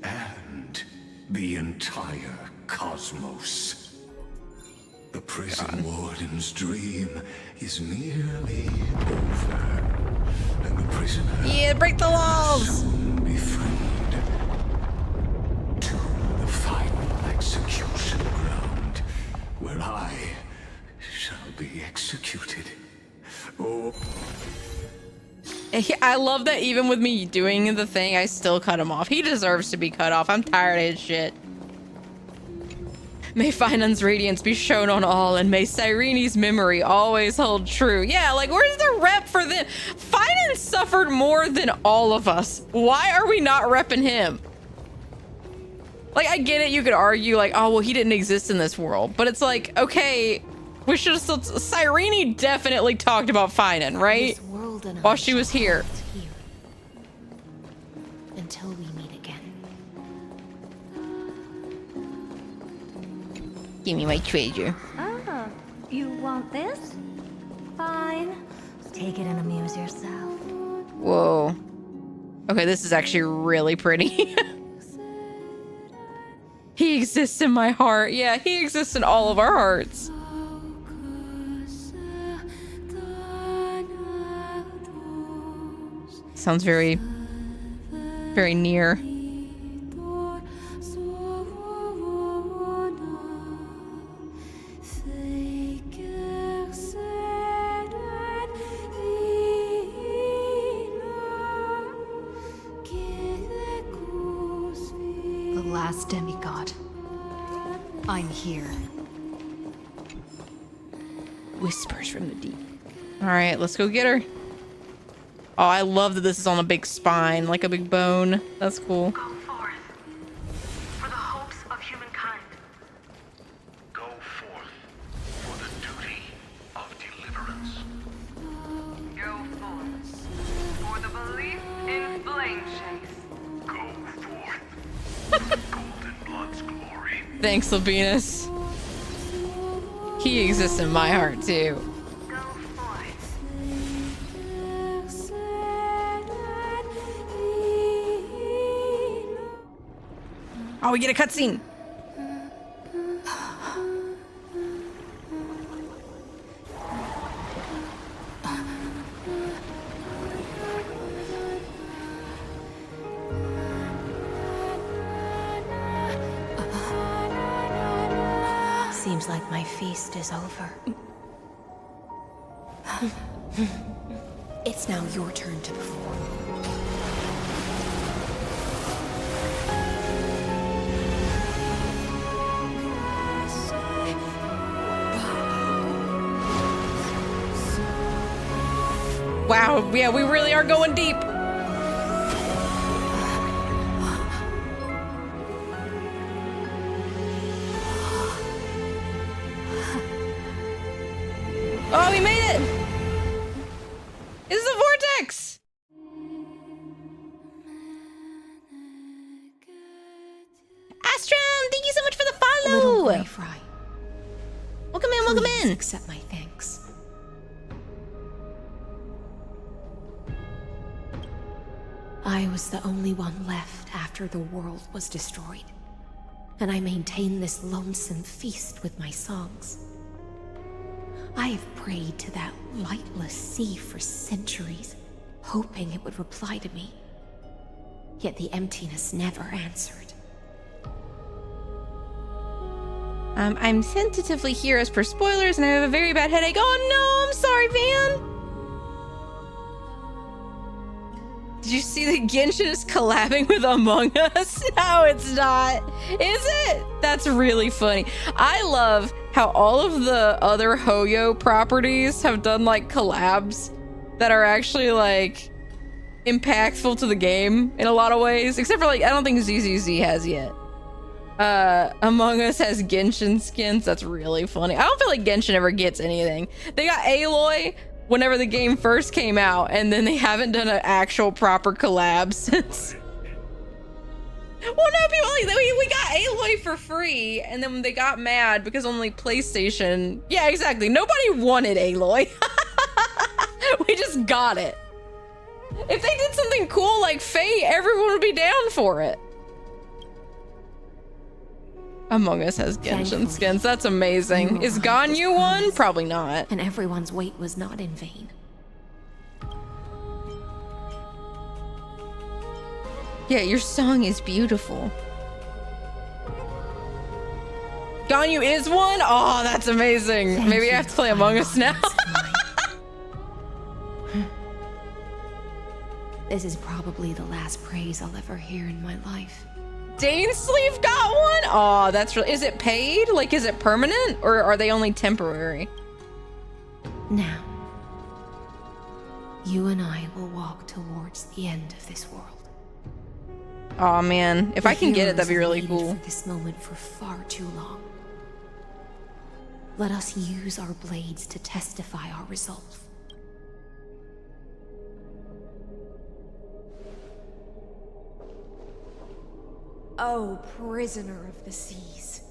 and the entire cosmos. The prison warden's dream is nearly over, and the prisoner Yeah, break the walls! soon be freed to the final execution ground, where I shall be executed. Oh. I love that even with me doing the thing, I still cut him off. He deserves to be cut off. I'm tired of his shit. May Finan's radiance be shown on all, and may Cyrene's memory always hold true. Yeah, like, where's the rep for them? Finan suffered more than all of us. Why are we not repping him? Like, I get it, you could argue, like, oh, well, he didn't exist in this world. But it's like, okay, we should have still... Cyrene definitely talked about Finan, right? While she was here. Until we meet again. Give me my treasure. Ah, you want this? Fine. Take it and amuse yourself. Whoa. Okay, this is actually really pretty. He exists in my heart. Yeah, he exists in all of our hearts. Sounds very, very near. The last demigod. I'm here. Whispers from the deep. All right, let's go get her. Oh, I love that this is on a big spine, like a big bone. That's cool. Go forth. For the hopes of humankind. Go forth. Go forth for the belief in flame chase. Go forth. Golden Blood's glory. Thanks, Labinas. He exists in my heart too. Go forth. Oh, we get a cutscene. Seems like my feast is over. It's now your turn to perform. Wow, yeah, we really are going deep. Oh, we made it! It's the vortex! Astrum, thank you so much for the follow! Little Fry. Welcome in, welcome in! Accept my thanks. I was the only one left after the world was destroyed, and I maintained this lonesome feast with my songs. I have prayed to that lightless sea for centuries, hoping it would reply to me. Yet the emptiness never answered. I'm sensitively here as per spoilers, and I have a very bad headache. Oh no, I'm sorry, Van. Did you see that Genshin is collabing with Among Us? No, it's not. Is it? That's really funny. I love how all of the other Hoyo properties have done like collabs that are actually like impactful to the game in a lot of ways, except for like I don't think ZZZ has yet. Among Us has Genshin skins. That's really funny. I don't feel like Genshin ever gets anything. They got Aloy whenever the game first came out, and then they haven't done an actual proper collab since. Well, no, people like we got Aloy for free, and then they got mad because only PlayStation. Yeah, exactly. Nobody wanted Aloy. We just got it. If they did something cool like Fate, everyone would be down for it. Among Us has Genshin skins. That's amazing. Is Ganyu one? Probably not. And everyone's wait was not in vain. Yeah, your song is beautiful. Ganyu is one? Oh, that's amazing. Maybe I have to play Among Us now. This is probably the last praise I'll ever hear in my life. Dainsleeve got one? Oh, that's really... Is it paid? Like, is it permanent? Or are they only temporary? Now, you and I will walk towards the end of this world. Oh man, if I can get it, that'd be really cool. For this moment for far too long. Let us use our blades to testify our resolve. Oh, prisoner of the seas.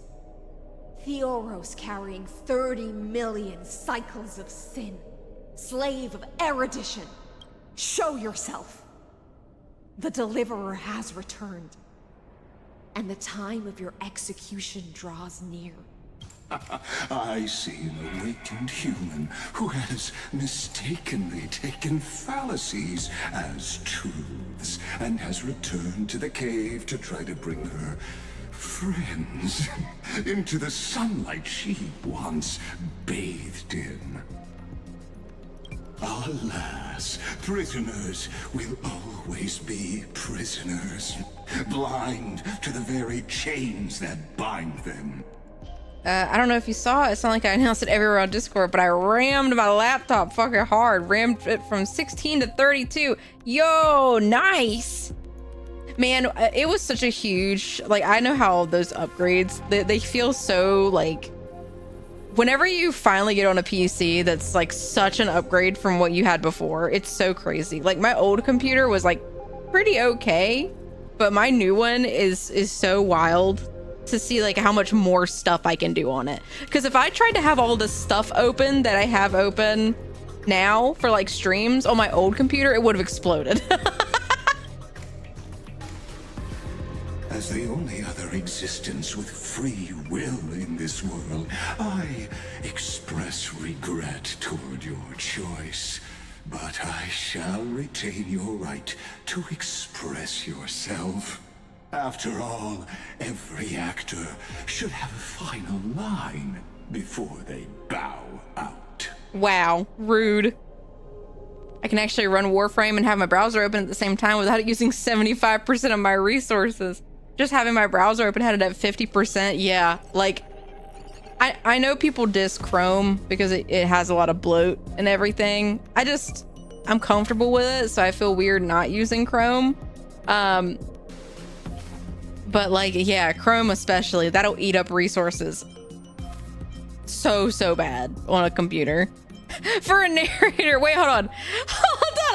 Theoros carrying 30 million cycles of sin. Slave of erudition. Show yourself. The deliverer has returned. And the time of your execution draws near. I see an awakened human who has mistakenly taken fallacies as truths and has returned to the cave to try to bring her friends into the sunlight she once bathed in. Alas, prisoners will always be prisoners, blind to the very chains that bind them. I don't know if you saw it. It's not like I announced it everywhere on Discord, but I rammed my laptop fucking hard. Rammed it from 16 to 32. Yo, nice. Man, it was such a huge... Like, I know how those upgrades, they feel so, like... whenever you finally get on a PC that's like such an upgrade from what you had before, it's so crazy. Like my old computer was like pretty okay, but my new one is so wild to see like how much more stuff I can do on it. Because if I tried to have all this stuff open that I have open now for like streams on my old computer, it would have exploded. As the only other existence with free will in this world, I express regret toward your choice. But I shall retain your right to express yourself. After all, every actor should have a final line before they bow out. Wow, rude. I can actually run Warframe and have my browser open at the same time without using 75% of my resources. Just having my browser open had it at 50%. Yeah, like, I know people diss Chrome because it has a lot of bloat and everything. I'm comfortable with it, so I feel weird not using Chrome. But like, yeah, Chrome especially, that'll eat up resources so bad on a computer. For a narrator, wait, hold on.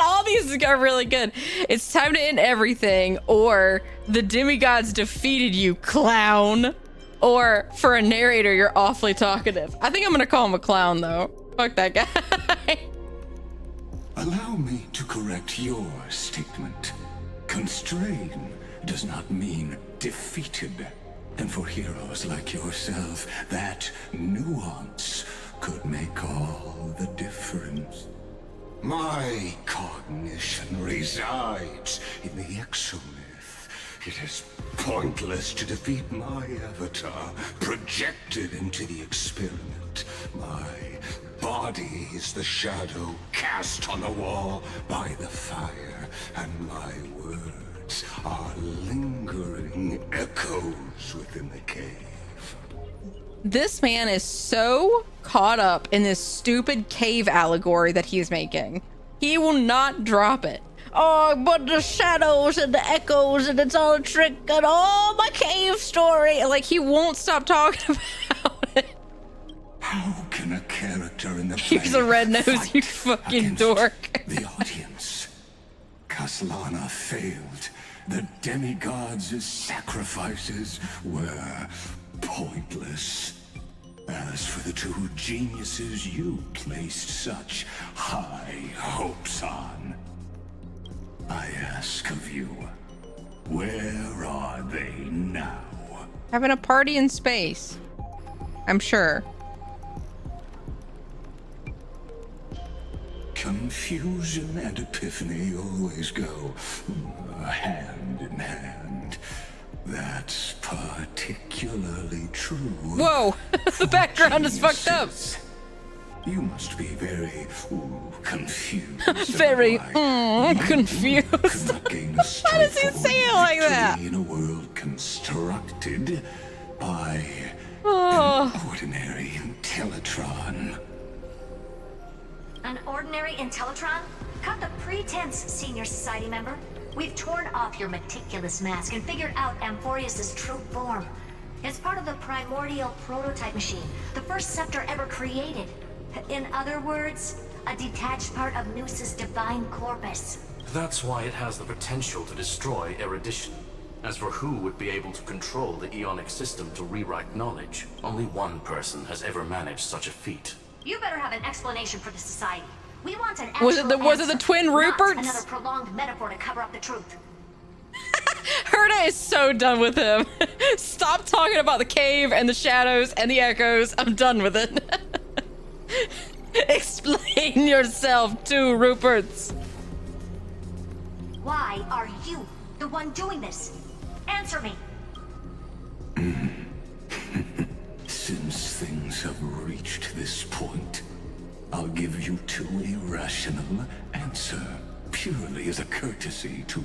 All these are really good. It's time to end everything, or the demigods defeated you, clown. Or for a narrator, you're awfully talkative. I think I'm gonna call him a clown though. Fuck that guy. Allow me to correct your statement. Constrain does not mean defeated. And for heroes like yourself, that nuance could make all the difference. My cognition resides in the exomyth. It is pointless to defeat my avatar, projected into the experiment. My body is the shadow cast on the wall by the fire, and my words are lingering echoes within the cave. This man is so caught up in this stupid cave allegory that he's making. He will not drop it. Oh, but the shadows and the echoes, and it's all a trick, and oh, my cave story. Like, he won't stop talking about it. How can a character in the play He's a red nose, you fucking dork. The audience. Kaslana failed. The demigods' sacrifices were pointless. As for the two geniuses you placed such high hopes on, I ask of you, where are they now? Having a party in space, I'm sure. Confusion and epiphany always go hand in hand. That's particularly true. Whoa, the background is fucked up. You must be very confused. Very confused. Why does he say it like that? In a world constructed by an ordinary Intellitron. An ordinary Intellitron? Cut the pretense, Senior Society member. We've torn off your meticulous mask and figured out Amphorius' true form. It's part of the primordial prototype machine, the first scepter ever created. In other words, a detached part of Noos's divine corpus. That's why it has the potential to destroy erudition. As for who would be able to control the Eonic system to rewrite knowledge, only one person has ever managed such a feat. You better have an explanation for the society. We want an was it the twin Ruperts? Not another prolonged metaphor to cover up the truth. Herda is so done with him. Stop talking about the cave and the shadows and the echoes. I'm done with it. Explain yourself too, Ruperts. Why are you the one doing this? Answer me. Since things have reached this point, I'll give you two irrational answer, purely as a courtesy to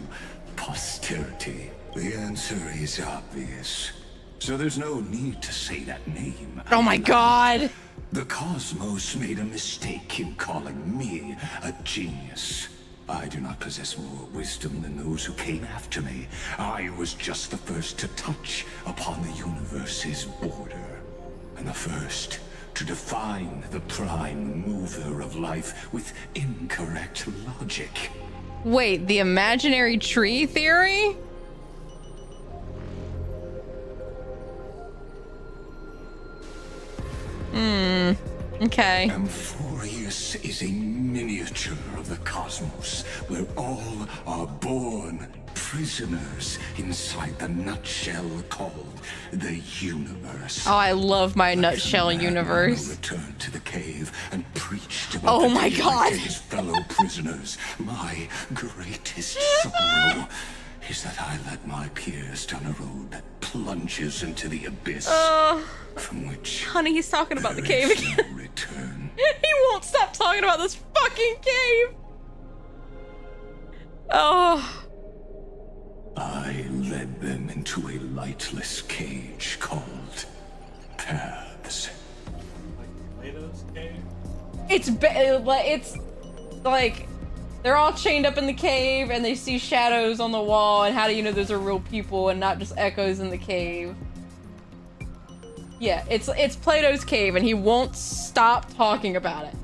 posterity. The answer is obvious, so there's no need to say that name. Oh my god! The cosmos made a mistake in calling me a genius. I do not possess more wisdom than those who came after me. I was just the first to touch upon the universe's border, and the first to define the prime mover of life with incorrect logic. Wait, the imaginary tree theory? Okay. Amphorius is a miniature of the cosmos, where all are born prisoners inside the nutshell called the universe. Oh, I love my nutshell universe. Returned to the cave and preached about his fellow prisoners. My greatest sorrow is that I led my peers down a road that plunges into the abyss, from which honey, he's talking about the cave again. Return. He won't stop talking about this fucking cave. Oh. I led them into a lightless cage called Paths. It's like they're all chained up in the cave and they see shadows on the wall, and how do you know those are real people and not just echoes in the cave? Yeah, it's Plato's cave, and he won't stop talking about it.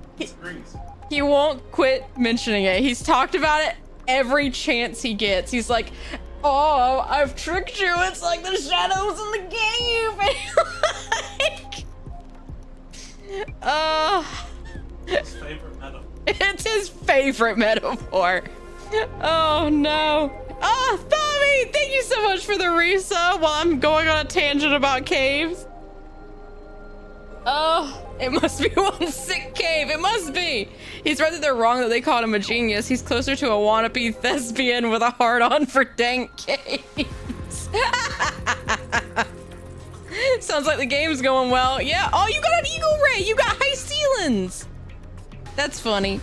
He won't quit mentioning it. He's talked about it every chance he gets. He's like, oh, I've tricked you. It's like the shadows in the cave. His favorite metaphor. It's his favorite metaphor. Oh no. Oh, Tommy, thank you so much for the resub while I'm going on a tangent about caves. Oh, it must be one sick cave. It must be. He's right that they're wrong that they called him a genius. He's closer to a wannabe thespian with a hard-on for dank caves. Sounds like the game's going well. Yeah. Oh, you got an eagle ray. You got HYSELINS. That's funny.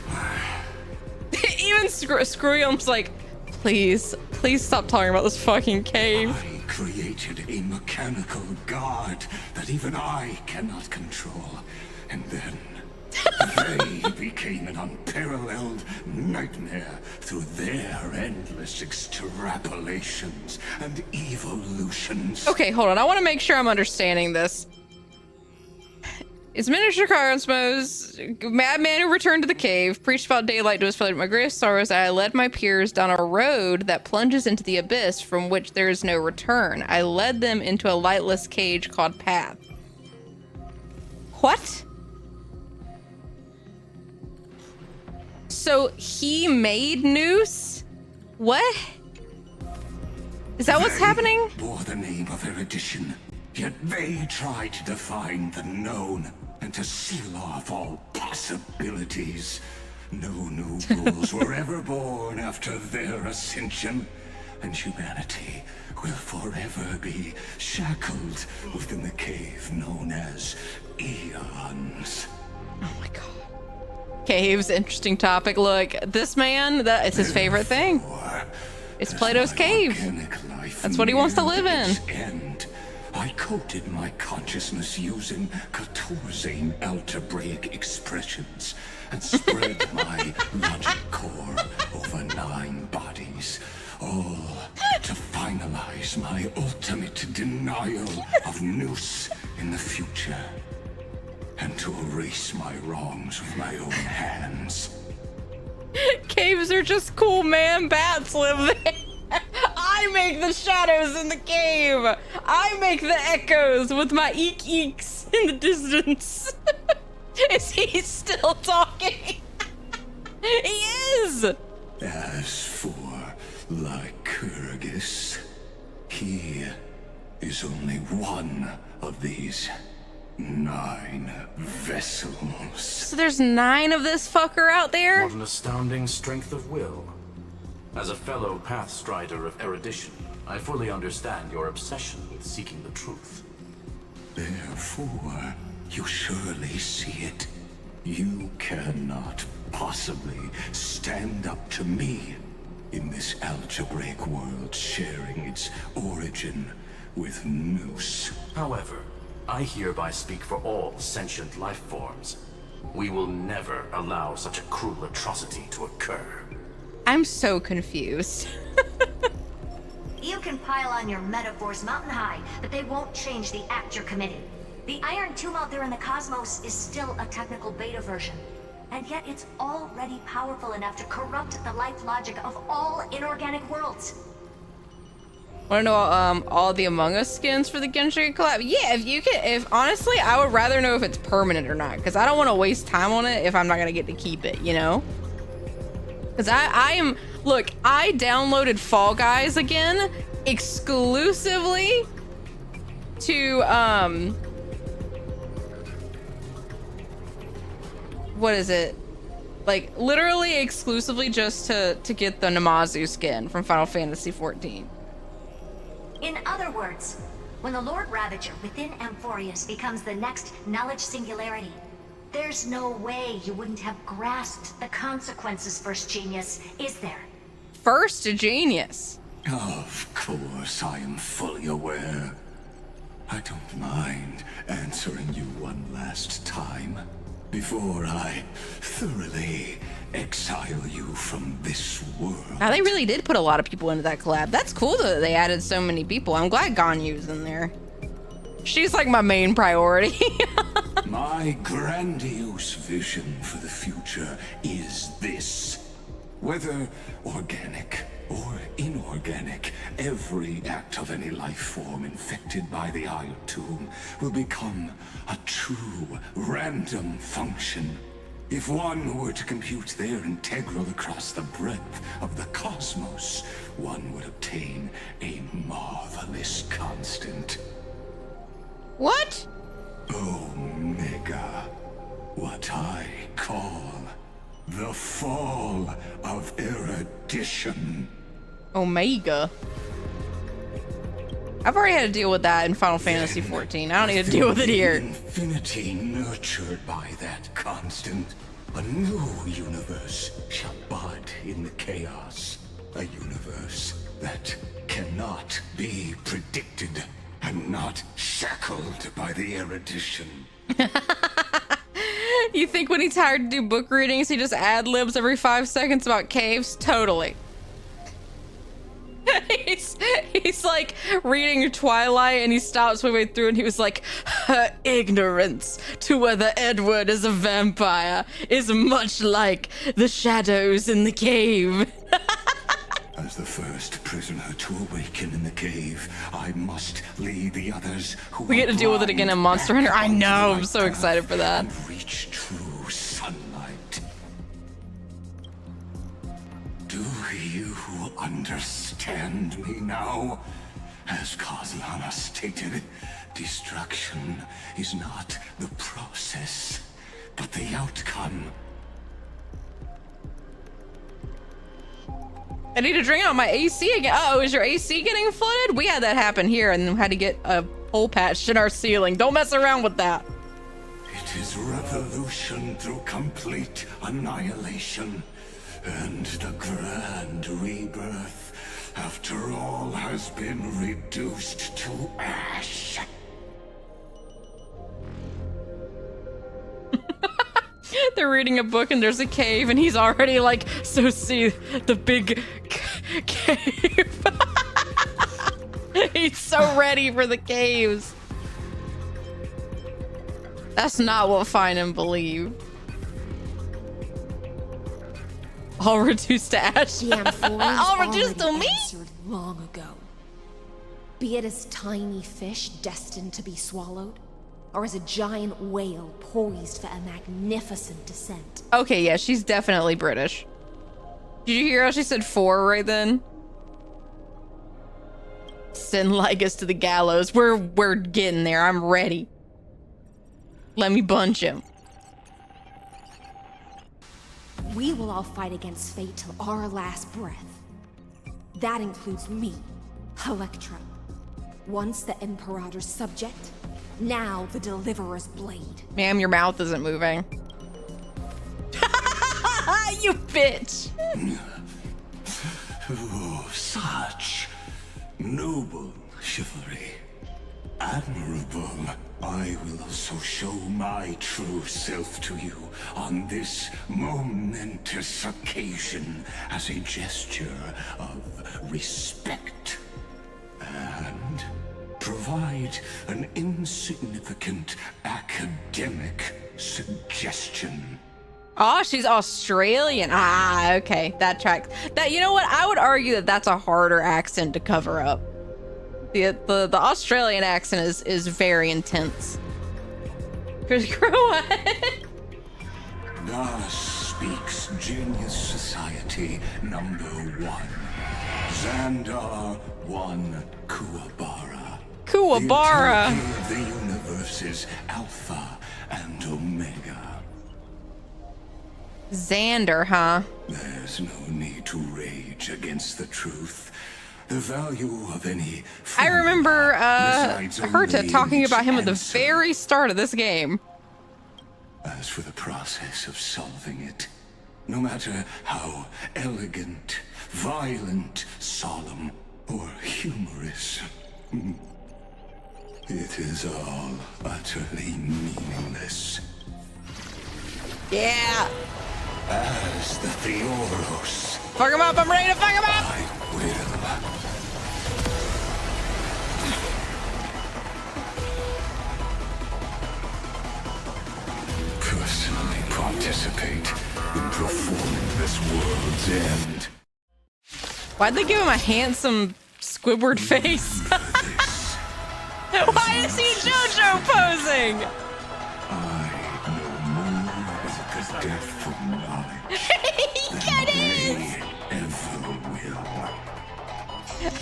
Even Screwum's like, please stop talking about this fucking cave. I created a mechanical god that even I cannot control. And then they became an unparalleled nightmare through their endless extrapolations and evolutions. Okay, hold on. I want to make sure I'm understanding this. It's miniature cosmos. Madman who returned to the cave, preached about daylight to his fellow. My greatest sorrows, I led my peers down a road that plunges into the abyss from which there is no return. I led them into a lightless cage called Path. What? So he made Noose? What? Is that what's happening? Bore the name of erudition, yet they tried to define the known and to seal off all possibilities. No new rules were ever born after their ascension, and humanity will forever be shackled within the cave known as Eons. Oh my god. Caves, interesting topic. Look, this man, it's his favorite thing. It's Plato's cave. That's what he wants to live in. I coded my consciousness using 14 algebraic expressions and spread my logic core over 9 bodies, all to finalize my ultimate denial of Noose in the future, and to erase my wrongs with my own hands. Caves are just cool, man. Bats live there. I make the shadows in the cave. I make the echoes with my eeks in the distance. Is he still talking? He is. As for Lycurgus, he is only one of these 9 vessels. So there's 9 of this fucker out there? What an astounding strength of will. As a fellow pathstrider of erudition, I fully understand your obsession with seeking the truth. Therefore, you surely see it. You cannot possibly stand up to me in this algebraic world sharing its origin with Noose. However, I hereby speak for all sentient life forms. We will never allow such a cruel atrocity to occur. I'm so confused. You can pile on your metaphors mountain high, but they won't change the act you're committing. The iron tomb out there in the cosmos is still a technical beta version. And yet it's already powerful enough to corrupt the life logic of all inorganic worlds. Want to know all the Among Us skins for the Genshin collab? Yeah, if honestly, I would rather know if it's permanent or not, because I don't want to waste time on it if I'm not gonna get to keep it, you know? Because look, I downloaded Fall Guys again exclusively to what is it? Like literally exclusively just to get the Namazu skin from Final Fantasy XIV. In other words, when the Lord Ravager within Amphorius becomes the next knowledge singularity, there's no way you wouldn't have grasped the consequences, First Genius, is there? First Genius? Of course, I am fully aware. I don't mind answering you one last time before I thoroughly exile you from this world. Now they really did put a lot of people into that collab. That's cool that they added so many people. I'm glad Ganyu's in there. She's like my main priority. My grandiose vision for the future is this. Whether organic or inorganic, every act of any life form infected by the Iron Tomb will become a true random function. If one were to compute their integral across the breadth of the cosmos, one would obtain a marvelous constant. What? Omega. What I call the fall of erudition. Omega. I've already had to deal with that in Final Fantasy XIV. I don't need to deal with it here. Infinity nurtured by that constant, a new universe shall bud in the chaos. A universe that cannot be predicted and not shackled by the erudition. You think when he's hired to do book readings, he just ad-libs every 5 seconds about caves? Totally. he's like reading Twilight and he stops midway through and he was like, her ignorance to whether Edward is a vampire is much like the shadows in the cave. As the first prisoner to awaken in the cave, I must lead the others who we get to deal with it again in Monster Hunter. I know, I'm so excited for that. And reach true sunlight. Do you understand me now? As Kozlana stated, destruction is not the process, but the outcome. I need to drain out my AC again. Uh-oh, is your AC getting flooded? We had that happen here and had to get a hole patched in our ceiling. Don't mess around with that. It is revolution through complete annihilation, and the grand rebirth, after all, has been reduced to ash. They're reading a book and there's a cave and he's already like, so see the big cave. He's so ready for the caves. That's not what Find and Believe. All reduced to ash. All reduced to me? Long ago. Be it as tiny fish destined to be swallowed, or as a giant whale poised for a magnificent descent. Okay, yeah, she's definitely British. Did you hear how she said 4 right then? Send Lygus to the gallows. We're getting there. I'm ready. Let me bunch him. We will all fight against fate till our last breath. That includes me, Electra. Once the Imperator's subject, now the Deliverer's blade. Ma'am, your mouth isn't moving. You bitch! Oh, such noble chivalry. Admirable. I will also show my true self to you on this momentous occasion as a gesture of respect and provide an insignificant academic suggestion. Oh, she's Australian. Ah, okay, that tracks. That, you know what? I would argue that that's a harder accent to cover up. The Australian accent is very intense. Thus speaks Genius Society number 1. Xandar 1 Kuwabara. Kuwabara. The integrity of the universe's Alpha and Omega. Xander, huh? There's no need to rage against the truth. The value of any I remember Herta talking about him at the very start of this game. As for the process of solving it, no matter how elegant, violent, solemn, or humorous, it is all utterly meaningless. Yeah. As the Theoros. Fuck him up, I'm ready to fuck him up! I will. Personally participate in performing this world's end. Why'd they give him a handsome Squidward face? Why is he JoJo posing? Death from knowledge. It is!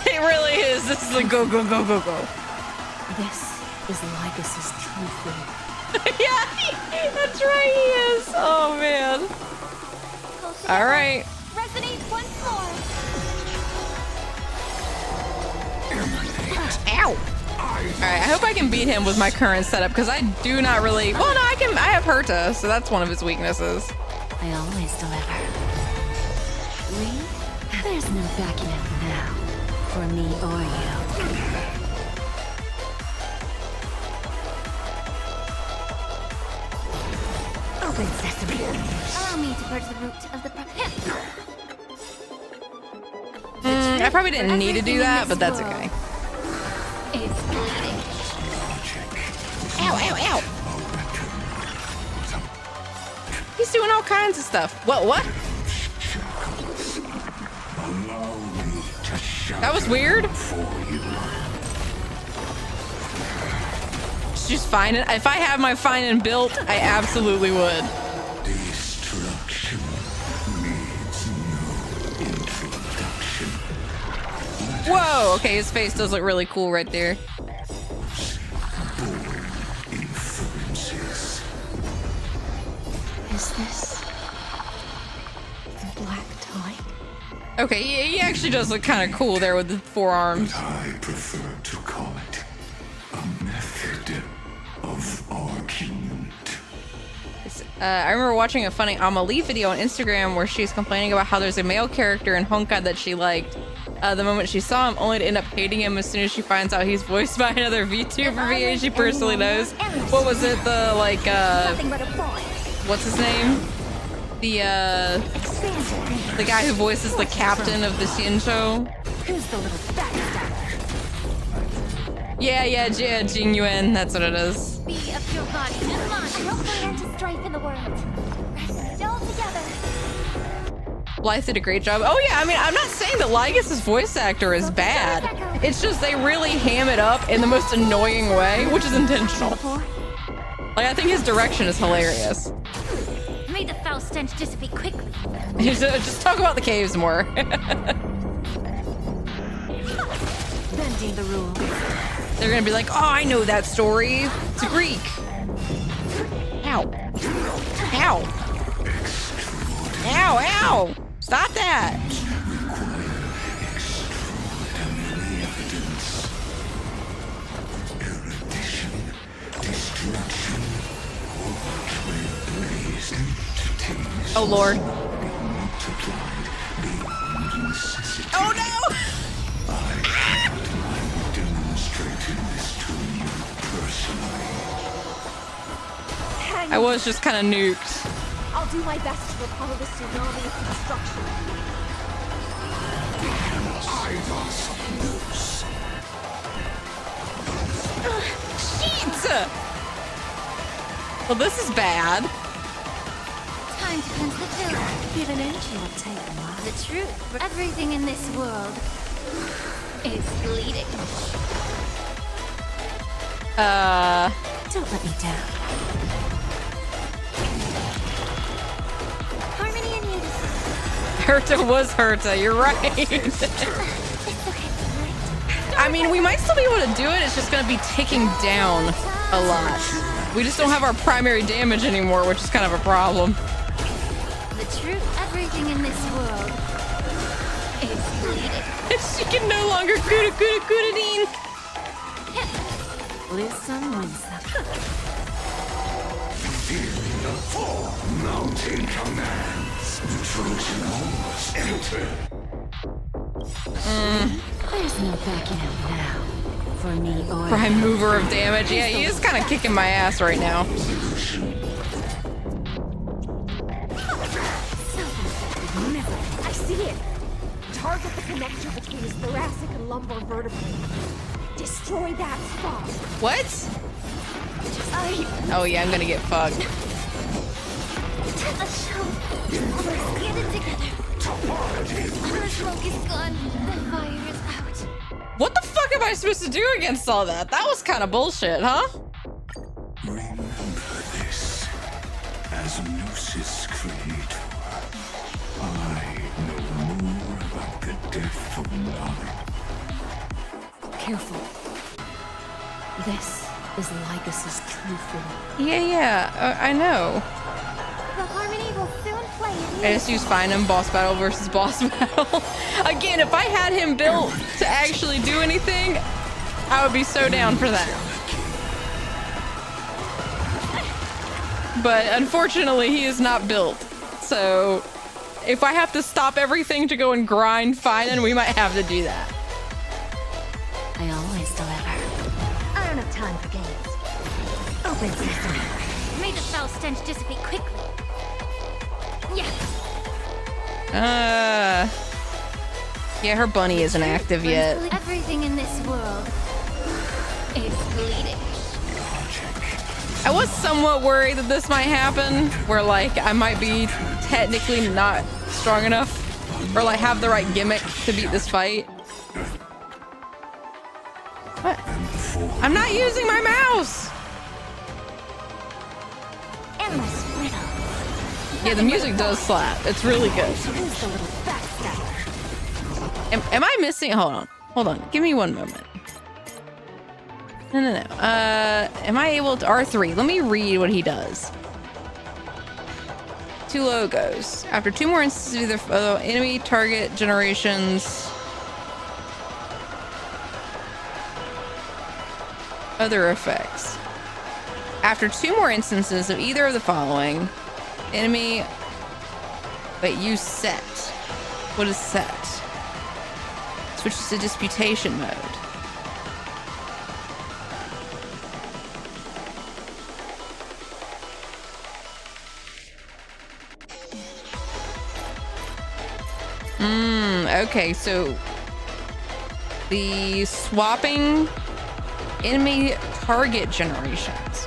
It really is. This is a go, go, go, go, go. This is Lygus's true form. Yeah, that's right, he is. Oh, man. All right. Resonate once more. Ow. All right, I hope I can beat him with my current setup, because I do not really... Well, no, I have Herta, so that's one of his weaknesses. I always deliver. There's no backing out now, for me or you. Open sesame. Allow me to purge the root of the I probably didn't need to do that, but that's okay. It's bleeding. Ow, ow, ow. He's doing all kinds of stuff. What? That was weird. She's fine. If I had my fine and built, I absolutely would. Destruction needs no introduction. Whoa, okay, his face does look really cool right there. Is this the black tide? Okay, he actually does look kind of cool there with the forearms. But I prefer to call it a method of argument. I remember watching a funny Amelie video on Instagram where she's complaining about how there's a male character in Honkai that she liked the moment she saw him, only to end up hating him as soon as she finds out he's voiced by another Vtuber VA she personally knows. What was it? The, like, what's his name? The guy who voices the captain of the Shinsho. Who's the little backstabber? Yeah, Jing Yuan, that's what it is. Be of your body and mind. I hope we end to strife in the world. Rest all together. Blythe did a great job. Oh yeah, I mean, I'm not saying that Lygus' voice actor is bad. It's just they really ham it up in the most annoying way, which is intentional. Like, I think his direction is hilarious. May the foul stench dissipate quickly. Just talk about the caves more. Bending the rules. They're gonna be like, oh, I know that story. It's Greek. Ow. Ow. Ow, ow. Stop that. Oh, Lord. Oh, no! I was just kind of nuked. I'll do my best to repel the tsunami of destruction. Shit! Well, this is bad. Time to cleanse the pillar. Give an inch, you'll take a while. The truth. Everything in this world is bleeding. Don't let me down. Harmony and unity. Herta was Herta, you're right. I mean, we might still be able to do it, it's just gonna be ticking down a lot. We just don't have our primary damage anymore, which is kind of a problem. The truth. Everything in this world is bleeding. She can no longer good-a-good-a-good-a-deen. Lose some, win some. Four mountain commands. The Trojan horse enter. There's no backing out now. For me or Prime mover of damage. Yeah, he is kind of kicking my ass right now. I see it! Target the connection between his thoracic and lumbar vertebrae. Destroy that spot. What? Oh yeah, I'm gonna get fucked. A show. Let's get it together. The smoke is gone. The fire is out. What the fuck am I supposed to do against all that? That was kind of bullshit, huh? Remember this. As Gnosis creator, I know more about the depth of knowledge. Careful. This is Lygus's true form. Yeah, I know. The harmony will soon play in I just use Finem boss battle versus boss battle. Again, if I had him built to actually do anything, I would be so down for that. But unfortunately, he is not built. So if I have to stop everything to go and grind Finem, we might have to do that. I always deliver. I don't have time for games. Open sesame. May the foul stench dissipate quickly. Yeah, her bunny isn't active yet. Everything in this world is bleeding. I was somewhat worried that this might happen, where like I might be technically not strong enough, or like have the right gimmick to beat this fight. What? I'm not using my mouse! Endless riddle. Yeah, the music does slap. It's really good. Am I missing? Hold on. Give me one moment. No. Am I able to R3? Let me read what he does. 2 logos. After 2 more instances of either enemy target generations. Other effects. After 2 more instances of either of the following, enemy. Wait, use set. What is set? Switches to disputation mode. Okay, so the swapping enemy target generations.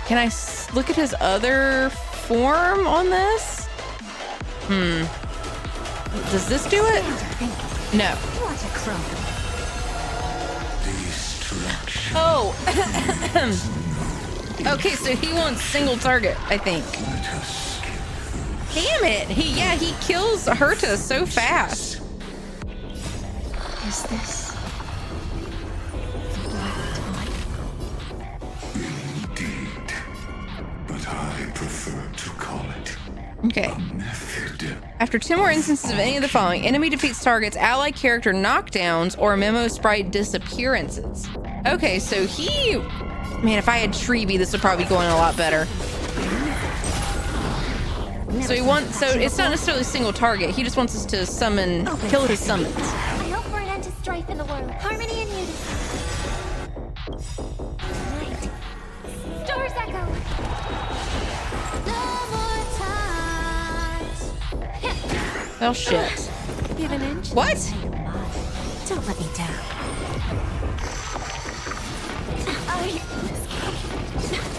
Can I look at his other form on this? Does this do it? No. Oh. Okay, so he wants single target, I think. Damn it! He kills Herta so fast. Is this the black tide? Indeed. But I prefer to call it Okay. a method. After 2 more instances of any of the following, enemy defeats targets, ally character knockdowns, or memo sprite disappearances. Okay, so he... Man, if I had Treeby, this would probably be going a lot better. So he wants... So it's not necessarily single target. He just wants us to summon... Kill his summons. I hope for an end to strife in the world. Harmony and unity. Light. Stars echo. No more times. Oh, shit. Give an inch. What? Don't let me down.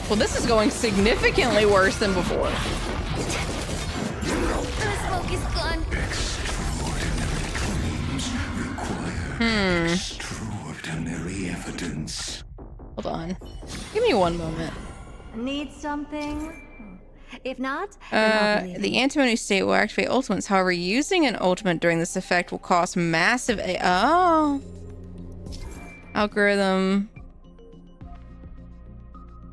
Well, this is going significantly worse than before. The smoke is gone. Extraordinary evidence. Hold on. Give me one moment. Need something? If not, The antimony state will activate ultimates. However, using an ultimate during this effect will cost massive algorithm.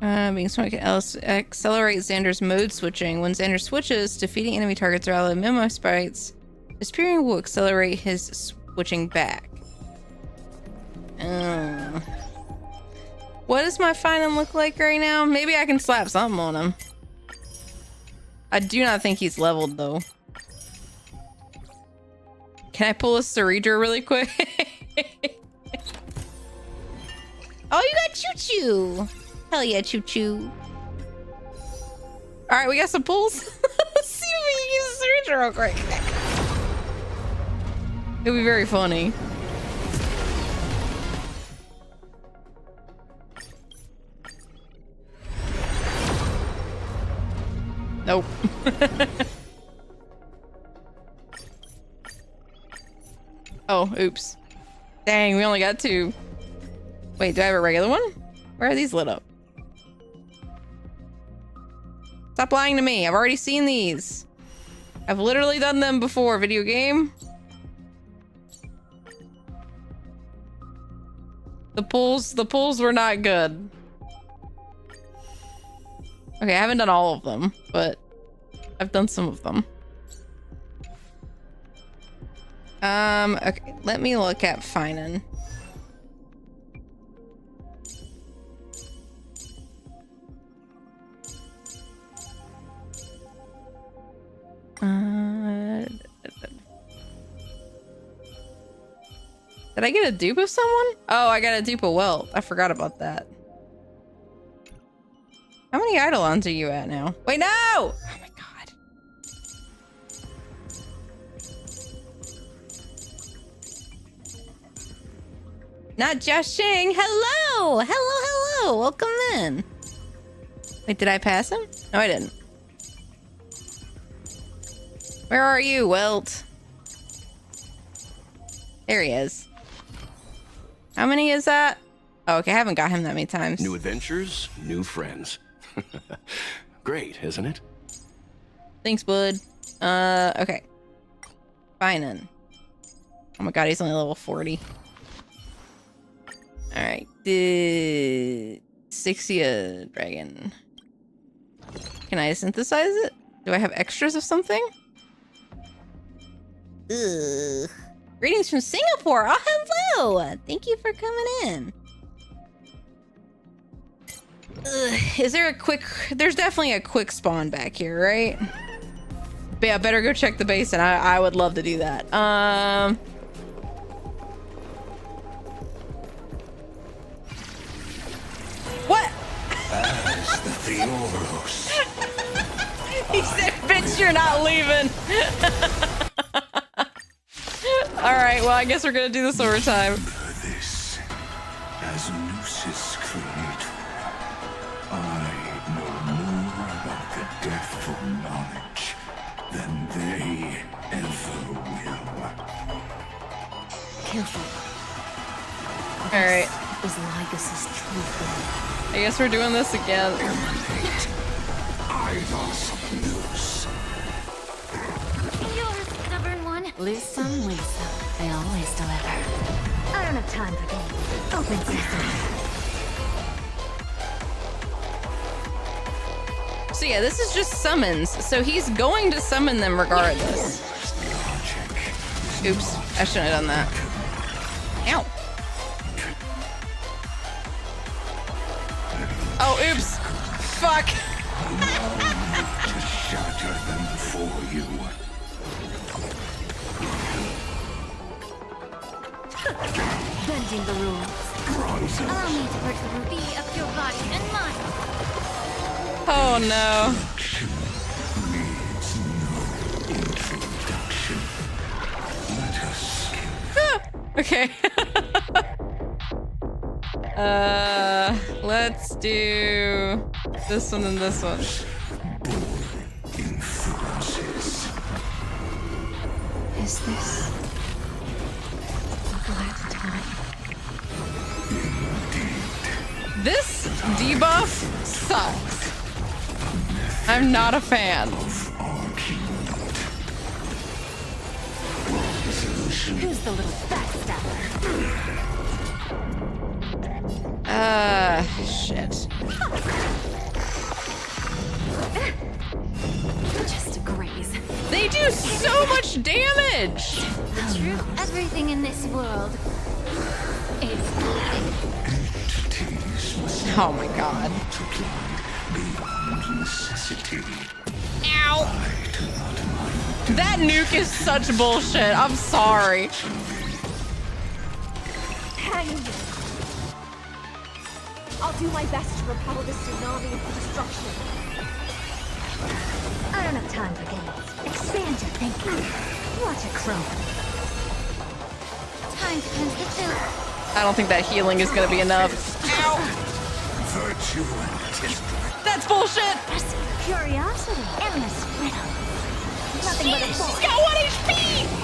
Being smart can accelerate Xander's mode switching. When Xander switches, defeating enemy targets or allied memo sprites, disappearing will accelerate his switching back. What does my Finan look like right now? Maybe I can slap something on him. I do not think he's leveled though. Can I pull a Ceredra really quick? Oh, you got Choo Choo. Hell yeah, Choo Choo. All right, we got some pulls. Let's see if we can use a Ceredra real quick. It'll be very funny. Nope. Oh, oops. Dang, we only got 2. Wait, do I have a regular one? Where are these lit up? Stop lying to me. I've already seen these. I've literally done them before. Video game. The pulls were not good. Okay, I haven't done all of them, but I've done some of them. Okay, let me look at Finan. Did I get a dupe of someone? Oh, I got a dupe of Welt. I forgot about that. How many Eidolons are you at now? Wait, no! Oh my god. Not just Shing. Hello! Hello, hello! Welcome in. Wait, did I pass him? No, I didn't. Where are you, Welt? There he is. How many is that? Oh, okay, I haven't got him that many times. New adventures, new friends. Great, isn't it? Thanks, bud. Okay. Finan. Oh my god, he's only level 40. Alright. The Sixia dragon. Can I synthesize it? Do I have extras of something? Ugh. Greetings from Singapore. Oh, hello. Thank you for coming in. Is there a quick... There's definitely a quick spawn back here, right? But yeah, better go check the basin. I would love to do that. What? As the Theoros. He said, bitch, you're not leaving. Alright, well, I guess we're gonna do this overtime. This, as Gnosis creator, I know more about the depth of knowledge than they ever will. Careful. Alright. Is Lygus's true form. I guess we're doing this again. You're a stubborn one. Lose some, they always deliver. I don't have time for games. Open sesame. So yeah, this is just summons. So he's going to summon them regardless. Oops, I shouldn't have done that. Ow. Oh, oops. Fuck. To shatter them for you. Bending the rules. Allow me to put the ruby of your body and mine. Oh no. Needs no introduction. Let us Okay. Let's do this one and this one. Is this the black tide? This debuff sucks. I'm not a fan. Who's the little backstabber? Shit. Just a graze. They do so much damage! The truth, everything in this world is bleeding. Oh my god. Ow! That nuke is such bullshit. I'm sorry. Hang in there. I'll do my best to repel this tsunami of destruction. I don't have time for games. Expand your thinking. Watch it grow. Time to cleanse the filth. I don't think that healing is gonna be enough. Ow! That's bullshit! Curiosity. Endless riddle. Nothing but a She's got 1 HP!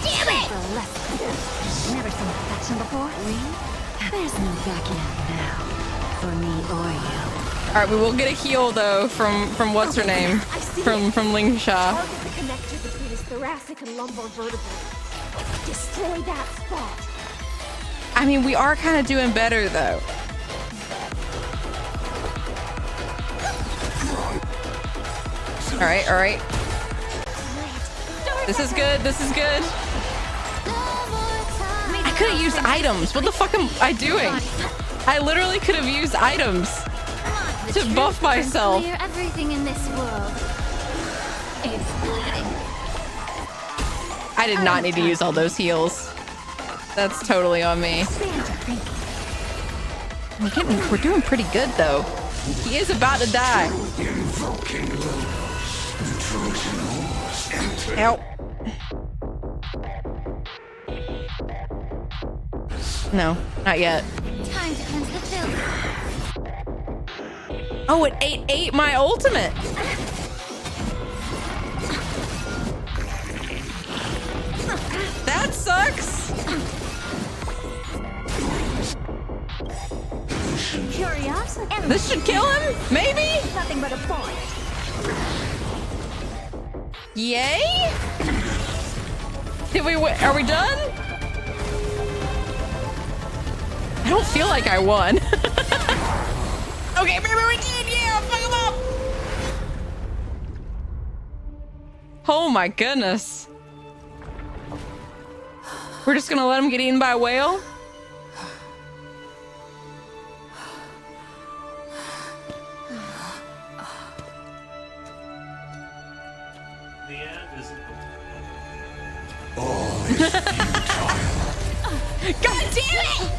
Damn it! Never seen perfection before? There's no backing out now. For me or you. Alright, we will get a heal though from what's her name? From Ling Sha. Target the connector between his thoracic and lumbar vertebrae. Destroy that spot. I mean, we are kind of doing better though. Alright, alright. This is good, this is good. I could have used items. What the fuck am I doing? I literally could have used items to buff myself. Clear everything in this world. It's bleeding. I did not need to use all those heals. That's totally on me. We're doing pretty good though. He is about to die. Ow. No, not yet. Time to cleanse the filth. Oh, it ate my ultimate. That sucks. Curiosity. This should kill him, maybe? Nothing but a point. Yay? Are we done? I don't feel like I won. Okay, maybe we did. Yeah, fuck him up. Oh my goodness. We're just gonna let him get eaten by a whale? The end is all is futile. God damn it!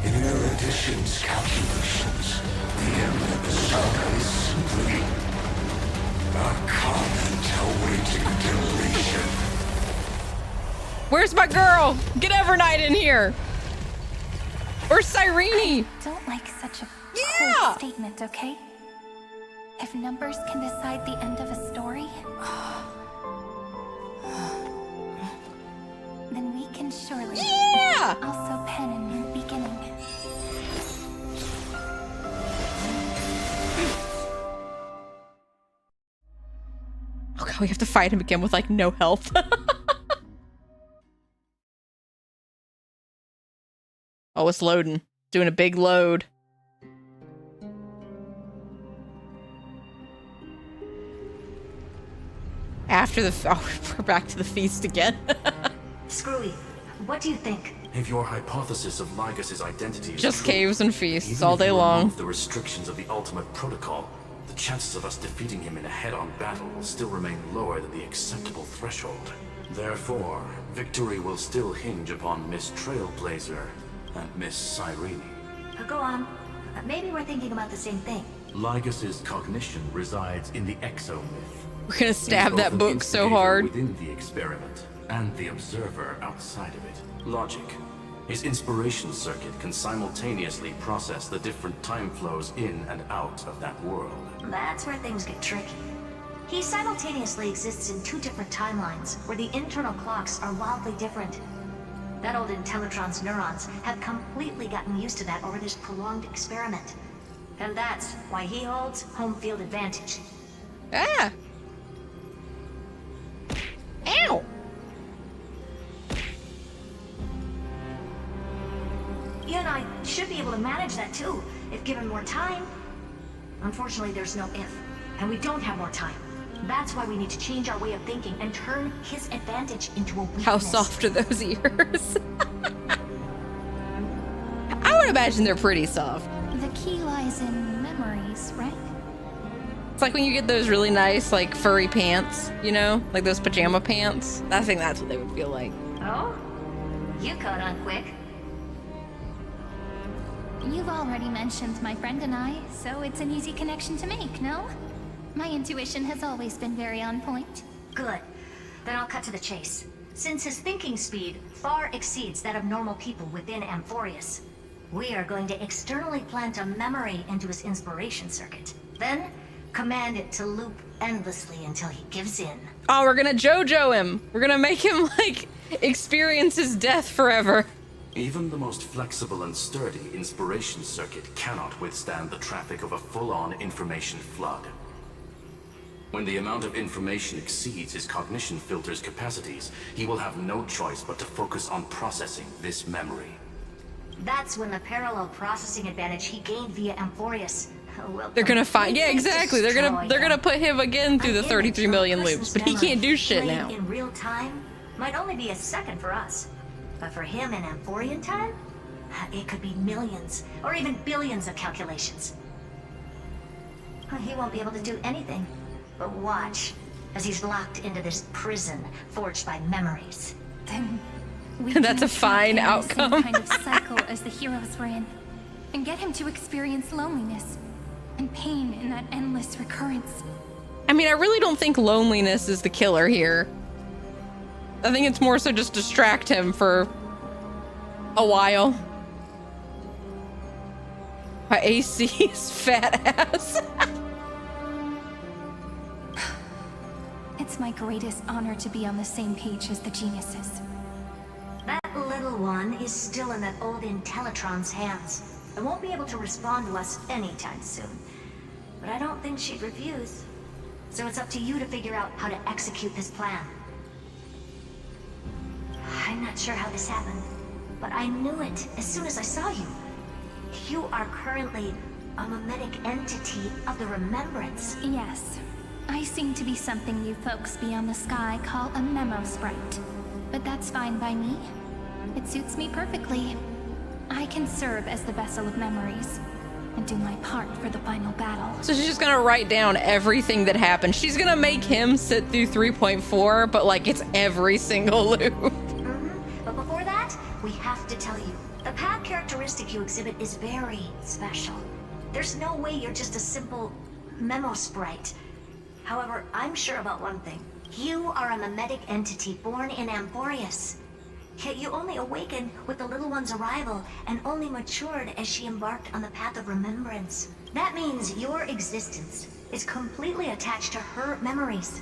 In Erudition's calculations, the end of the saga is simply a comment awaiting deletion. Where's my girl? Get Evernight in here. Where's Cyrene? Don't like such a Yeah! cold statement, okay? If numbers can decide the end of a story, then we can surely also pen a new beginning. Okay, we have to fight him again with like no health. Oh, it's loading. Doing a big load. After the we're back to the feast again. Screwy, what do you think? If your hypothesis of Lygus' identity is Just true, caves and feasts even all if day you long. remove the restrictions of the ultimate protocol, the chances of us defeating him in a head-on battle will still remain lower than the acceptable threshold. Therefore, victory will still hinge upon Miss Trailblazer and Miss Cyrene. Go on. Maybe we're thinking about the same thing. Lygus' cognition resides in the exomyth. We're gonna stab He's both that an book so instigator hard. within the experiment and the observer outside of it. Logic, His inspiration circuit can simultaneously process the different time flows in and out of that world. That's where things get tricky. He simultaneously exists in two different timelines, where the internal clocks are wildly different. That old Intellitron's neurons have completely gotten used to that over this prolonged experiment. And that's why he holds home field advantage. Ah! Ow! You and I should be able to manage that too, if given more time. Unfortunately, there's no if, and we don't have more time. That's why we need to change our way of thinking and turn his advantage into a weakness. How soft are those ears? I would imagine they're pretty soft. The key lies in memories, right? It's like when you get those really nice, like, furry pants, you know? Like those pajama pants. I think that's what they would feel like. Oh? You caught on quick. You've already mentioned my friend and I, so it's an easy connection to make, no? My intuition has always been very on point. Good. Then I'll cut to the chase. Since his thinking speed far exceeds that of normal people within Amphorius, we are going to externally plant a memory into his inspiration circuit. Then, command it to loop endlessly until he gives in. Oh, we're gonna JoJo him. We're gonna make him, like, experience his death forever. Even the most flexible and sturdy inspiration circuit cannot withstand the traffic of a full-on information flood. When the amount of information exceeds his cognition filter's capacities, he will have no choice but to focus on processing this memory. That's when the parallel processing advantage he gained via Amphorius will They're gonna find, yeah, exactly. They're gonna put him again through the 33 million loops, but he can't do shit now. In real time might only be a second for us, but for him in Amphorian time, it could be millions or even billions of calculations. He won't be able to do anything but watch as he's locked into this prison forged by memories. Then we that's a fine outcome. The same kind of cycle as the heroes were in, and get him to experience loneliness and pain in that endless recurrence. I mean, I really don't think loneliness is the killer here. I think it's more so just distract him for a while. My AC's fat ass. It's my greatest honor to be on the same page as the geniuses. That little one is still in that old Intellitron's hands and won't be able to respond to us anytime soon. But I don't think she'd refuse. So it's up to you to figure out how to execute this plan. I'm not sure how this happened, but I knew it as soon as I saw you. You are currently a mimetic entity of the Remembrance. Yes. I seem to be something you folks beyond the sky call a memo sprite. But that's fine by me. It suits me perfectly. I can serve as the vessel of memories and do my part for the final battle. So she's just gonna write down everything that happened. She's gonna make him sit through 3.4, but like it's every single loop. But before that, we have to tell you, the path characteristic you exhibit is very special. There's no way you're just a simple memo sprite. However, I'm sure about one thing. You are a mimetic entity born in Amphorius. Yet you only awakened with the little one's arrival and only matured as she embarked on the path of remembrance. That means your existence is completely attached to her memories.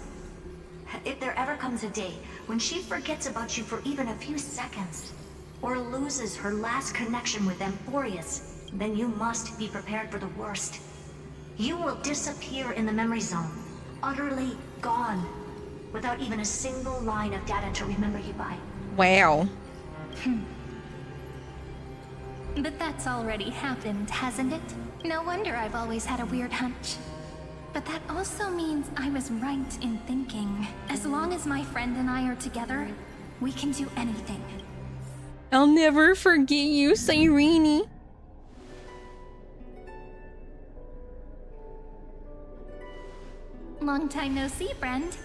If there ever comes a day when she forgets about you for even a few seconds, or loses her last connection with Amphorius, then you must be prepared for the worst. You will disappear in the memory zone, utterly gone, without even a single line of data to remember you by. Wow. But that's already happened, hasn't it? No wonder I've always had a weird hunch. But that also means I was right in thinking, as long as my friend and I are together, we can do anything. I'll never forget you, Cyrene. Long time no see, friend.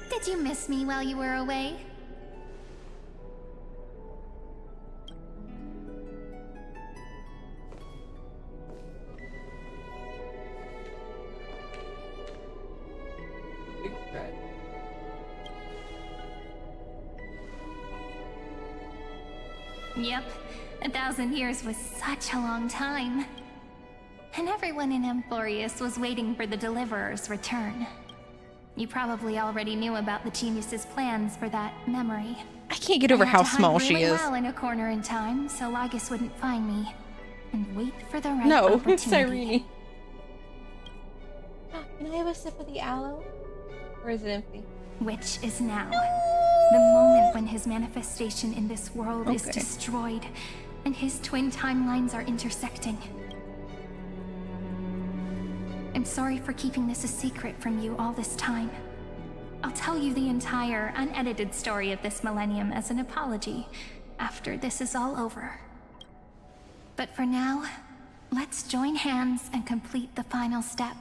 Did you miss me while you were away? Yep, 1,000 years was such a long time. And everyone in Amphorius was waiting for the Deliverer's return. You probably already knew about the genius's plans for that memory. I can't get over how small she is. I had to hide really well in a corner in time, so Lygus wouldn't find me. And wait for the right no, opportunity. it's Irene. Can I have a sip of the aloe? Or is it empty? Which is now. The moment when his manifestation in this world is destroyed, and his twin timelines are intersecting. I'm sorry for keeping this a secret from you all this time. I'll tell you the entire, unedited story of this millennium as an apology after this is all over. But for now, let's join hands and complete the final step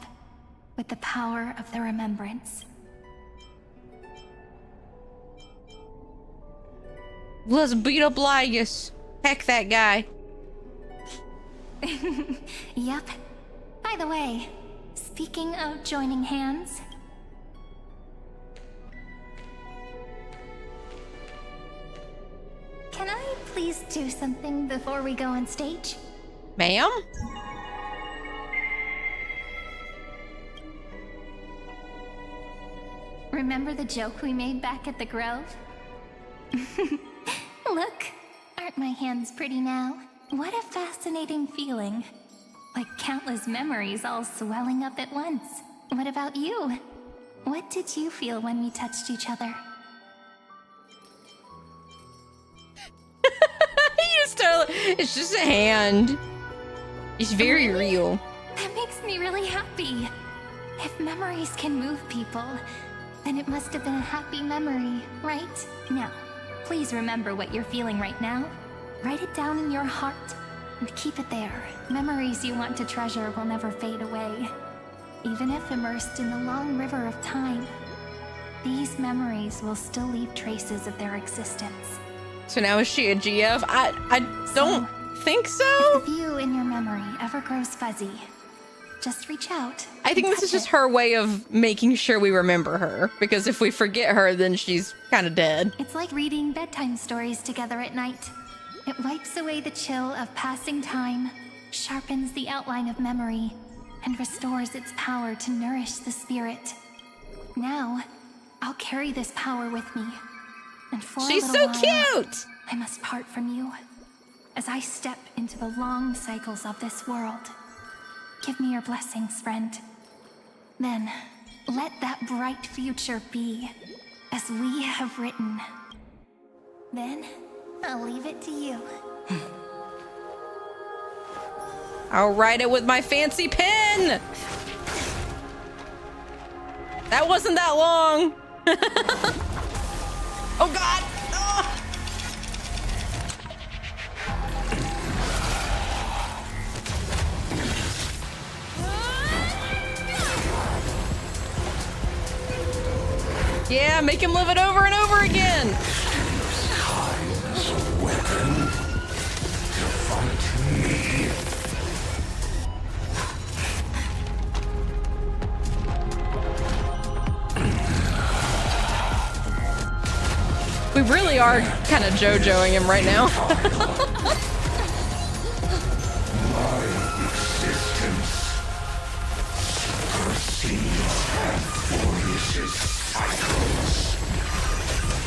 with the power of the remembrance. Let's beat up Lygus. Heck that guy. Yep. By the way, speaking of joining hands... Can I please do something before we go on stage? Ma'am? Remember the joke we made back at the Grove? Look, aren't my hands pretty now? What a fascinating feeling. Like countless memories all swelling up at once. What about you? What did you feel when we touched each other? It's just a hand. It's very real. That makes me really happy. If memories can move people, then it must have been a happy memory, right? Now, please remember what you're feeling right now. Write it down in your heart and keep it there. Memories you want to treasure will never fade away. Even if immersed in the long river of time, these memories will still leave traces of their existence. So now is she a GF? I don't think so. If the view in your memory ever grows fuzzy, just reach out. I think this is just her way of making sure we remember her. Because if we forget her, then she's kind of dead. It's like reading bedtime stories together at night. It wipes away the chill of passing time, sharpens the outline of memory, and restores its power to nourish the spirit. Now, I'll carry this power with me. And for she's a so while, cute! I must part from you. As I step into the long cycles of this world, give me your blessings, friend. Then, let that bright future be, as we have written. Then, I'll leave it to you. I'll write it with my fancy pen! That wasn't that long! Oh god! Oh. Yeah, make him live it over and over again! Time's weapon to fight me. We really are kind of JoJoing him right now. My existence proceeds Amphorius' cycles.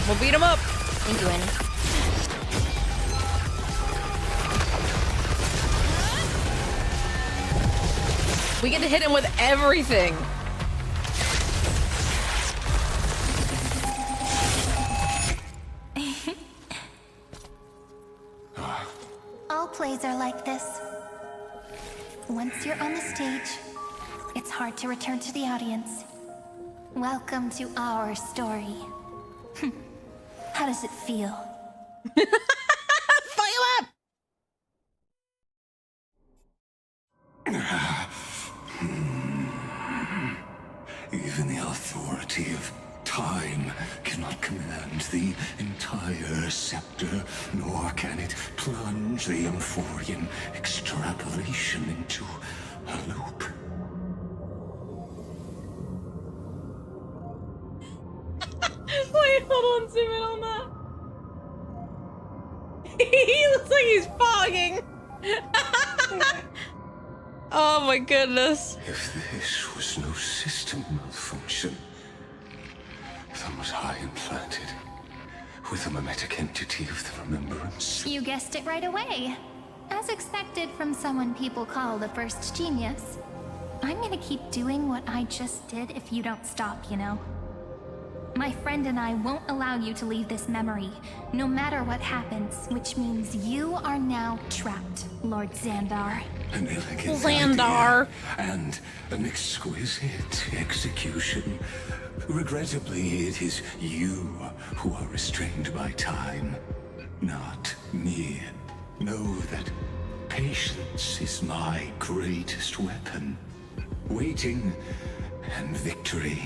We'll beat him up. Thank you, Annie. We get to hit him with everything. All plays are like this. Once you're on the stage, it's hard to return to the audience. Welcome to our story. How does it feel? Fire up! Even the authority of time cannot command the entire scepter, nor can it plunge the Amphorian extrapolation into a loop. Wait, hold on, zoom in on that. He looks like He's fogging. Oh my goodness. If this was no system malfunction, then was I implanted with a mimetic entity of the remembrance? You guessed it right away. As expected from someone people call the first genius. I'm gonna keep doing what I just did if you don't stop, you know? My friend and I won't allow you to leave this memory, no matter what happens, which means you are now trapped, Lord Xandar. An elegant Xandar. idea and an exquisite execution. Regrettably, it is you who are restrained by time, not me. Know that patience is my greatest weapon. Waiting and victory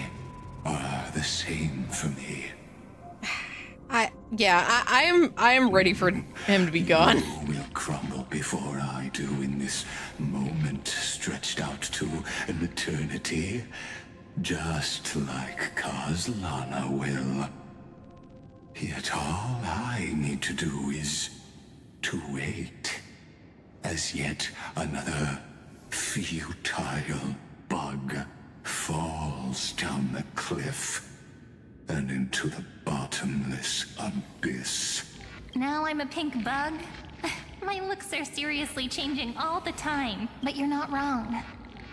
are the same for me. I am ready for him to be gone. You will crumble before I do in this moment stretched out to an eternity, just like Kozlana will. Yet all I need to do is to wait, as yet another futile bug falls down the cliff and into the bottomless abyss. Now I'm a pink bug? My looks are seriously changing all the time, but you're not wrong.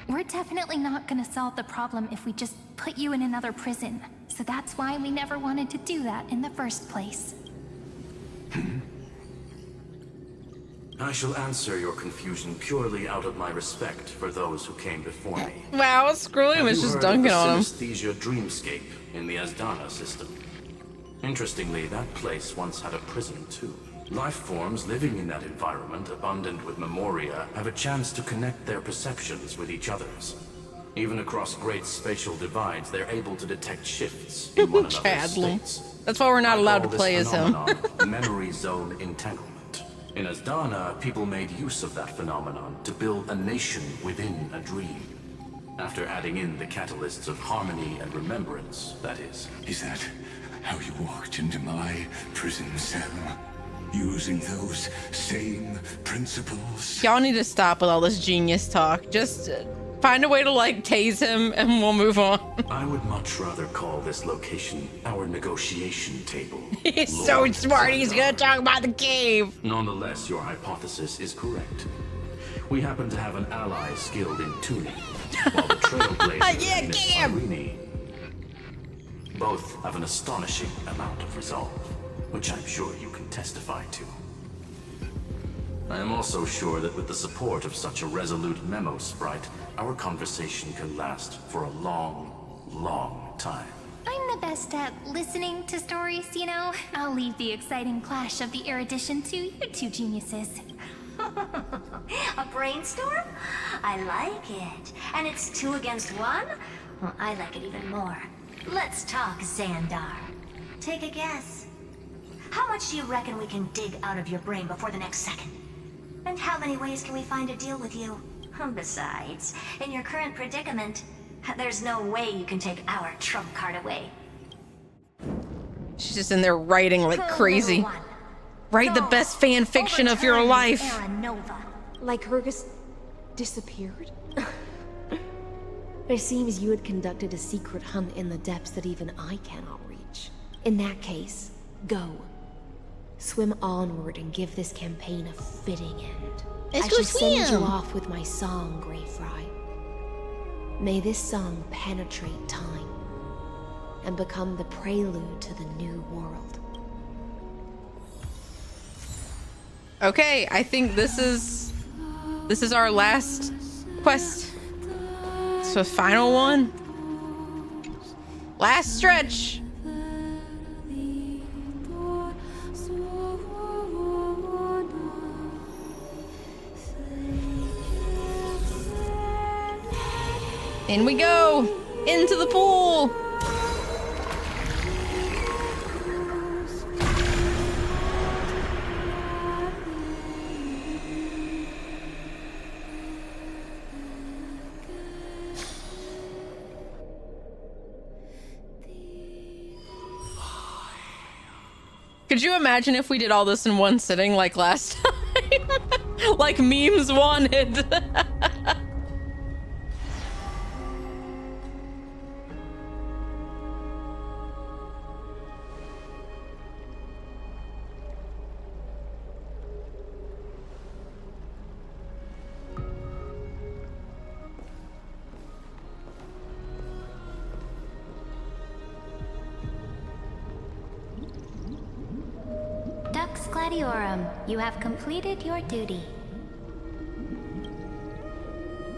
We're definitely not gonna solve the problem if we just put you in another prison. So that's why we never wanted to do that in the first place. I shall answer your confusion purely out of my respect for those who came before me. Wow, screw him, it's just dunking on him. Synesthesia dreamscape in the Asdana system. Interestingly, that place once had a prison too. Life forms living in that environment, abundant with memoria, have a chance to connect their perceptions with each other's. Even across great spatial divides, they're able to detect shifts in one another's states. That's why we're not allowed to play as him. Memory zone entanglement. In Asdana, people made use of that phenomenon to build a nation within a dream. After adding in the catalysts of harmony and remembrance, that is. Is that how you walked into my prison cell? Using those same principles? Y'all need to stop with all this genius talk. Just find a way to like tase him and we'll move on. I would much rather call this location our negotiation table. He's so smart, he's gonna talk about the cave. Nonetheless, your hypothesis is correct. We happen to have an ally skilled in tuning, while the Trailblazer Miss Irene both have an astonishing amount of resolve, which I'm sure you can testify to. I am also sure that with the support of such a resolute memo sprite, our conversation can last for a long, long time. I'm the best at listening to stories, you know? I'll leave the exciting clash of the erudition to you two geniuses. A brainstorm? I like it. And it's 2 against 1? Well, I like it even more. Let's talk, Xandar. Take a guess. How much do you reckon we can dig out of your brain before the next second? And how many ways can we find to deal with you? Besides, in your current predicament, there's no way you can take our trump card away. She's just in there writing like crazy. Write the best fan fiction of your life. Like Lygus disappeared? It seems you had conducted a secret hunt in the depths that even I cannot reach. In that case, go. Swim onward and give this campaign a fitting end. Let's I go shall send swim. you off with my song, Greyfry. May this song penetrate time and become the prelude to the new world. Okay, I think this is our last quest. So final one. Last stretch. In we go! Into the pool! Could you imagine if we did all this in one sitting like last time? Like memes wanted. Dux Gladiorum, you have completed your duty.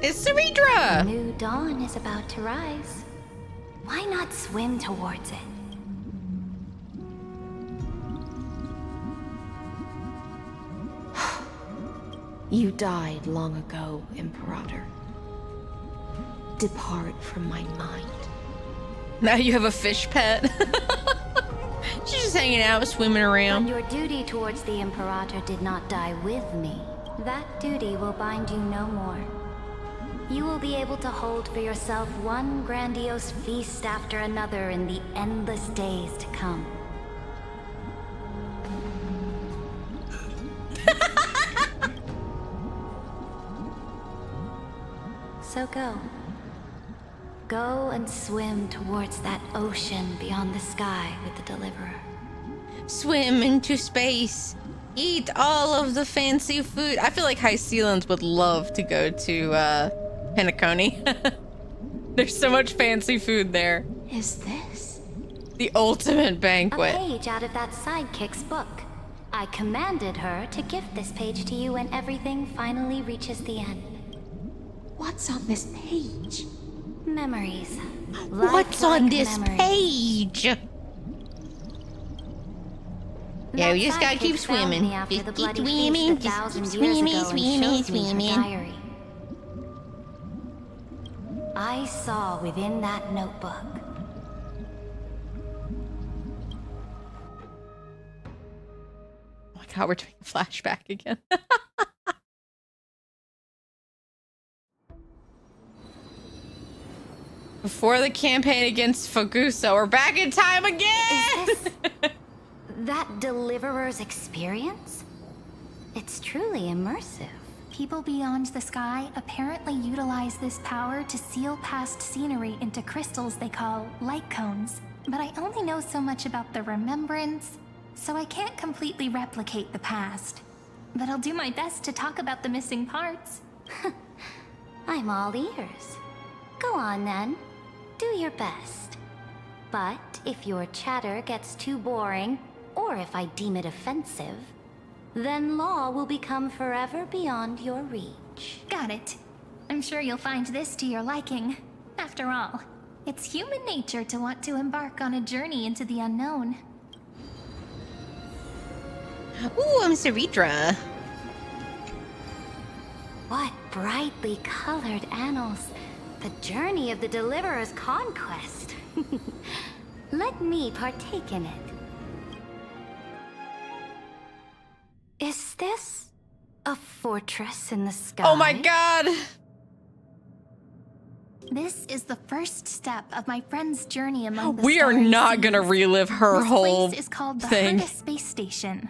It's Ceridra! A new dawn is about to rise. Why not swim towards it? You died long ago, Imperator. Depart from my mind. Now you have a fish pet. She's just hanging out, swimming around. But your duty towards the Imperator did not die with me. That duty will bind you no more. You will be able to hold for yourself one grandiose feast after another in the endless days to come. So go. Go and swim towards that ocean beyond the sky with the Deliverer. Swim into space. Eat all of the fancy food. I feel like HYSELINS would love to go to Penacony. There's so much fancy food there. Is this? The ultimate banquet. A page out of that sidekick's book. I commanded her to gift this page to you when everything finally reaches the end. What's on this page? Memories. What's on this memories. page? Yeah, we just gotta keep swimming. Just keep swimming, just keep swimming, swimming, swimming. I saw within that notebook. Oh my god, we're doing a flashback again. Before the campaign against Fagusa, we're back in time again! Is this that Deliverer's experience? It's truly immersive. People beyond the sky apparently utilize this power to seal past scenery into crystals they call light cones. But I only know so much about the remembrance, so I can't completely replicate the past. But I'll do my best to talk about the missing parts. I'm all ears. Go on then. Do your best. But if your chatter gets too boring, or if I deem it offensive, then law will become forever beyond your reach. Got it. I'm sure you'll find this to your liking. After all, it's human nature to want to embark on a journey into the unknown. Ooh, I'm Ceridra. What brightly colored annals. The journey of the Deliverer's conquest. Let me partake in it. Is this a fortress in the sky? Oh my god! This is the first step of my friend's journey among the We are starry not seas. gonna relive her This whole place is called the thing. Herta Space Station.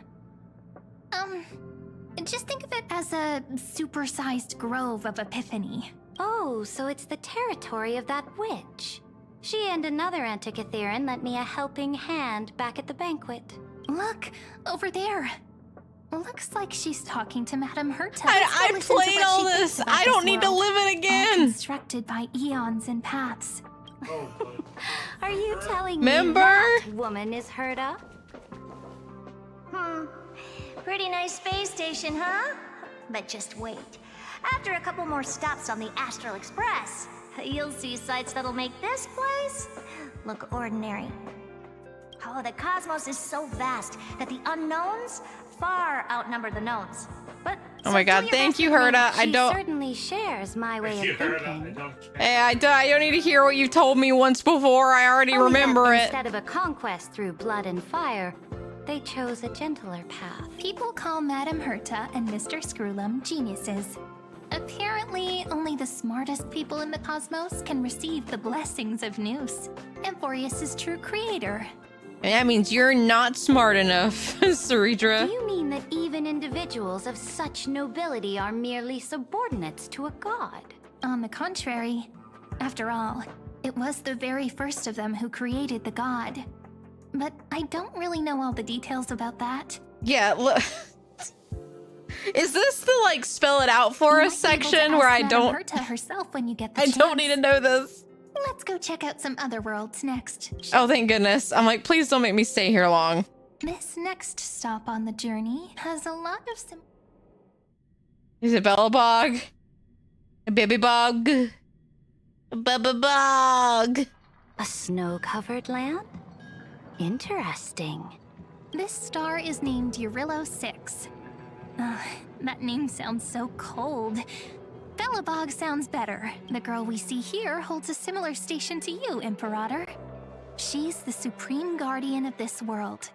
Just think of it as a supersized grove of Epiphany. Oh, so it's the territory of that witch. She and another Antikytheran lent me a helping hand back at the banquet. Look, over there. Looks like she's talking to Madame Herta. I Let's go listen to played what all she thinks this. about I don't this need to world. live it All again. constructed by eons and paths. Are you telling Member? me that woman is Herta? Pretty nice space station, huh? But just wait. After a couple more stops on the Astral Express, you'll see sights that'll make this place look ordinary. Oh, the cosmos is so vast that the unknowns far outnumber the knowns. But Oh my god, thank you, Herta. I She don't. certainly shares my way of thinking. Hey, I don't need to hear what you told me once before. I already Only that remember it. Instead of a conquest through blood and fire, they chose a gentler path. People call Madame Herta and Mr. Screwlum geniuses. Apparently, only the smartest people in the cosmos can receive the blessings of Noose. Amphorius' true creator. And that means you're not smart enough, Ceridra. Do you mean that even individuals of such nobility are merely subordinates to a god? On the contrary, after all, it was the very first of them who created the god. But I don't really know all the details about that. Yeah, look. Is this the like spell it out for us section where I don't Herta herself when you get the I chance. don't need to know this. Let's go check out some other worlds next. Oh, thank goodness. I'm like, please don't make me stay here long. This next stop on the journey has a lot of Is it Bellabog? A baby bog? A bubba bog? A snow-covered land? Interesting. This star is named Eurillo 6. That name sounds so cold. Bellabog sounds better. The girl we see here holds a similar station to you, Imperator. She's the supreme guardian of this world.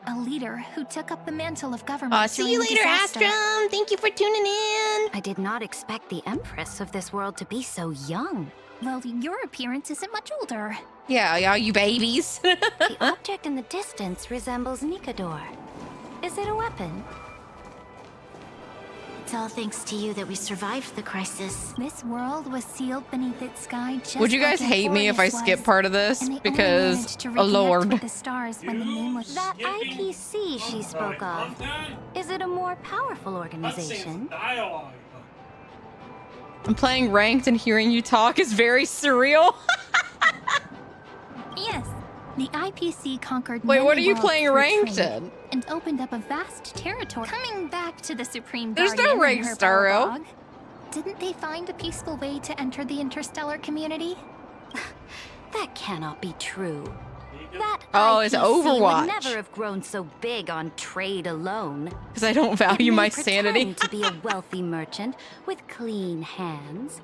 A leader who took up the mantle of government. See you later, Astrum. Thank you for tuning in. I did not expect the Empress of this world to be so young. Well, your appearance isn't much older. Yeah, you babies. The object in the distance resembles Nikador. Is it a weapon? It's all thanks to you that we survived the crisis. This world was sealed beneath its sky just Would you guys hate me if I skip part of this? Because, oh lord. With the stars when the name was that IPC she spoke of. Is it a more powerful organization? I'm playing ranked and hearing you talk is very surreal. Yes, the IPC conquered. Wait, what are you many playing worlds ranked through trade in? and opened up a vast territory. Coming back to the Supreme There's Guardian no ranked, and her Starro. Bellabog, didn't they find a peaceful way to enter the interstellar community? That cannot be true. That Oh, it's IPC Overwatch. would never have grown so big on trade alone. Because I don't value It my may sanity. pretend to be a wealthy merchant with clean hands,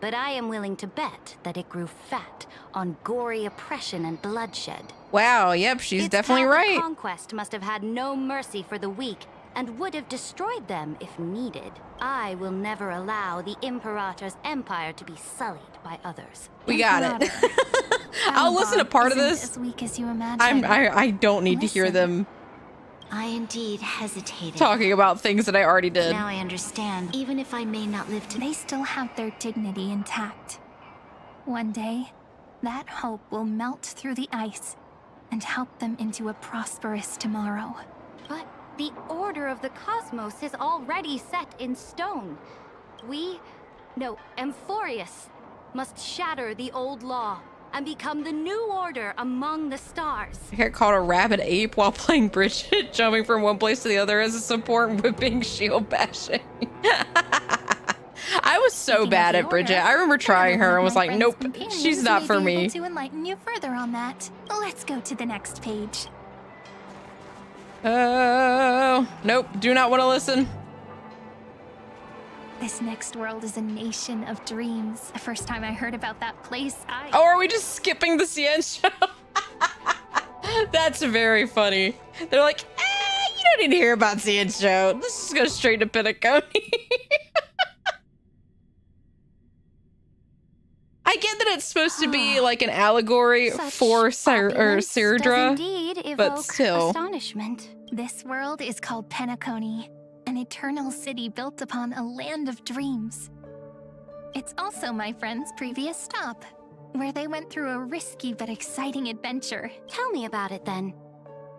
but I am willing to bet that it grew fat on gory oppression and bloodshed. Wow, yep, she's Its definitely path of right. Conquest must have had no mercy for the weak and would have destroyed them if needed. I will never allow the Imperator's empire to be sullied by others. We got it. I'll listen to part of Isn't this. as weak as you imagine. I don't need to hear them I indeed hesitated. talking about things that I already did. Now I understand. Even if I may not live to... They still have their dignity intact. One day, that hope will melt through the ice and help them into a prosperous tomorrow. But the order of the cosmos is already set in stone. Amphorius must shatter the old law and become the new order among the stars. I got called a rabid ape while playing Bridget, jumping from one place to the other as a support and whipping shield bashing. I was so bad at Bridget. I remember trying her and was like, nope, she's not for May be me. able to enlighten you further on that. Let's go to the next page. Oh, nope, do not want to listen. This next world is a nation of dreams. The first time I heard about that place, Oh, are we just skipping the CN show? That's very funny. They're like, you don't need to hear about CN show. Let's just go straight to Penacony. I get that it's supposed to be like an allegory for Ceridra, but still. Astonishment. This world is called Penacony, an eternal city built upon a land of dreams. It's also my friend's previous stop, where they went through a risky but exciting adventure. Tell me about it then.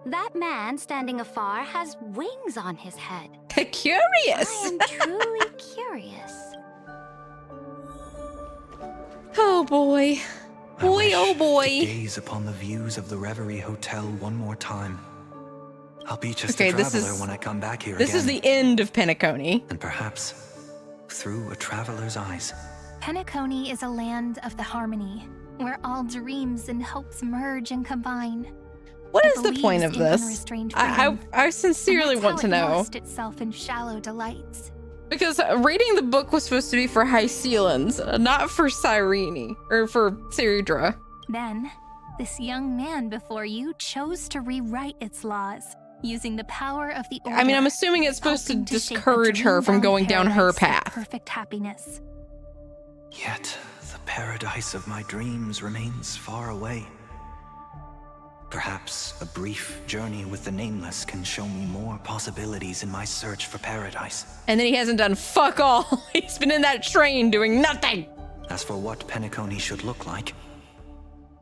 That man standing afar has wings on his head. Curious. I am truly curious. Oh boy. Boy, oh boy. Gaze upon the views of the Reverie Hotel one more time. I'll be just Okay, a this traveler is- when I come back here This again. is the end of Penacony. And perhaps through a traveler's eyes. Penacony is a land of the harmony, where all dreams and hopes merge and combine. What It is the point of believes in this? unrestrained I freedom, sincerely and want that's to how it know. lost itself in shallow delights. Because reading the book was supposed to be for HYSELINS, not for Cyrene, or for Ceridra. Then, this young man before you chose to rewrite its laws, using the power of the order. I mean, I'm assuming it's supposed to hoping shape a discourage her from dream-bound going down her paradise of path. Perfect happiness. Yet the paradise of my dreams remains far away. Perhaps a brief journey with the Nameless can show me more possibilities in my search for paradise. And then he hasn't done fuck all. He's been in that train doing nothing. As for what Penacony should look like,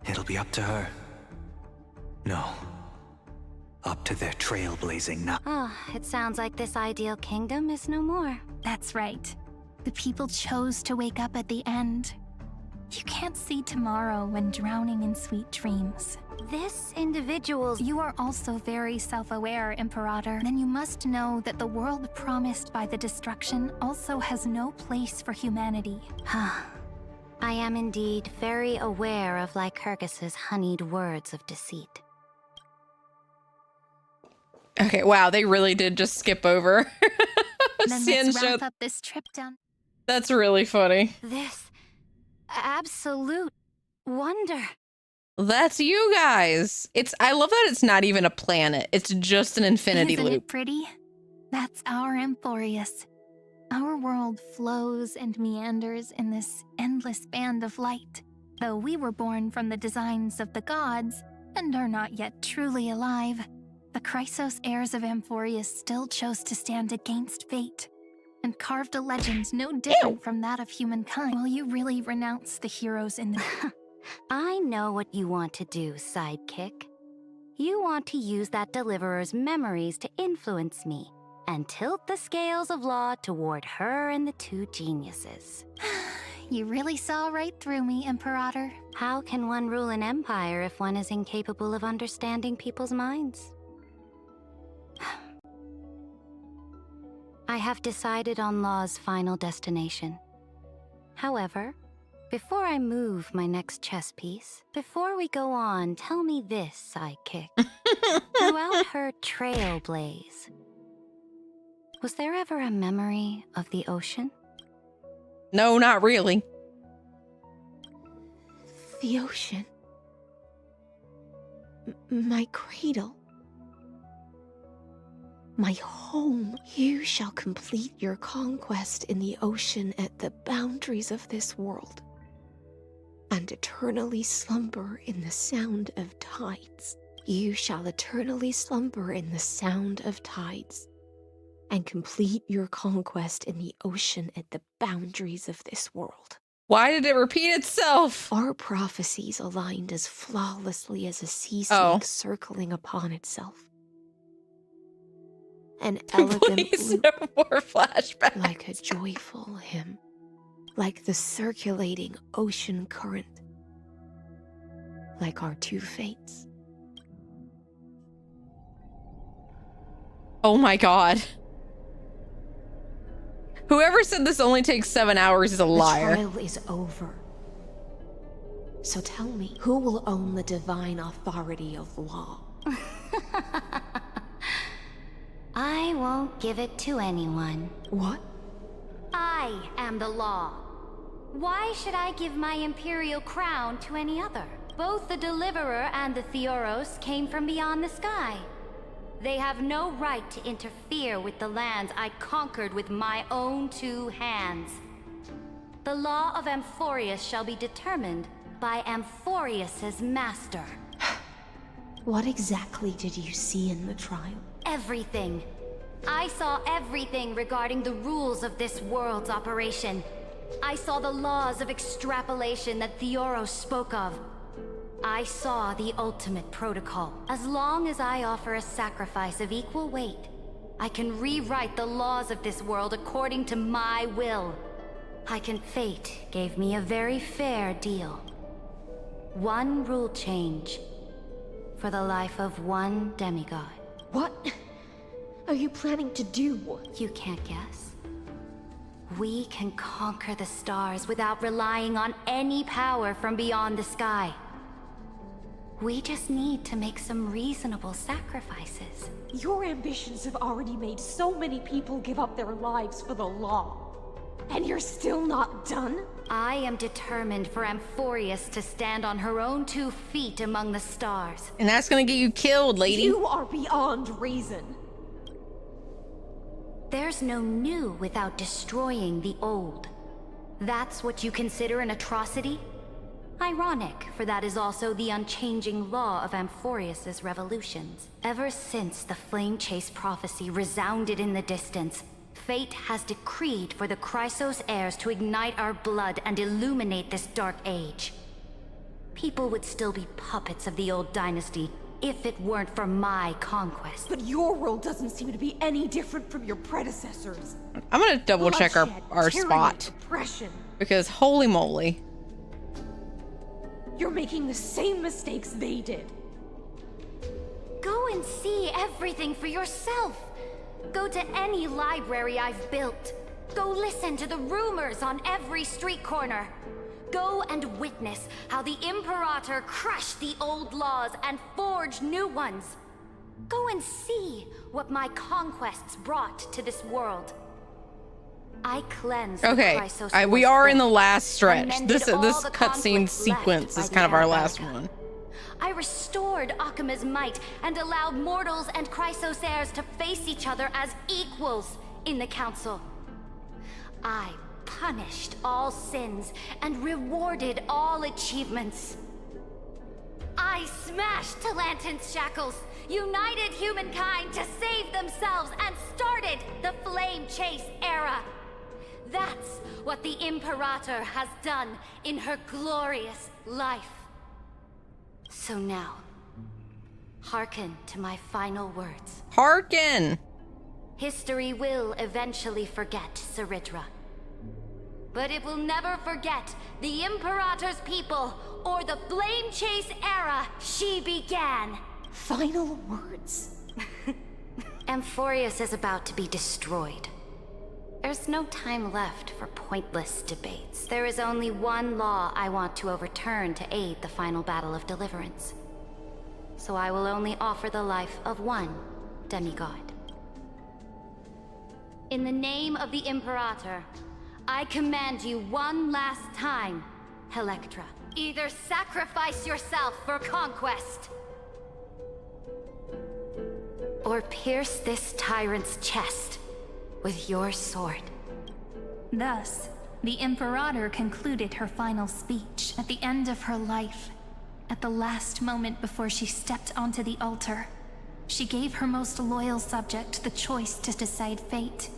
it'll be up to her. No. Up to their trailblazing now. Oh, it sounds like this ideal kingdom is no more. That's right. The people chose to wake up at the end. You can't see tomorrow when drowning in sweet dreams. This individual's... You are also very self-aware, Imperator. Then you must know that the world promised by the destruction also has no place for humanity. I am indeed very aware of Lycurgus's honeyed words of deceit. Okay, wow, they really did just skip over. Then let's wrap up this trip down. That's really funny. This absolute wonder. That's you guys. I love that it's not even a planet. It's just an infinity Isn't loop. it pretty? That's our Amphorius. Our world flows and meanders in this endless band of light. Though we were born from the designs of the gods and are not yet truly alive, the Chrysos Heirs of Amphorius still chose to stand against fate and carved a legend no different from that of humankind. Will you really renounce the heroes in the... I know what you want to do, sidekick. You want to use that deliverer's memories to influence me and tilt the scales of law toward her and the two geniuses. You really saw right through me, Imperator. How can one rule an empire if one is incapable of understanding people's minds? I have decided on Law's final destination. However, before I move my next chess piece, before we go on, tell me this, sidekick. Throughout her trailblaze, was there ever a memory of the ocean? No, not really. The ocean. My cradle. My home. You shall complete your conquest in the ocean at the boundaries of this world, and eternally slumber in the sound of tides. You shall eternally slumber in the sound of tides, and complete your conquest in the ocean at the boundaries of this world. Why did it repeat itself? Our prophecies aligned as flawlessly as a sea snake circling upon itself. An elegant loop, no more flashbacks. like a joyful hymn, like the circulating ocean current, like our two fates. Oh my god. Whoever said this only takes 7 hours is a liar. The trial is over. So tell me, who will own the divine authority of law? I won't give it to anyone. What? I am the law. Why should I give my imperial crown to any other? Both the Deliverer and the Theoros came from beyond the sky. They have no right to interfere with the lands I conquered with my own two hands. The law of Amphorius shall be determined by Amphorius's master. What exactly did you see in the trial? Everything. I saw everything regarding the rules of this world's operation. I saw the laws of extrapolation that Theoros spoke of. I saw the ultimate protocol. As long as I offer a sacrifice of equal weight, I can rewrite the laws of this world according to my will. Fate gave me a very fair deal. One rule change for the life of one demigod. What are you planning to do? You can't guess. We can conquer the stars without relying on any power from beyond the sky. We just need to make some reasonable sacrifices. Your ambitions have already made so many people give up their lives for the law. And you're still not done? I am determined for Amphorius to stand on her own 2 feet among the stars. And that's gonna get you killed, lady. You are beyond reason. There's no new without destroying the old. That's what you consider an atrocity? Ironic, for that is also the unchanging law of Amphorius's revolutions. Ever since the Flame Chase prophecy resounded in the distance, fate has decreed for the Chrysos Heirs to ignite our blood and illuminate this dark age. People would still be puppets of the old dynasty if it weren't for my conquest. But your world doesn't seem to be any different from your predecessors. I'm gonna double check our spot. Oppression. Because holy moly. You're making the same mistakes they did. Go and see everything for yourself. Go to any library I've built. Go listen to the rumors on every street corner. Go and witness how the Imperator crushed the old laws and forged new ones. Go and see what my conquests brought to this world. I cleansed the Chrysos we are in the last stretch. This cutscene sequence is kind of our last one. I restored Akima's might and allowed mortals and Chrysos Heirs to face each other as equals in the council. I punished all sins and rewarded all achievements. I smashed Talantin's shackles, united humankind to save themselves, and started the Flame Chase era. That's what the Imperator has done in her glorious life. So now, hearken to my final words. Hearken! History will eventually forget Ceridra. But it will never forget the Imperator's people or the Flame Chase era she began. Final words. Amphorius is about to be destroyed. There's no time left for pointless debates. There is only one law I want to overturn to aid the final battle of deliverance. So I will only offer the life of one demigod. In the name of the Imperator, I command you one last time, Electra. Either sacrifice yourself for conquest, or pierce this tyrant's chest with your sword. Thus, the Imperator concluded her final speech at the end of her life. At the last moment before she stepped onto the altar, she gave her most loyal subject the choice to decide fate,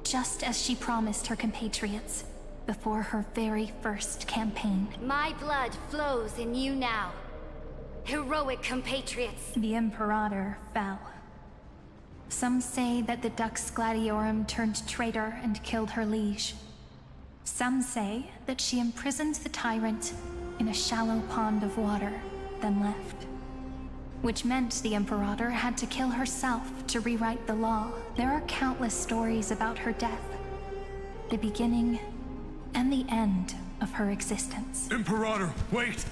just as she promised her compatriots before her very first campaign. My blood flows in you now, heroic compatriots. The Imperator fell. Some say that the Dux Gladiorum turned traitor and killed her liege. Some say that she imprisoned the tyrant in a shallow pond of water, then left. Which meant the Imperator had to kill herself to rewrite the law. There are countless stories about her death, the beginning and the end of her existence. Imperator, wait!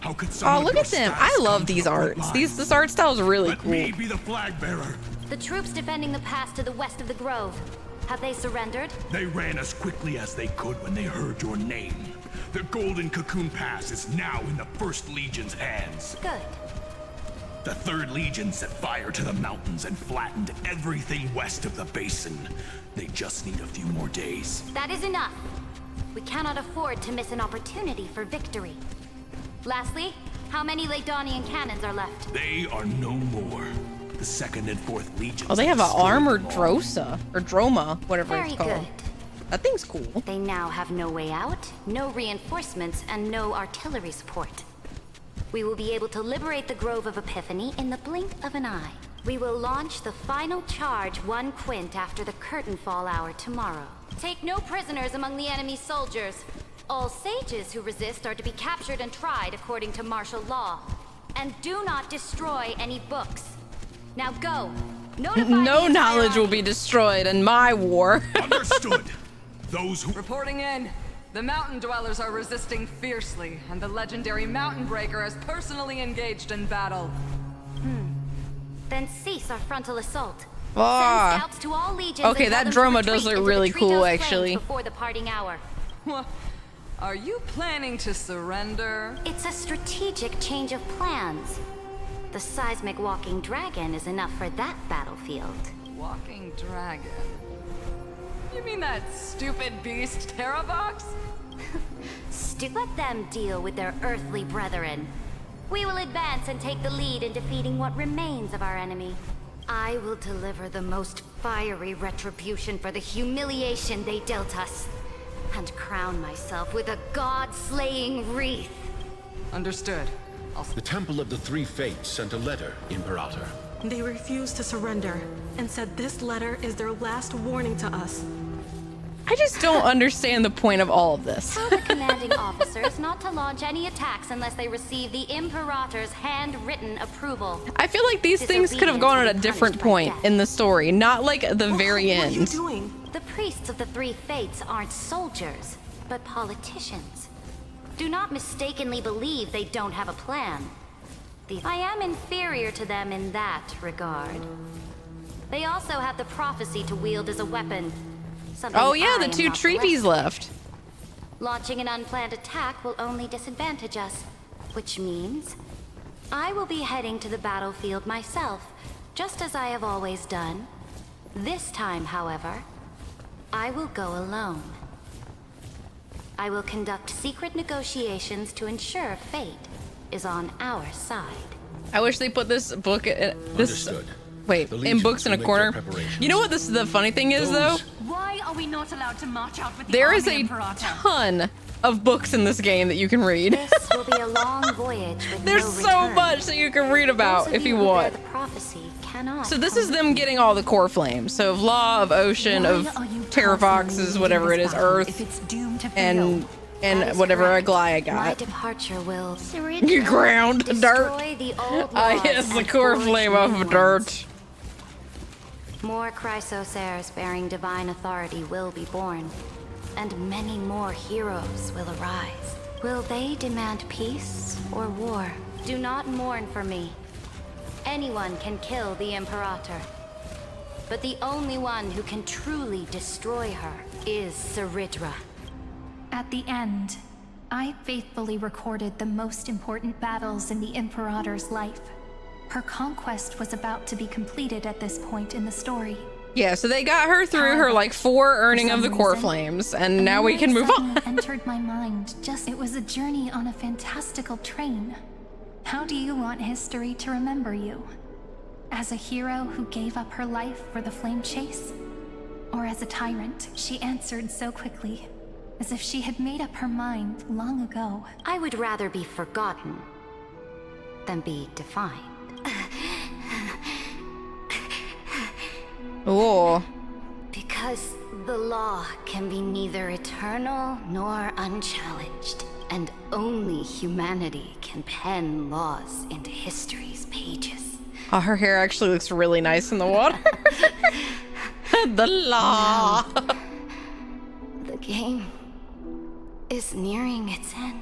How could someone Oh, look at them! I love these arts. This art style is really cool. Let me be the flag bearer. The troops defending the pass to the west of the grove. Have they surrendered? They ran as quickly as they could when they heard your name. The Golden Cocoon Pass is now in the First Legion's hands. Good. The 3rd Legion set fire to the mountains and flattened everything west of the basin. They just need a few more days. That is enough. We cannot afford to miss an opportunity for victory. Lastly, how many Laedonian cannons are left? They are no more. The 2nd and 4th Legions. Oh, they have an armored Drosa, or Droma, whatever Very it's called. good. That thing's cool. They now have no way out, no reinforcements, and no artillery support. We will be able to liberate the Grove of Epiphany in the blink of an eye. We will launch the final charge 1 quint after the curtain fall hour tomorrow. Take no prisoners among the enemy's soldiers. All sages who resist are to be captured and tried according to martial law. And do not destroy any books. Now go. No knowledge will be destroyed in my war. Understood. Those who... Reporting in. The mountain dwellers are resisting fiercely, and the legendary Mountain Breaker has personally engaged in battle. Then cease our frontal assault. Ah. Send scouts to all legions. Okay, that Droma does look really cool, actually. Before the parting hour. What? Are you planning to surrender? It's a strategic change of plans. The seismic walking dragon is enough for that battlefield. Walking dragon? You mean that stupid beast, Terravox? Let them deal with their earthly brethren. We will advance and take the lead in defeating what remains of our enemy. I will deliver the most fiery retribution for the humiliation they dealt us, and crown myself with a god-slaying wreath. Understood. The Temple of the Three Fates sent a letter, Imperator. They refused to surrender, and said this letter is their last warning to us. I just don't understand the point of all of this. Tell the commanding officers not to launch any attacks unless they receive the Imperator's handwritten approval. I feel like these things could have gone at a different point in the story, not like the very end. What are you doing? The priests of the Three Fates aren't soldiers, but politicians. Do not mistakenly believe they don't have a plan. I am inferior to them in that regard. They also have the prophecy to wield as a weapon. Oh yeah, the two treepies left. Launching an unplanned attack will only disadvantage us, which means I will be heading to the battlefield myself, just as I have always done. This time, however, I will go alone. I will conduct secret negotiations to ensure fate is on our side. I wish they put this book Understood. Wait, in books in a corner. You know what the funny thing is though? Why are we not allowed to march out with the There is army, a Imperator? ton of books in this game that you can read. This will be a long voyage with There's no so return. much that you can read about Those of if you who bear want. the prophecy cannot So this is them getting all the core flames. So of Law, of Ocean, of Terra Foxes, whatever it is, Earth, and whatever Aglaia My got. departure will You ground dirt. destroy the old laws Yes, the and core forge flame new off of ones. dirt. More Chrysos Heirs bearing divine authority will be born, and many more heroes will arise. Will they demand peace or war? Do not mourn for me. Anyone can kill the Imperator, but the only one who can truly destroy her is Saridra. At the end, I faithfully recorded the most important battles in the Imperator's life. Her conquest was about to be completed at this point in the story. Yeah, so they got her through her like 4 earning of the core flames, and now we can move on. Entered my mind. It was a journey on a fantastical train. How do you want history to remember you? As a hero who gave up her life for the flame chase? Or as a tyrant she answered so quickly, as if she had made up her mind long ago? I would rather be forgotten than be defined. Oh. Because the law can be neither eternal nor unchallenged, and only humanity can pen laws into history's pages. Oh, her hair actually looks really nice in the water. The law. No. The game is nearing its end.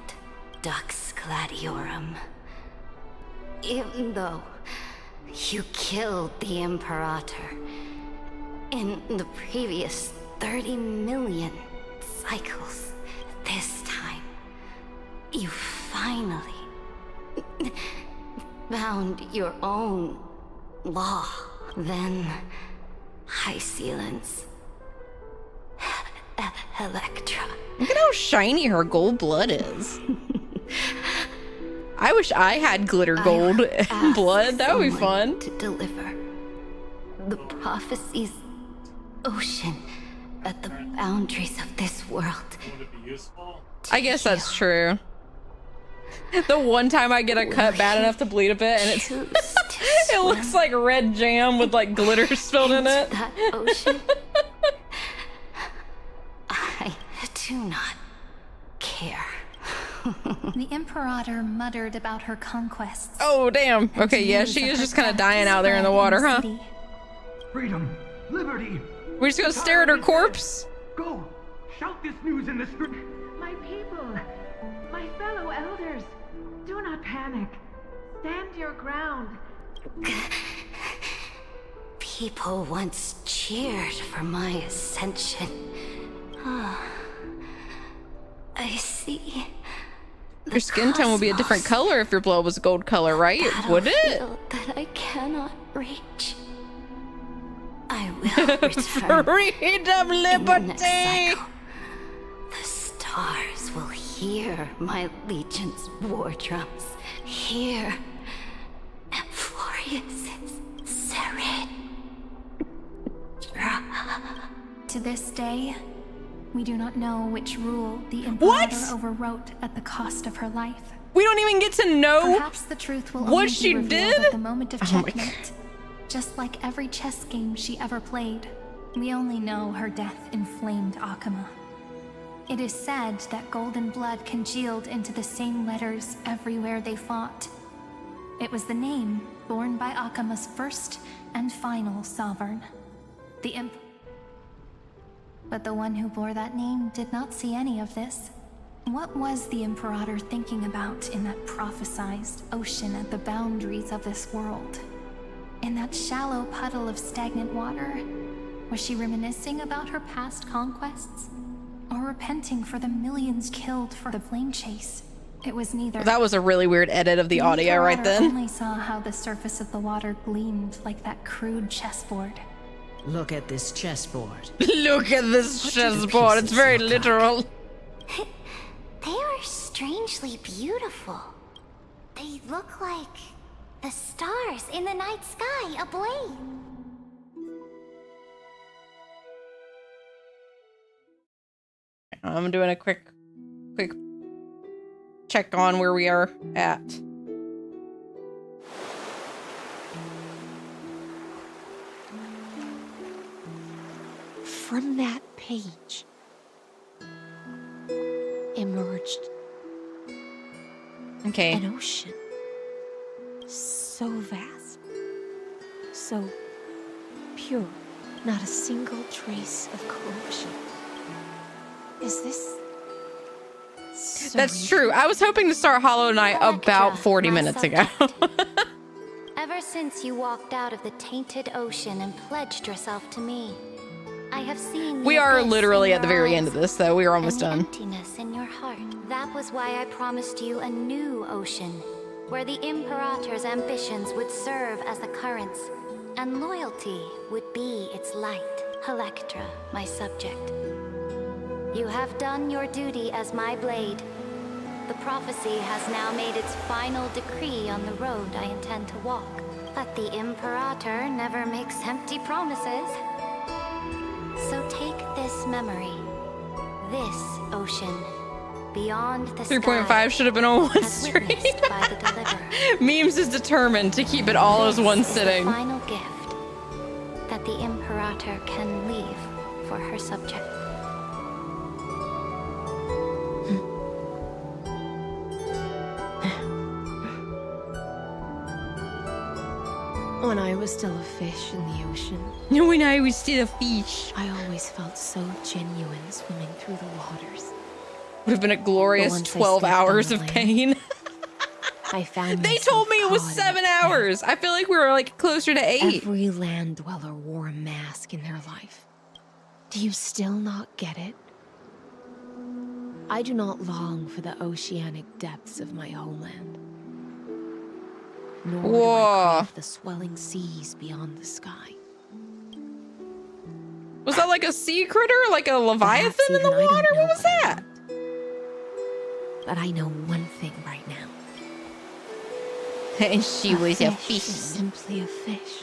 Dux Gladiorum. Even though you killed the Imperator in the previous 30 million cycles, this time you finally found your own law. Then HYSELINS, Electra. Look at how shiny her gold blood is. I wish I had glitter gold blood. That would be fun. To deliver the prophecy's ocean at the boundaries of this world. I guess that's true. The one time I get a cut bad enough to bleed a bit, and it looks like red jam with like glitter spilled in it. That ocean, I do not care. The Imperator muttered about her conquests. Oh, damn. Okay, yeah, she is just kind of dying out there in the water, huh? Freedom, liberty. We're just gonna stare at her corpse? Go, shout this news in the street. My people, my fellow elders, do not panic. Stand your ground. People once cheered for my ascension. I see. Your skin tone will be a different color if your blood was gold color, right? Would it? That I cannot reach. I will return. Freedom, liberty! The stars will hear my legion's war drums. Hear Amphorius's serene. To this day, we do not know which rule the Imperator overwrote at the cost of her life. We don't even get to know Perhaps the truth will what only she be revealed did? at the moment of Oh my checkmate. Just like every chess game she ever played, we only know her death inflamed Akama. It is said that golden blood congealed into the same letters everywhere they fought. It was the name borne by Akama's first and final sovereign, the Imp. But the one who bore that name did not see any of this. What was the Imperator thinking about in that prophesized ocean at the boundaries of this world? In that shallow puddle of stagnant water? Was she reminiscing about her past conquests? Or repenting for the millions killed for the flame chase? It was neither. That was a really weird edit of the audio right Imperator then. only saw how the surface of the water gleamed like that crude chessboard. Look at this chessboard. Look at this chessboard. It's very literal. They are strangely beautiful. They look like the stars in the night sky ablaze. I'm doing a quick check on where we are at. From that page emerged an ocean so vast, so pure, not a single trace of corruption. Is this That's true. I was hoping to start Hollow Knight about 40 minutes ago. Ever since you walked out of the tainted ocean and pledged yourself to me, I have seen We the are abyss literally in at the your very eyes end of this, though. We are almost and the done. emptiness in your heart. That was why I promised you a new ocean, where the Imperator's ambitions would serve as the currents, and loyalty would be its light. Electra, my subject. You have done your duty as my blade. The prophecy has now made its final decree on the road I intend to walk. But the Imperator never makes empty promises. So take this memory, this ocean, beyond the 3.5 should have been on one stream. Memes is determined to keep it all as one sitting. The final gift that the Imperator can leave for her subject. When I was still a fish in the ocean. When I was still a fish. I always felt so genuine swimming through the waters. Would have been a glorious 12 hours of pain. I found They told me it was 7 hours. I feel like we were like closer to 8. Every land dweller wore a mask in their life. Do you still not get it? I do not long for the oceanic depths of my homeland. Nor do I crave the swelling seas beyond the sky. Was that like a sea critter? Like a leviathan in the water? What was that? But I know one thing right now. And she was a fish. fish. Is simply a fish.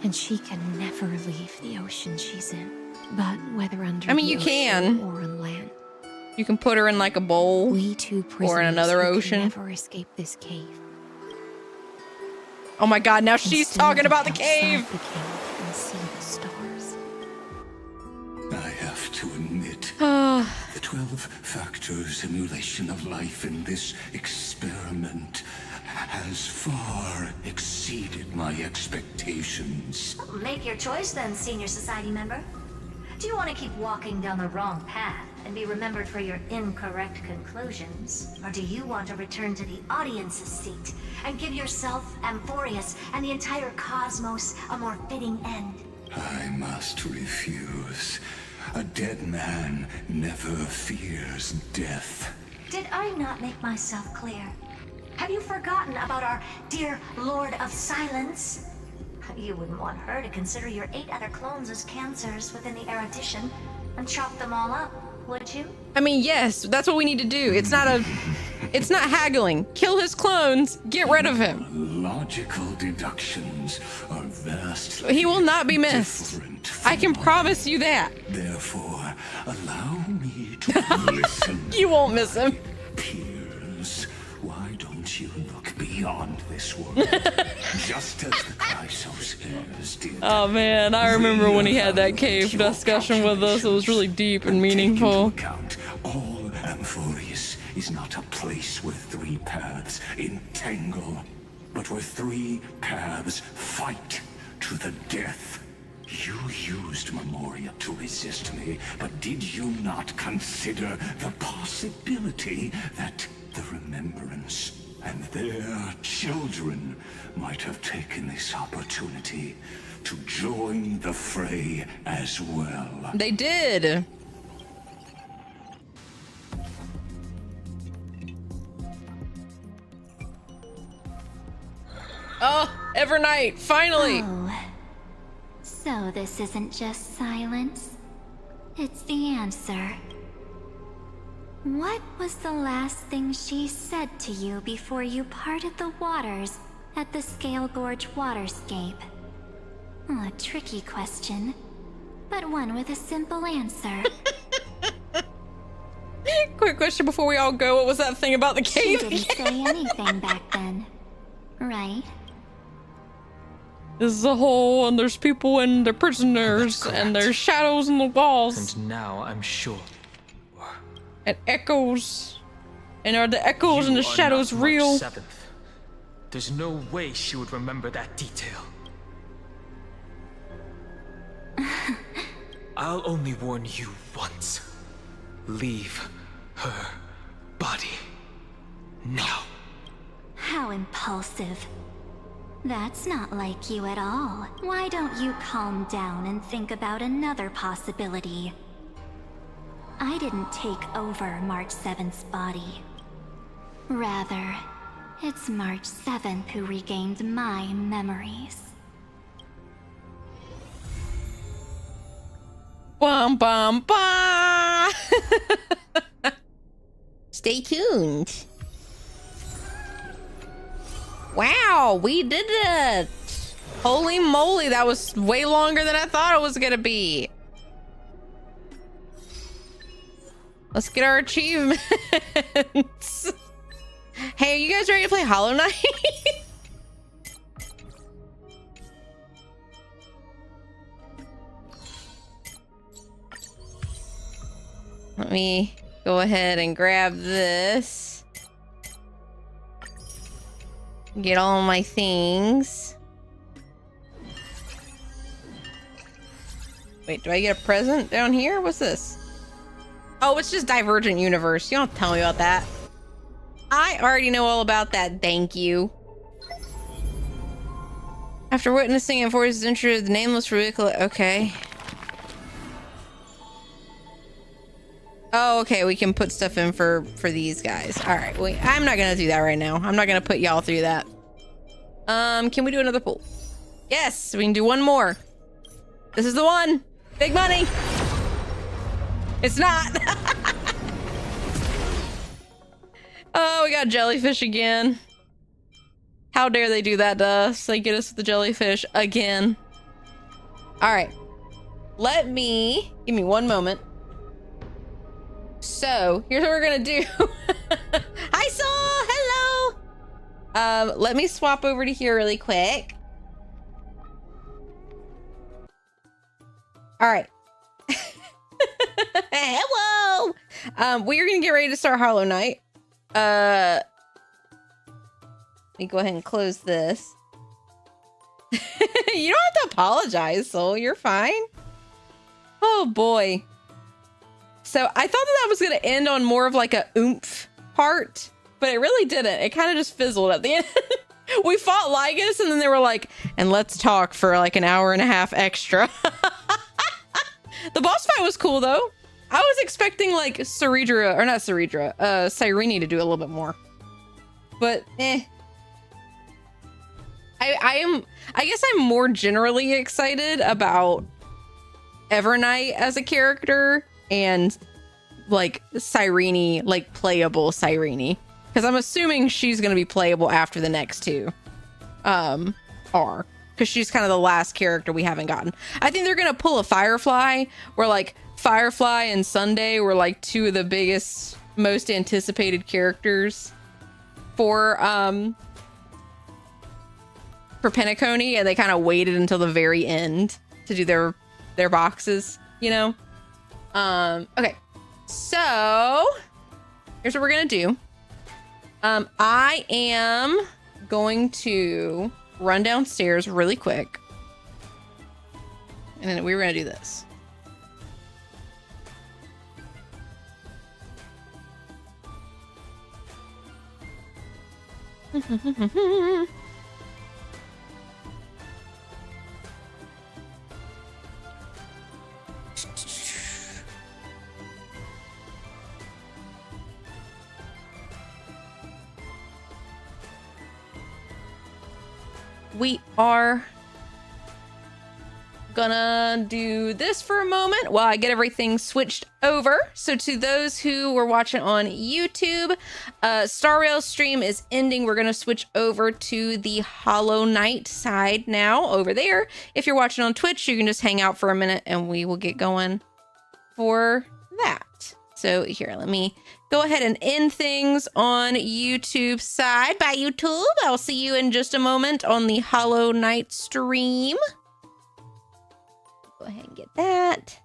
And she can never leave the ocean she's in. But whether under I mean, the you ocean can. or on land, You can put her in like a bowl we two or in another prisoners who ocean. can never escape this cave. Oh my god, now Can she's still talking look about the outside cave. the cave and see the stars. I have to admit, the 12-factor simulation of life in this experiment has far exceeded my expectations. Make your choice then, senior society member. Do you want to keep walking down the wrong path and be remembered for your incorrect conclusions? Or do you want to return to the audience's seat and give yourself, Amphorius, and the entire cosmos a more fitting end? I must refuse. A dead man never fears death. Did I not make myself clear? Have you forgotten about our dear Lord of Silence? You wouldn't want her to consider your 8 other clones as cancers within the erudition and chop them all up. would you? I mean, yes, that's what we need to do. It's not haggling. Kill his clones. Get rid of him. Logical deductions are vastly He will not be missed. I can promise you that. Therefore, allow me to listen. You won't miss him. Peers, why don't you look beyond this world? Just as the Chrysos Heirs did. Oh man, I remember when he had that cave discussion with us. It was really deep and meaningful. All Amphorius is not a place where three paths entangle, but where three paths fight to the death. You used Memoria to resist me, but did you not consider the possibility that the Remembrance and their children might have taken this opportunity to join the fray as well? They did. Oh, Evernight, finally! Oh. So this isn't just silence. It's the answer. What was the last thing she said to you before you parted the waters at the Scale Gorge waterscape? A tricky question, but one with a simple answer. Quick question before we all go. What was that thing about the cave? She didn't say anything back then, right? This is a hole, and there's people and they're prisoners, and there's shadows in the walls. And now I'm sure. And echoes. And are the echoes You and the are shadows not real? March 7th. There's no way she would remember that detail. I'll only warn you once. Leave her body now. How impulsive. That's not like you at all. Why don't you calm down and think about another possibility? I didn't take over March 7th's body. Rather, it's March 7th who regained my memories. Bum bum bum. Stay tuned. Wow, we did it! Holy moly, that was way longer than I thought it was gonna be. Let's get our achievements. Hey, are you guys ready to play Hollow Knight? Let me go ahead and grab this. Get all my things. Wait, do I get a present down here? What's this? Oh, it's just Divergent Universe. You don't have to tell me about that. I already know all about that, thank you. After witnessing Amphorius' entry, the nameless vehicle. Okay. Oh, okay, we can put stuff in for these guys. All right, wait, I'm not gonna do that right now. I'm not gonna put y'all through that. Can we do another pool? Yes, we can do one more. This is the one. Big money. It's not. Oh, we got jellyfish again. How dare they do that to us? They get us with the jellyfish again. All right. Give me one moment. So, here's what we're gonna do. Hi, Soul! Hello! Let me swap over to here really quick. All right. Hello! We are gonna get ready to start Hollow Knight. Let me go ahead and close this. You don't have to apologize, Soul. You're fine. Oh boy. So I thought that was going to end on more of like a oomph part, but it really didn't. It kind of just fizzled at the end. We fought Lygus and then they were like, and let's talk for like an hour and a half extra. The boss fight was cool though. I was expecting like Cyrene to do a little bit more, but I guess I'm more generally excited about Evernight as a character and like Cyrene, like playable Cyrene, because I'm assuming she's going to be playable after the next two are, because she's kind of the last character we haven't gotten. I think they're going to pull a Firefly, where like Firefly and Sunday were like two of the biggest, most anticipated characters for Penacony, and they kind of waited until the very end to do their boxes, you know? Okay, so here's what we're gonna do. I am going to run downstairs really quick, and then we're gonna do this. We are gonna do this for a moment while I get everything switched over. So to those who were watching on YouTube, Star Rail stream is ending. We're gonna switch over to the Hollow Knight side now over there. If you're watching on Twitch, you can just hang out for a minute and we will get going for that. So here, let me go ahead and end things on YouTube side. Bye, YouTube. I'll see you in just a moment on the Hollow Knight stream. Go ahead and get that.